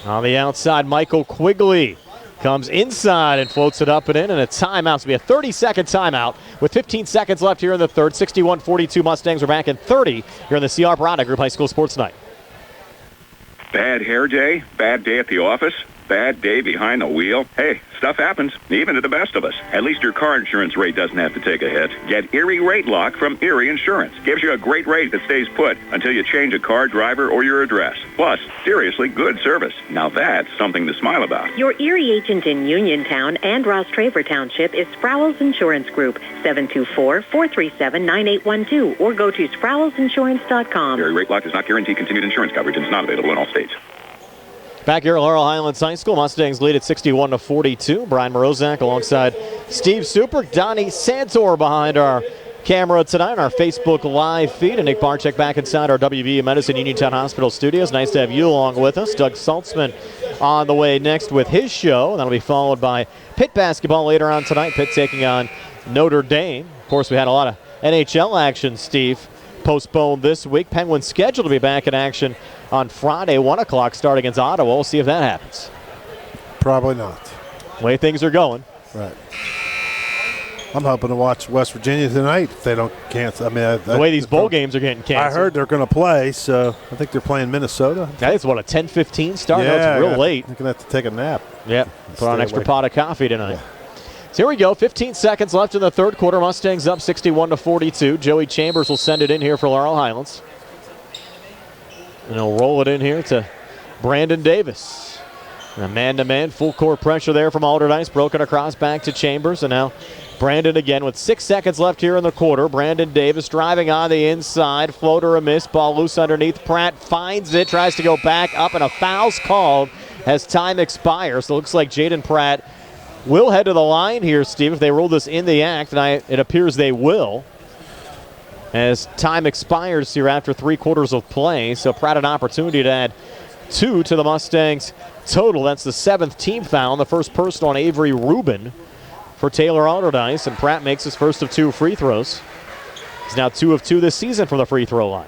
On the outside, Michael Quigley comes inside and floats it up and in, and a timeout. It's going to be a 30-second timeout with 15 seconds left here in the third. 61-42 Mustangs are back in 30 here in the C.R. Barada Group High School Sports Night. Bad hair day? Bad day at the office? Bad day behind the wheel? Hey, stuff happens, even to the best of us. At least your car insurance rate doesn't have to take a hit. Get Erie Rate Lock from Erie Insurance. Gives you a great rate that stays put until you change a car, driver, or your address. Plus, seriously good service. Now that's something to smile about. Your Erie agent in Uniontown and Ross Traver Township is Sprowell's Insurance Group, 724-437-9812, or go to sprowellsinsurance.com. Erie Rate Lock does not guarantee continued insurance coverage and is not available in all states. Back here at Laurel Highlands High School, Mustangs lead at 61-42. Brian Morozak alongside Steve Super, Donnie Santor behind our camera tonight, our Facebook Live feed, and Nick Barczyk back inside our WVU Medicine Uniontown Hospital studios. Nice to have you along with us. Doug Saltzman on the way next with his show. That'll be followed by Pitt basketball later on tonight. Pitt taking on Notre Dame. Of course, we had a lot of NHL action, Steve, postponed this week. Penguins scheduled to be back in action on Friday, 1 o'clock start against Ottawa. We'll see if that happens. Probably not. Way things are going. Right. I'm hoping to watch West Virginia tonight if they don't cancel. I mean, the way these bowl games are getting canceled. I heard they're going to play, so I think they're playing Minnesota. That is what, a 10:15 start? Yeah, no, it's real late. You're going to have to take a nap. Yep. Put on an extra pot of coffee tonight. Yeah. So here we go. 15 seconds left in the third quarter. Mustangs up 61-42. Joey Chambers will send it in here for Laurel Highlands. And he'll roll it in here to Brandon Davis. A man-to-man, full court pressure there from Allderdice. Broken across back to Chambers. And now Brandon again with 6 seconds left here in the quarter. Brandon Davis driving on the inside. Floater a miss. Ball loose underneath. Pratt finds it. Tries to go back up, and a foul's called as time expires. So it looks like Jaden Pratt will head to the line here, Steve, if they rule this in the act. And it appears they will, as time expires here after 3 quarters of play. So Pratt an opportunity to add 2 to the Mustangs total. That's the 7th team foul, the first personal on Avery Rubin for Taylor Allderdice, and Pratt makes his first of 2 free throws. He's now 2 of 2 this season from the free throw line.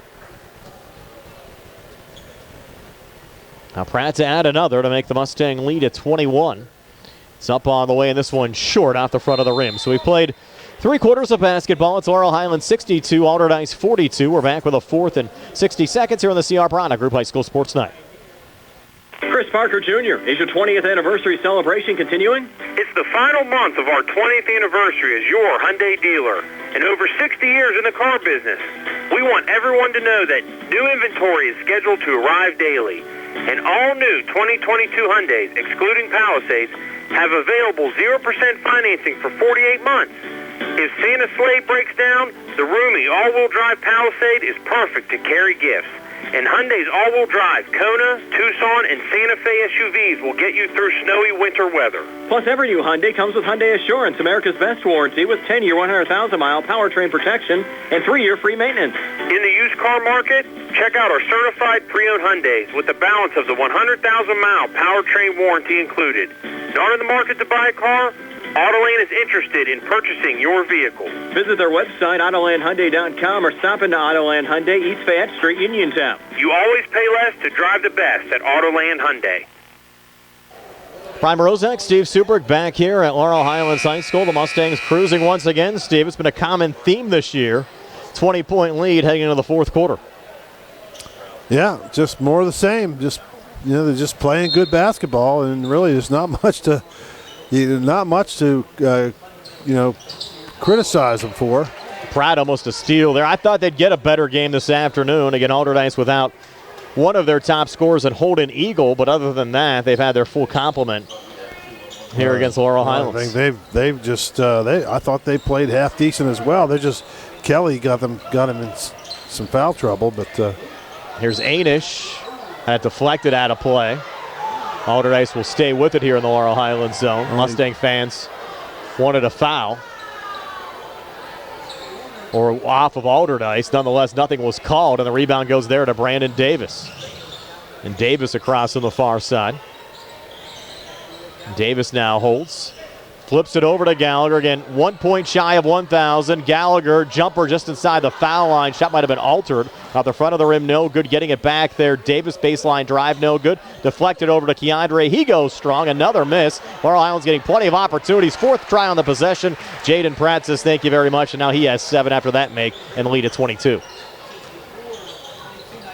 Now Pratt to add another to make the Mustang lead at 21. It's up on the way, and this one short off the front of the rim. So we've played 3 quarters of basketball. It's Laurel Highlands 62, Allderdice 42. We're back with a 4th and 60 seconds here on the CR Piranha Group High School Sports Night. Chris Parker Jr., is your 20th anniversary celebration continuing? It's the final month of our 20th anniversary as your Hyundai dealer. And over 60 years in the car business, we want everyone to know that new inventory is scheduled to arrive daily. And all new 2022 Hyundais, excluding Palisades, have available 0% financing for 48 months. If Santa's sleigh breaks down, the roomy all-wheel drive Palisade is perfect to carry gifts. And Hyundai's all-wheel drive Kona, Tucson, and Santa Fe SUVs will get you through snowy winter weather. Plus, every new Hyundai comes with Hyundai Assurance, America's best warranty with 10-year, 100,000-mile powertrain protection and 3-year free maintenance. In the used car market, check out our certified pre-owned Hyundais with the balance of the 100,000-mile powertrain warranty included. Not in the market to buy a car? Autoland is interested in purchasing your vehicle. Visit their website, AutolandHyundai.com, or stop into Autoland Hyundai, East Fayette Street, Uniontown. You always pay less to drive the best at Autoland Hyundai. Prime Rozak, Steve Subrick back here at Laurel Highlands High School. The Mustangs cruising once again, Steve. It's been a common theme this year. 20-point lead heading into the 4th quarter. Yeah, just more of the same. Just, they're just playing good basketball, and really there's not much to criticize them for. Pratt almost a steal there. I thought they'd get a better game this afternoon. Again, Allderdice without one of their top scorers in Holden Eagle, but other than that, they've had their full complement here against Laurel Highlands. I think I thought they played half decent as well. Kelly got him in some foul trouble, but here's Anish. Had deflected out of play. Allderdice will stay with it here in the Laurel Highlands zone. Mustang fans wanted a foul, or off of Allderdice. Nonetheless, nothing was called, and the rebound goes there to Brandon Davis. And Davis across on the far side. Davis now holds. Flips it over to Gallagher. Again, 1 point shy of 1,000. Gallagher, jumper just inside the foul line. Shot might have been altered. Out the front of the rim, no good. Getting it back there. Davis baseline drive, no good. Deflected over to Keandre. He goes strong. Another miss. Laurel Highlands getting plenty of opportunities. 4th try on the possession. Jaden Pratt says thank you very much. And now he has 7 after that make and lead at 22.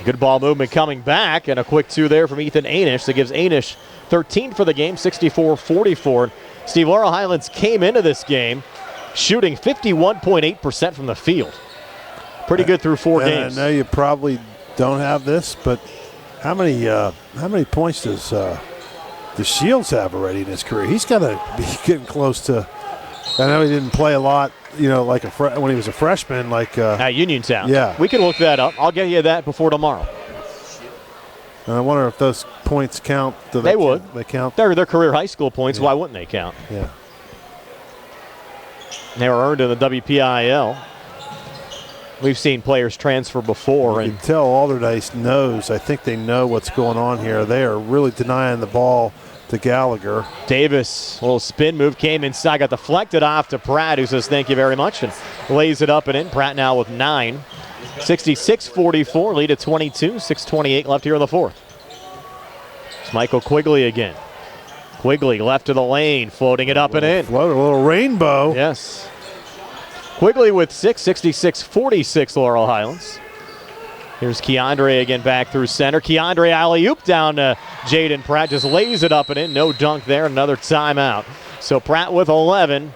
Good ball movement coming back. And a quick 2 there from Ethan Anish. That gives Anish 13 for the game, 64-44. Steve, Laurel Highlands came into this game shooting 51.8% from the field. Pretty good through 4 games. I know you probably don't have this, but how many points does Shields have already in his career? He's got to be getting close to. I know he didn't play a lot, like when he was a freshman, at Uniontown. Yeah, we can look that up. I'll get you that before tomorrow. And I wonder if those points count. They would. They count. They're career high school points. Yeah. Why wouldn't they count? Yeah. They were earned in the WPIL. We've seen players transfer before. You can tell Allderdice knows. I think they know what's going on here. They are really denying the ball to Gallagher. Davis, a little spin move, came inside, got deflected off to Pratt, who says thank you very much, and lays it up and in. Pratt now with 9. 66-44, lead at 22, 6:28 left here in the 4th. It's Michael Quigley again. Quigley left to the lane, floating it up and in. Float, a little rainbow. Yes. Quigley with 6, 66-46 Laurel Highlands. Here's Keandre again back through center. Keandre alley-oop down to Jaden Pratt, just lays it up and in. No dunk there, another timeout. So Pratt with 11.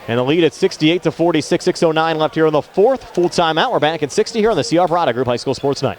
And the lead at 68-46, 6:09 left here in the 4th. Full timeout. We're back at 60 here on the CR Piranha Group High School Sports Night.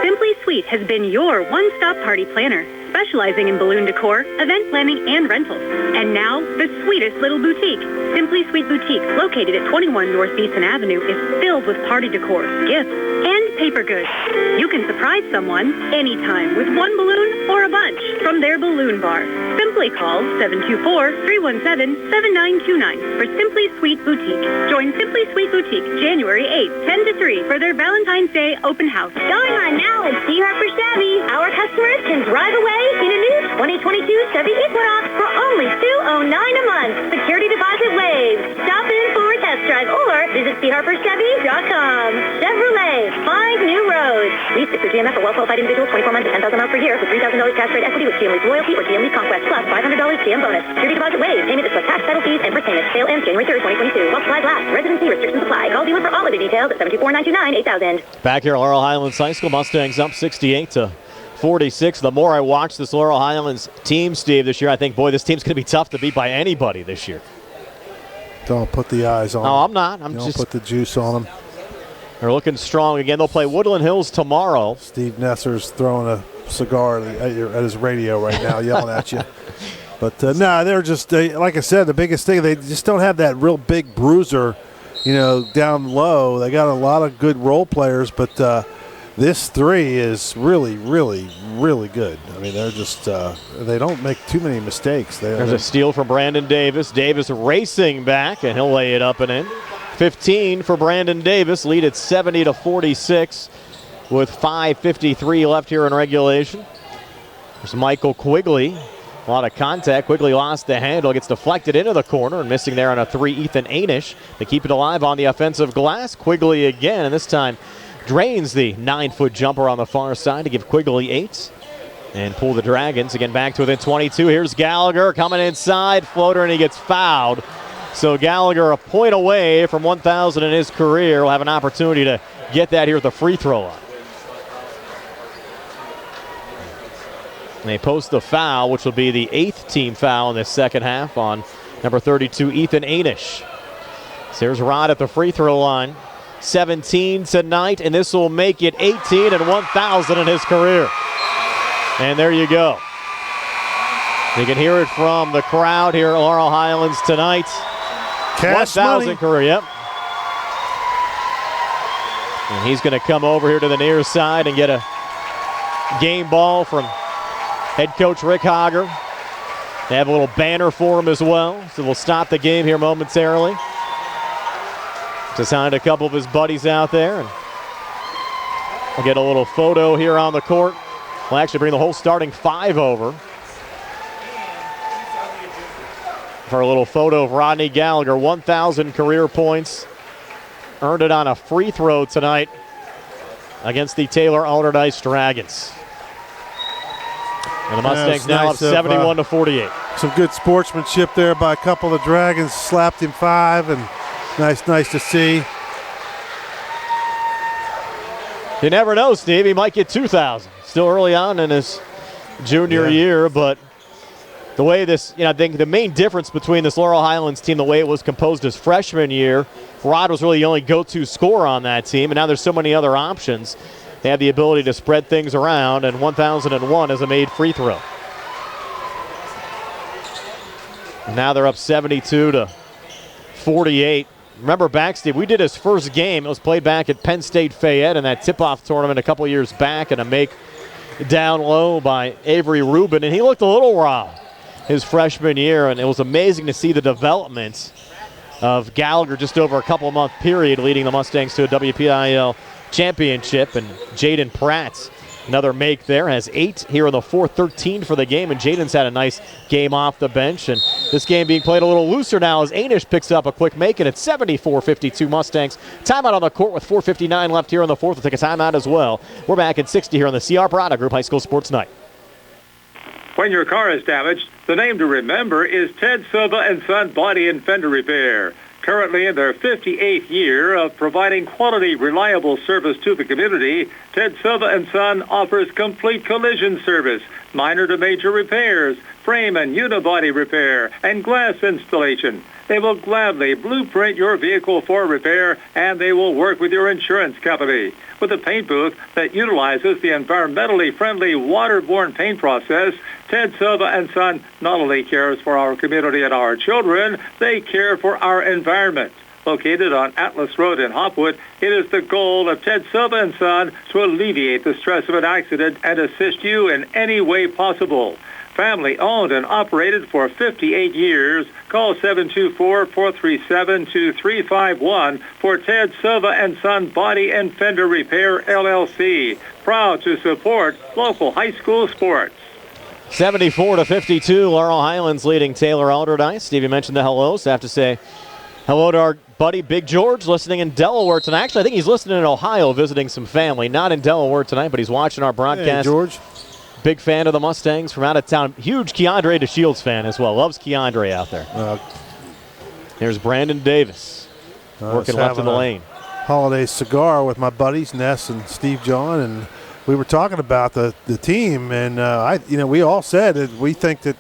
Simply Suite has been your one-stop party planner, specializing in balloon decor, event planning, and rentals. And now, the sweetest little boutique. Simply Sweet Boutique, located at 21 North Beeson Avenue, is filled with party decor, gifts, and paper goods. You can surprise someone anytime with one balloon or a bunch from their balloon bar. Simply call 724-317-7929 for Simply Sweet Boutique. Join Simply Sweet Boutique January 8th, 10 to 3 for their Valentine's Day open house. Going on now at C. Harper Chevy. Our customers can drive away in a new 2022 Chevy Equinox for only $209 a month. Security deposit waived. Stop in for a test drive or visit CHarperChevy.com. Chevrolet, find new roads. Lease it through GMF for well-qualified individuals, 24 months and 10,000 miles per year with $3,000 cash rate equity with GM Lease Loyalty or GM Lease Conquest plus $500 GM bonus. Security deposit waived. Payment is plus tax, title fees, and first payment. Sale ends January 3rd, 2022. While supplies last. Residency restrictions apply. Call dealer for all other details at 724-929-8000. Back here at Laurel Highlands High School, Mustangs up 68-46. The more I watch this Laurel Highlands team, Steve, this year, I think, boy, this team's going to be tough to beat by anybody this year. Don't put the eyes on them. No, I'm not. Don't put the juice on them. They're looking strong again. They'll play Woodland Hills tomorrow. Steve Nesser's throwing a cigar at his radio right now, yelling at you. But, no, they're just, like I said, the biggest thing, they just don't have that real big bruiser, down low. They got a lot of good role players, but this three is really, really, really good. I mean, they're just, they don't make too many mistakes. There's a steal from Brandon Davis. Davis racing back, and he'll lay it up and in. 15 for Brandon Davis, lead at 70-46 with 5:53 left here in regulation. There's Michael Quigley. A lot of contact. Quigley lost the handle, gets deflected into the corner, and missing there on a 3, Ethan Anish. They keep it alive on the offensive glass. Quigley again, and this time drains the 9-foot jumper on the far side to give Quigley 8 and pull the Dragons again back to within 22. Here's Gallagher coming inside, floater, and he gets fouled. So Gallagher a point away from 1,000 in his career. Will have an opportunity to get that here at the free throw line. And they post the foul, which will be the 8th team foul in the second half on number 32, Ethan Anish. So here's Rod at the free throw line. 17 tonight, and this will make it 18 and 1,000 in his career. And there you go. You can hear it from the crowd here at Laurel Highlands tonight. Cash 1,000 money. career, yep. And he's going to come over here to the near side and get a game ball from head coach Rick Hager. They have a little banner for him as well, so we'll stop the game here momentarily. Just signed a couple of his buddies out there, and we'll get a little photo here on the court. We'll actually bring the whole starting 5 over for a little photo of Rodney Gallagher. 1,000 career points. Earned it on a free throw tonight against the Taylor Allderdice Dragons. And the Mustangs now up 71-48. Some good sportsmanship there by a couple of Dragons. Slapped him 5, and nice to see. You never know, Steve. He might get 2,000. Still early on in his junior year, but the way this, I think the main difference between this Laurel Highlands team, the way it was composed his freshman year, Rod was really the only go-to scorer on that team, and now there's so many other options. They have the ability to spread things around, and 1,001 is a made free throw. And now they're up 72-48. Remember back, Steve, we did his first game. It was played back at Penn State Fayette in that tip-off tournament a couple years back, and a make down low by Avery Rubin, and he looked a little raw his freshman year, and it was amazing to see the development of Gallagher just over a couple-month period, leading the Mustangs to a WPIL championship. And Jaden Pratt, another make there, has 8 here in the fourth, 13 for the game, and Jaden's had a nice game off the bench. And this game being played a little looser now as Anish picks up a quick make, and it's 74-52 Mustangs. Timeout on the court with 4:59 left here in the fourth. We'll take a timeout as well. We're back at 60 here on the CR Parada Group High School Sports Night. When your car is damaged, the name to remember is Ted Silva & Son Body and Fender Repair. Currently in their 58th year of providing quality, reliable service to the community, Ted Silva & Son offers complete collision service, minor to major repairs, frame and unibody repair, and glass installation. They will gladly blueprint your vehicle for repair, and they will work with your insurance company. with a paint booth that utilizes the environmentally friendly waterborne paint process. Ted Silva & Son not only cares for our community and our children, they care for our environment. Located on Atlas Road in Hopwood, it is the goal of Ted Silva & Son to alleviate the stress of an accident and assist you in any way possible. Family owned and operated for 58 years. Call 724-437-2351 for Ted Silva & Son Body and Fender Repair, LLC. Proud to support local high school sports. 74-52, Laurel Highlands leading Taylor Allderdice. Steve, you mentioned the hellos. I have to say hello to our buddy Big George listening in Delaware tonight. Actually, I think he's listening in Ohio visiting some family. Not in Delaware tonight, but he's watching our broadcast. Hey, George. Big fan of the Mustangs from out of town. Huge Keandre DeShields fan as well. Loves Keandre out there. Here's Brandon Davis working left of the lane. Holiday cigar with my buddies Ness and Steve John, and we were talking about the team, and we all said that we think that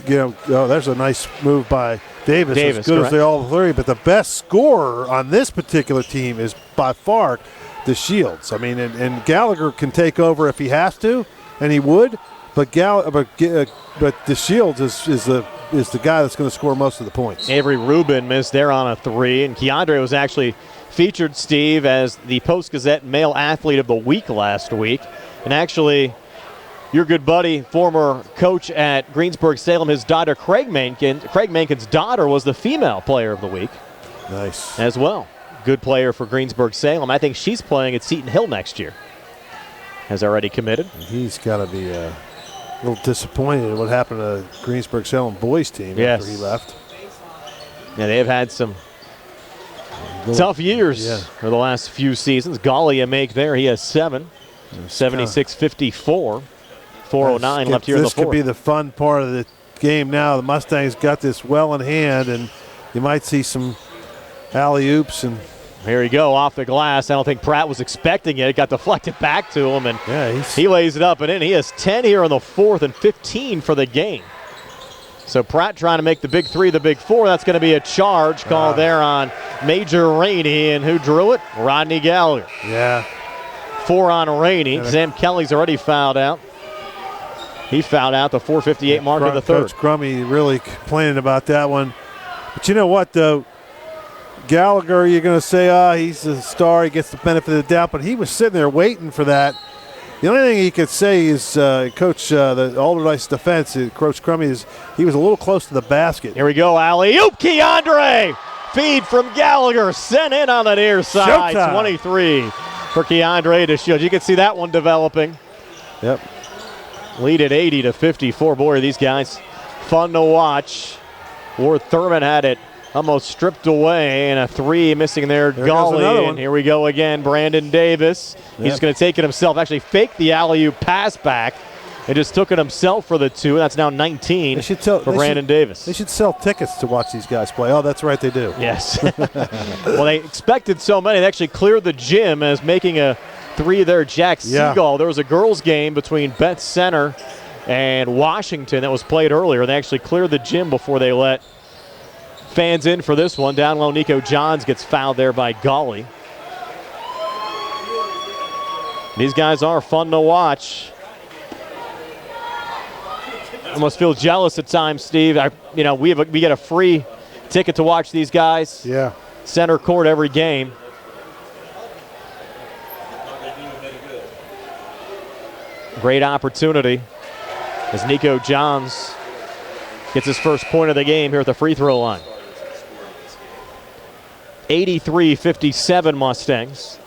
there's a nice move by Davis as good correct. as they all three, but the best scorer on this particular team is by far DeShields. I mean, and Gallagher can take over if he has to. And he would, but DeShields is the guy that's going to score most of the points. Avery Rubin missed there on a 3, and Keandre was actually featured, Steve, as the Post-Gazette Male Athlete of the Week last week. And actually, your good buddy, former coach at Greensburg-Salem, his daughter Craig Menken's daughter was the Female Player of the Week. Nice. As well. Good player for Greensburg-Salem. I think she's playing at Seton Hill next year. Has already committed. He's got to be a little disappointed at what happened to the Greensburg-Salem boys team after he left. Yeah, they have had some tough years for the last few seasons. Golly, a make there. He has 7. 76-54. 4:09 left here in the fourth. This could be the fun part of the game now. The Mustangs got this well in hand, and you might see some alley-oops and here we go, off the glass. I don't think Pratt was expecting it. It got deflected back to him, and he lays it up and in. He has 10 here in the fourth and 15 for the game. So Pratt trying to make the big 3, the big 4. That's going to be a charge called there on Major Rainey, and who drew it? Rodney Gallagher. Yeah. 4 on Rainey. Sam Kelly's already fouled out. He fouled out the 4:58 mark of the third. Coach Crummy really complaining about that one. But you know what, though? Gallagher, you're going to say, he's a star, he gets the benefit of the doubt, but he was sitting there waiting for that. The only thing he could say is, Coach, the Allderdice defense, Coach Crummy, is he was a little close to the basket. Here we go, alley-oop, Keandre! Feed from Gallagher, sent in on the near side. Showtime. 23 for Keandre DeShields. You can see that one developing. Yep. Lead at 80-54. Boy, are these guys fun to watch. Ward Thurman had it almost stripped away, and a 3 missing there. Golly, and here we go again. Brandon Davis. He's just going to take it himself. Actually faked the alley-oop pass back and just took it himself for the 2. That's now 19 for Brandon Davis. They should sell tickets to watch these guys play. Oh, that's right, they do. Yes. Well, they expected so many. They actually cleared the gym as making a 3 there. Jack Seagull. There was a girls' game between Beth Center and Washington that was played earlier. They actually cleared the gym before they let fans in for this one. Down low, Nico Johns gets fouled there by Golly. These guys are fun to watch. Almost feel jealous at times, Steve. We get a free ticket to watch these guys. Yeah. Center court every game. Great opportunity as Nico Johns gets his first point of the game here at the free throw line. 83-57 Mustangs.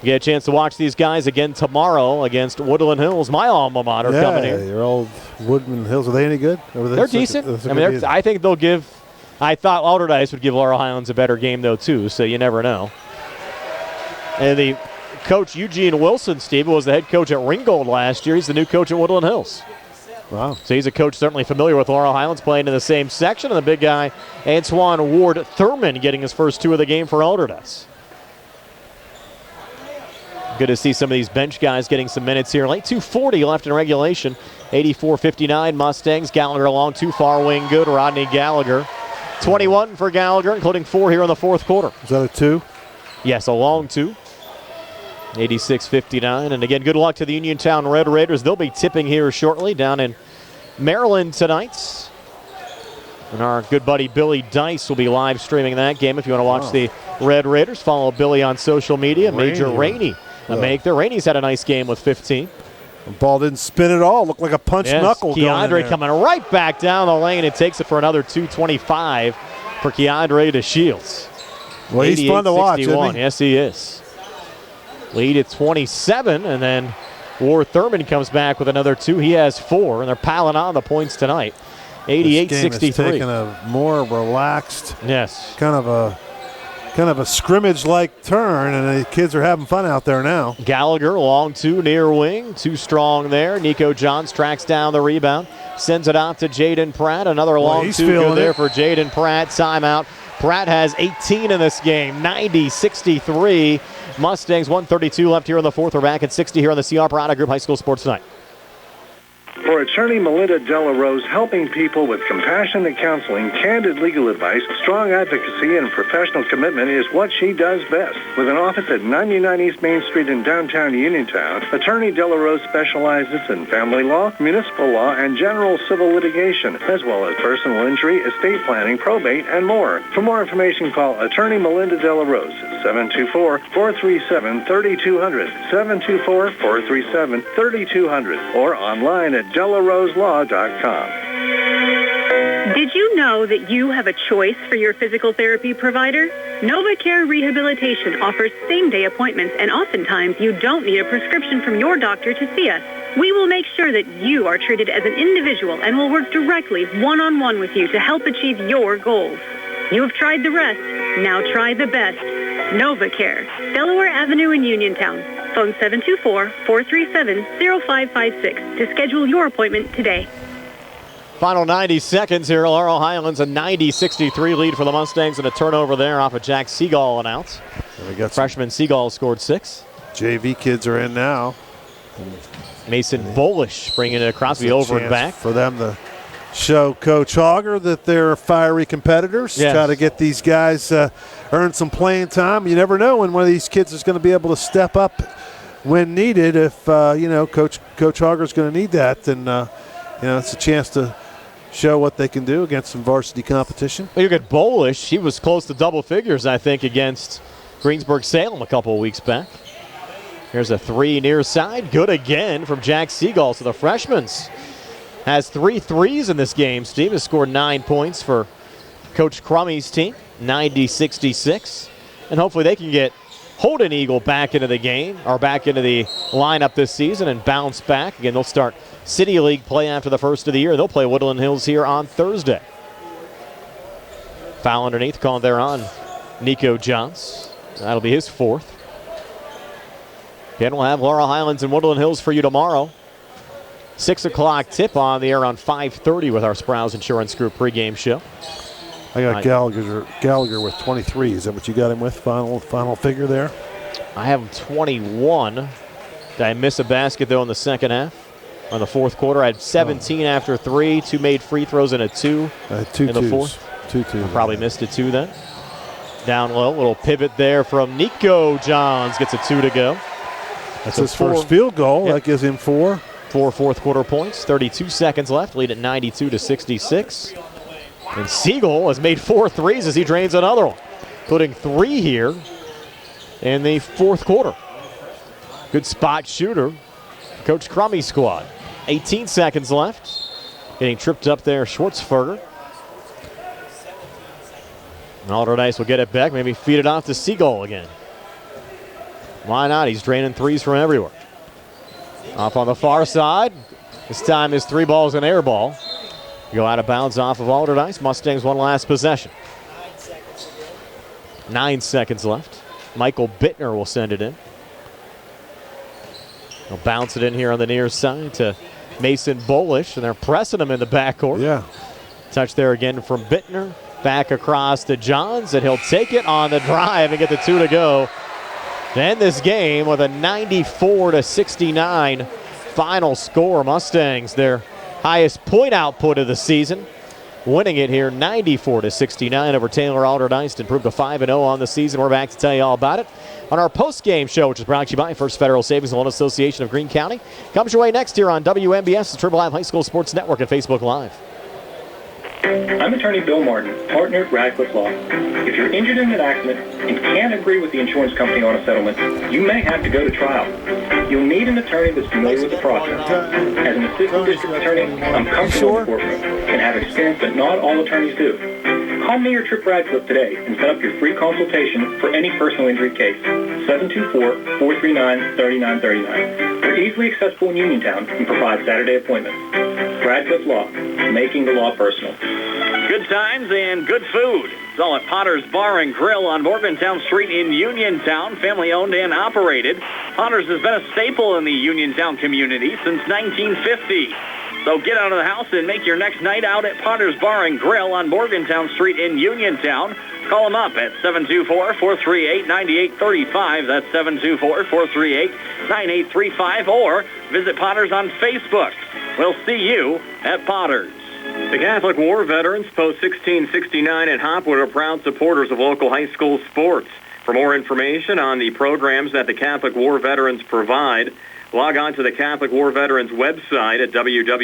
You get a chance to watch these guys again tomorrow against Woodland Hills, my alma mater, coming here. Your old Woodland Hills. Are they any good? They're decent. I think they'll give. I thought Allderdice would give Laurel Highlands a better game, though, too, so you never know. And the coach, Eugene Wilson, Steve, was the head coach at Ringgold last year. He's the new coach at Woodland Hills. Wow. So he's a coach certainly familiar with Laurel Highlands, playing in the same section. And the big guy, Antoine Ward Thurman, getting his first 2 of the game for Allderdice. Good to see some of these bench guys getting some minutes here. Late 2:40 left in regulation. 84-59 Mustangs. Gallagher along too far wing. Good. Rodney Gallagher. 21 for Gallagher, including 4 here in the fourth quarter. Is that a 2? Yes, a long 2. 86-59. And again, good luck to the Uniontown Red Raiders. They'll be tipping here shortly down in Maryland tonight. And our good buddy Billy Dice will be live streaming that game. If you want to watch the Red Raiders, follow Billy on social media. Major Rainey. Rainey's had a nice game with 15. The ball didn't spin at all. Looked like a punch knuckle going in there. coming right back down the lane and takes it for another 225 for Keandre to Shields. Well, he's fun to watch, isn't he? Yes, he is. Lead at 27, and then Ward Thurman comes back with another 2. He has 4, and they're piling on the points tonight. 88-63. This game is taking a more relaxed, kind of a scrimmage-like turn, and the kids are having fun out there now. Gallagher, long 2, near wing. 2 strong there. Nico Johns tracks down the rebound. Sends it out to Jaden Pratt. Another long 2 good there for Jaden Pratt. Timeout. Pratt has 18 in this game. 90-63. Mustangs, 1:32 left here in the fourth. We're back at 60 here on the CR Parada Group High School Sports Tonight. For attorney Melinda Della Rose, helping people with compassionate counseling, candid legal advice, strong advocacy, and professional commitment is what she does best. With an office at 99 East Main Street in downtown Uniontown, attorney Della Rose specializes in family law, municipal law, and general civil litigation, as well as personal injury, estate planning, probate, and more. For more information, call attorney Melinda Della Rose at 724-437-3200, 724-437-3200, or online at DelaRoseLaw.com. Did you know that you have a choice for your physical therapy provider? NovaCare Rehabilitation offers same-day appointments, and oftentimes you don't need a prescription from your doctor to see us. We will make sure that you are treated as an individual and will work directly one-on-one with you to help achieve your goals. You have tried the rest. Now try the best. NovaCare, Delaware Avenue in Uniontown. Phone 724-437-0556 to schedule your appointment today. Final 90 seconds here. Laurel Highlands, a 90-63 lead for the Mustangs, and a turnover there off of Jack Seagull and out. Freshman Seagull scored 6. JV kids are in now. Mason Bolish bringing it across the over and back. For them to show Coach Hogger that they're fiery competitors. Yes. Try to get these guys earn some playing time. You never know when one of these kids is going to be able to step up when needed. If Coach Hogger's going to need that, then it's a chance to show what they can do against some varsity competition. Well, you look at Bolish. He was close to double figures, I think, against Greensburg-Salem a couple of weeks back. Here's a 3 near side. Good again from Jack Seagull. So the freshman has 3 threes in this game. Steve has scored 9 points for Coach Crummey's team, 90-66. And hopefully they can get Holden Eagle back into the game, or back into the lineup this season and bounce back. Again, they'll start City League play after the first of the year. They'll play Woodland Hills here on Thursday. Foul underneath, called there on Nico Johns. That'll be his 4th. Again, we'll have Laurel Highlands and Woodland Hills for you tomorrow. 6 o'clock tip on the air on 5:30 with our Sprouse Insurance Group pregame show. I got Gallagher with 23. Is that what you got him with? Final figure there? I have him 21. Did I miss a basket, though, in the second half? On the fourth quarter, I had 17 after 3, 2 made free throws and a 2 in the fourth. 2 probably missed a 2 then. Down low, little pivot there from Nico Johns. Gets a 2 to go. That's his first field goal. Yep. That gives him 4. 4 fourth quarter points. 32 seconds left. Lead at 92-66. And Siegel has made 4 threes as he drains another one. Putting 3 here in the fourth quarter. Good spot shooter. Coach Crummey's squad. 18 seconds left. Getting tripped up there, Schwartzberger. And Allderdice will get it back. Maybe feed it off to Siegel again. Why not? He's draining threes from everywhere. Off on the far side. This time his 3 balls an air ball. Go out of bounds off of Allderdice. Mustangs one last possession. 9 seconds left. Michael Bittner will send it in. He'll bounce it in here on the near side to Mason Bolish, and they're pressing him in the backcourt. Yeah. Touch there again from Bittner. Back across to Johns, and he'll take it on the drive and get the 2 to go. To end this game with a 94-69 final score. Mustangs, their highest point output of the season. winning it here 94-69 over Taylor Allderdice to improve to 5-0 on the season. We're back to tell you all about it on our post-game show, which is brought to you by First Federal Savings and Loan Association of Greene County. Comes your way next here on WMBS, the Triple I High School Sports Network, and Facebook Live. I'm attorney Bill Martin, partner at Radcliffe Law. If you're injured in an accident and can't agree with the insurance company on a settlement, you may have to go to trial. You'll need an attorney that's familiar with the process. As an assistant district attorney, I'm comfortable in the courtroom and have experience that not all attorneys do. Call me or Trip Radcliffe today and set up your free consultation for any personal injury case. 724-439-3939. We're easily accessible in Uniontown and provide Saturday appointments. Radcliffe Law, making the law personal. Good times and good food. It's all at Potter's Bar and Grill on Morgantown Street in Uniontown, family owned and operated. Potter's has been a staple in the Uniontown community since 1950. So get out of the house and make your next night out at Potter's Bar and Grill on Morgantown Street in Uniontown. Call them up at 724-438-9835. That's 724-438-9835. Or visit Potter's on Facebook. We'll see you at Potter's. The Catholic War Veterans, Post 1669 at Hopwood, are proud supporters of local high school sports. For more information on the programs that the Catholic War Veterans provide, log on to the Catholic War Veterans website at www.cwv.org.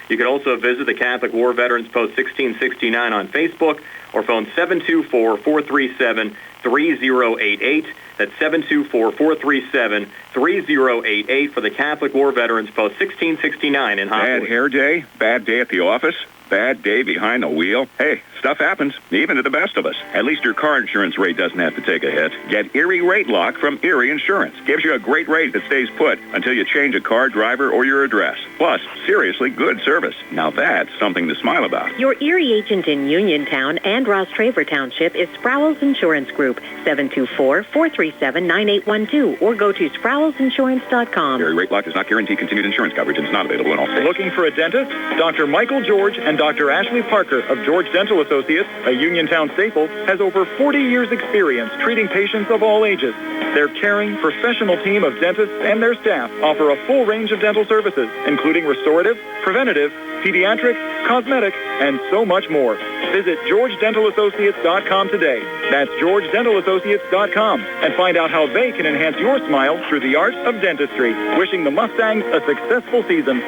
You can also visit the Catholic War Veterans Post 1669 on Facebook or phone 724-437-3088. That's 724-437-3088 for the Catholic War Veterans Post 1669 in Hopwood. Bad hair day? Bad day at the office? Bad day behind the wheel? Hey, stuff happens, even to the best of us. At least your car insurance rate doesn't have to take a hit. Get Erie Rate Lock from Erie Insurance. Gives you a great rate that stays put until you change a car, driver, or your address. Plus, seriously good service. Now that's something to smile about. Your Erie agent in Uniontown and Ross Traver Township is Sprowell's Insurance Group, 724-437-9812, or go to sprowellsinsurance.com. Erie Rate Lock does not guarantee continued insurance coverage and is not available in all states. Looking for a dentist? Dr. Michael George and Dr. Ashley Parker of George Dental Associates, a Uniontown staple, has over 40 years' experience treating patients of all ages. Their caring, professional team of dentists and their staff offer a full range of dental services, including restorative, preventative, pediatric, cosmetic, and so much more. Visit GeorgeDentalAssociates.com today. That's GeorgeDentalAssociates.com, and find out how they can enhance your smile through the art of dentistry. Wishing the Mustangs a successful season.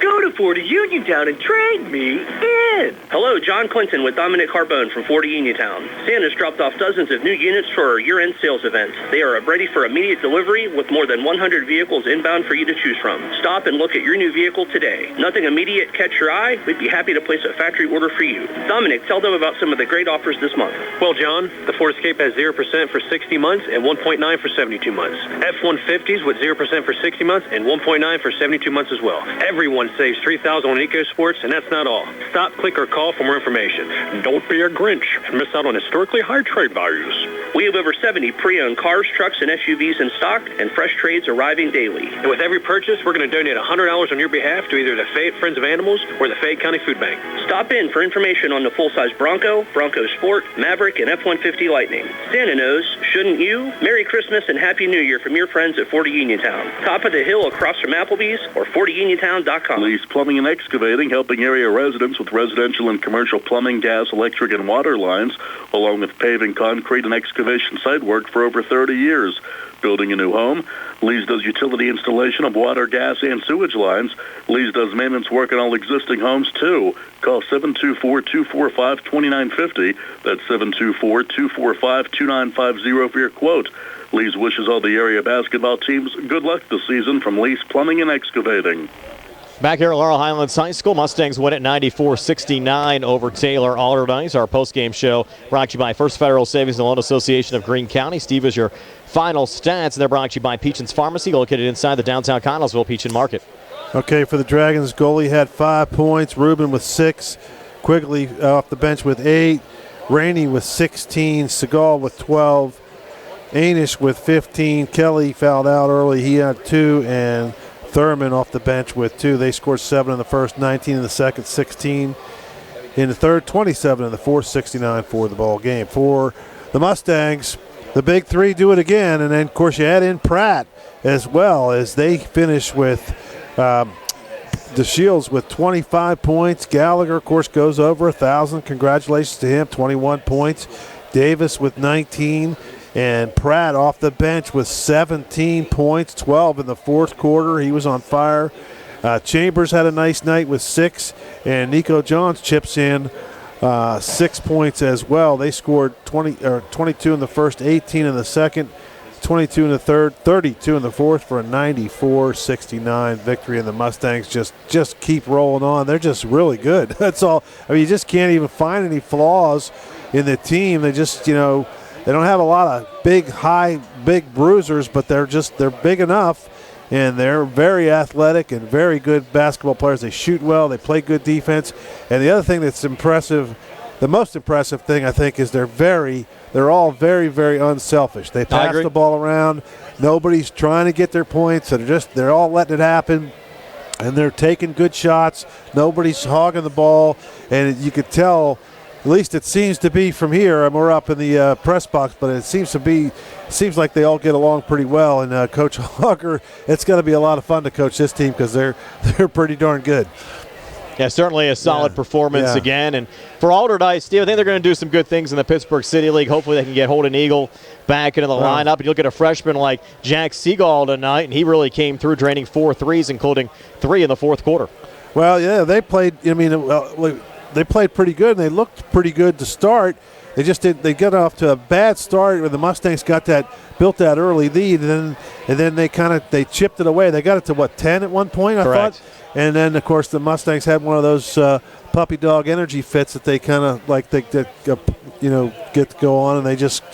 Go to Ford of Uniontown and trade me in. Hello, John Clinton with Dominic Carbone from Ford of Uniontown. Santa's dropped off dozens of new units for our year-end sales event. They are ready for immediate delivery with more than 100 vehicles inbound for you to choose from. Stop and look at your new vehicle today. Nothing immediate catch your eye? We'd be happy to place a factory order for you. Dominic, tell them about some of the great offers this month. Well, John, the Ford Escape has 0% for 60 months and 1.9 for 72 months. F-150s with 0% for 60 months and 1.9 for 72 months as well. Everyone saves $3,000 on EcoSports, and that's not all. Stop, click, or call for more information. Don't be a Grinch and miss out on historically high trade values. We have over 70 pre-owned cars, trucks, and SUVs in stock, and fresh trades arriving daily. And with every purchase, we're going to donate $100 on your behalf to either the Fayette Friends of Animals or the Fayette County Food Bank. Stop in for information on the full-size Bronco, Bronco Sport, Maverick, and F-150 Lightning. Santa knows, shouldn't you? Merry Christmas and Happy New Year from your friends at 40 Uniontown. Top of the hill across from Applebee's or 40uniontown.com. Lee's Plumbing and Excavating, helping area residents with residential and commercial plumbing, gas, electric, and water lines, along with paving, concrete, and excavation site work for over 30 years. Building a new home, Lee's does utility installation of water, gas, and sewage lines. Lee's does maintenance work on all existing homes, too. Call 724-245-2950. That's 724-245-2950 for your quote. Lee's wishes all the area basketball teams good luck this season from Lee's Plumbing and Excavating. Back here at Laurel Highlands High School, Mustangs win at 94-69 over Taylor Allderdice. Our postgame show brought to you by First Federal Savings and Loan Association of Greene County. Steve, is your final stats, and they're brought to you by Peachin's Pharmacy, located inside the downtown Connellsville Peachin Market. Okay, for the Dragons, goalie had 5 points. Rubin with 6. Quigley off the bench with 8. Rainey with 16. Segal with 12. Anish with 15. Kelly fouled out early. He had 2. And Thurman off the bench with 2. They scored 7 in the first, 19 in the second, 16 in the third, 27 in the fourth, 69 for the ball game. For the Mustangs, the big three do it again, and then, of course, you add in Pratt as well as they finish with DeShields with 25 points. Gallagher, of course, goes over 1,000. Congratulations to him, 21 points. Davis with 19. And Pratt off the bench with 17 points, 12 in the fourth quarter. He was on fire. Chambers had a nice night with 6. And Nico Johns chips in 6 points as well. They scored 22 in the first, 18 in the second, 22 in the third, 32 in the fourth for a 94-69 victory. And the Mustangs just keep rolling on. They're just really good. That's all. I mean, you just can't even find any flaws in the team. They just, they don't have a lot of big bruisers, but they're big enough. And they're very athletic and very good basketball players. They shoot well. They play good defense. And the other thing that's impressive, the most impressive thing, I think, is they're all very, very unselfish. They pass the ball around. Nobody's trying to get their points. They're all letting it happen. And they're taking good shots. Nobody's hogging the ball. And you could tell, at least it seems to be from here. We're up in the press box, but it seems like they all get along pretty well. And Coach Hogger, it's going to be a lot of fun to coach this team because they're pretty darn good. Yeah, certainly a solid performance again. And for Allderdice, Steve, I think they're going to do some good things in the Pittsburgh City League. Hopefully they can get Holden Eagle back into the lineup. And you look at a freshman like Jack Seagal tonight, and he really came through, draining 4 threes, including 3 in the fourth quarter. Well, yeah, they played, they played pretty good, and they looked pretty good to start. They just did. They got off to a bad start when the Mustangs built that early lead, and then they chipped it away. They got it to 10 at one point, I thought. And then of course the Mustangs had one of those puppy dog energy fits that they kind of get to go on, and they just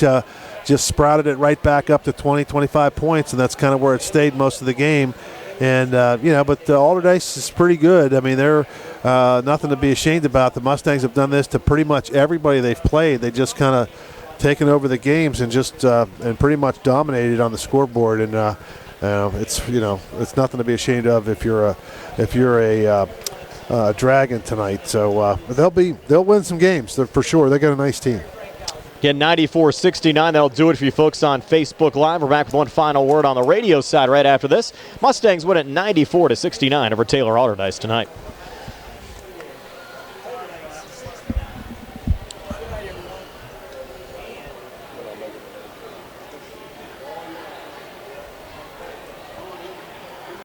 sprouted it right back up to 20, 25 points, and that's kind of where it stayed most of the game. And, but Allderdice is pretty good. I mean, they're nothing to be ashamed about. The Mustangs have done this to pretty much everybody they've played. They just kind of taken over the games and just and pretty much dominated on the scoreboard. And it's nothing to be ashamed of if you're a Dragon tonight. So they'll win some games for sure. They got a nice team. Again, 94-69. That'll do it for you folks on Facebook Live. We're back with one final word on the radio side right after this. Mustangs win at 94-69 over Taylor Allderdice tonight.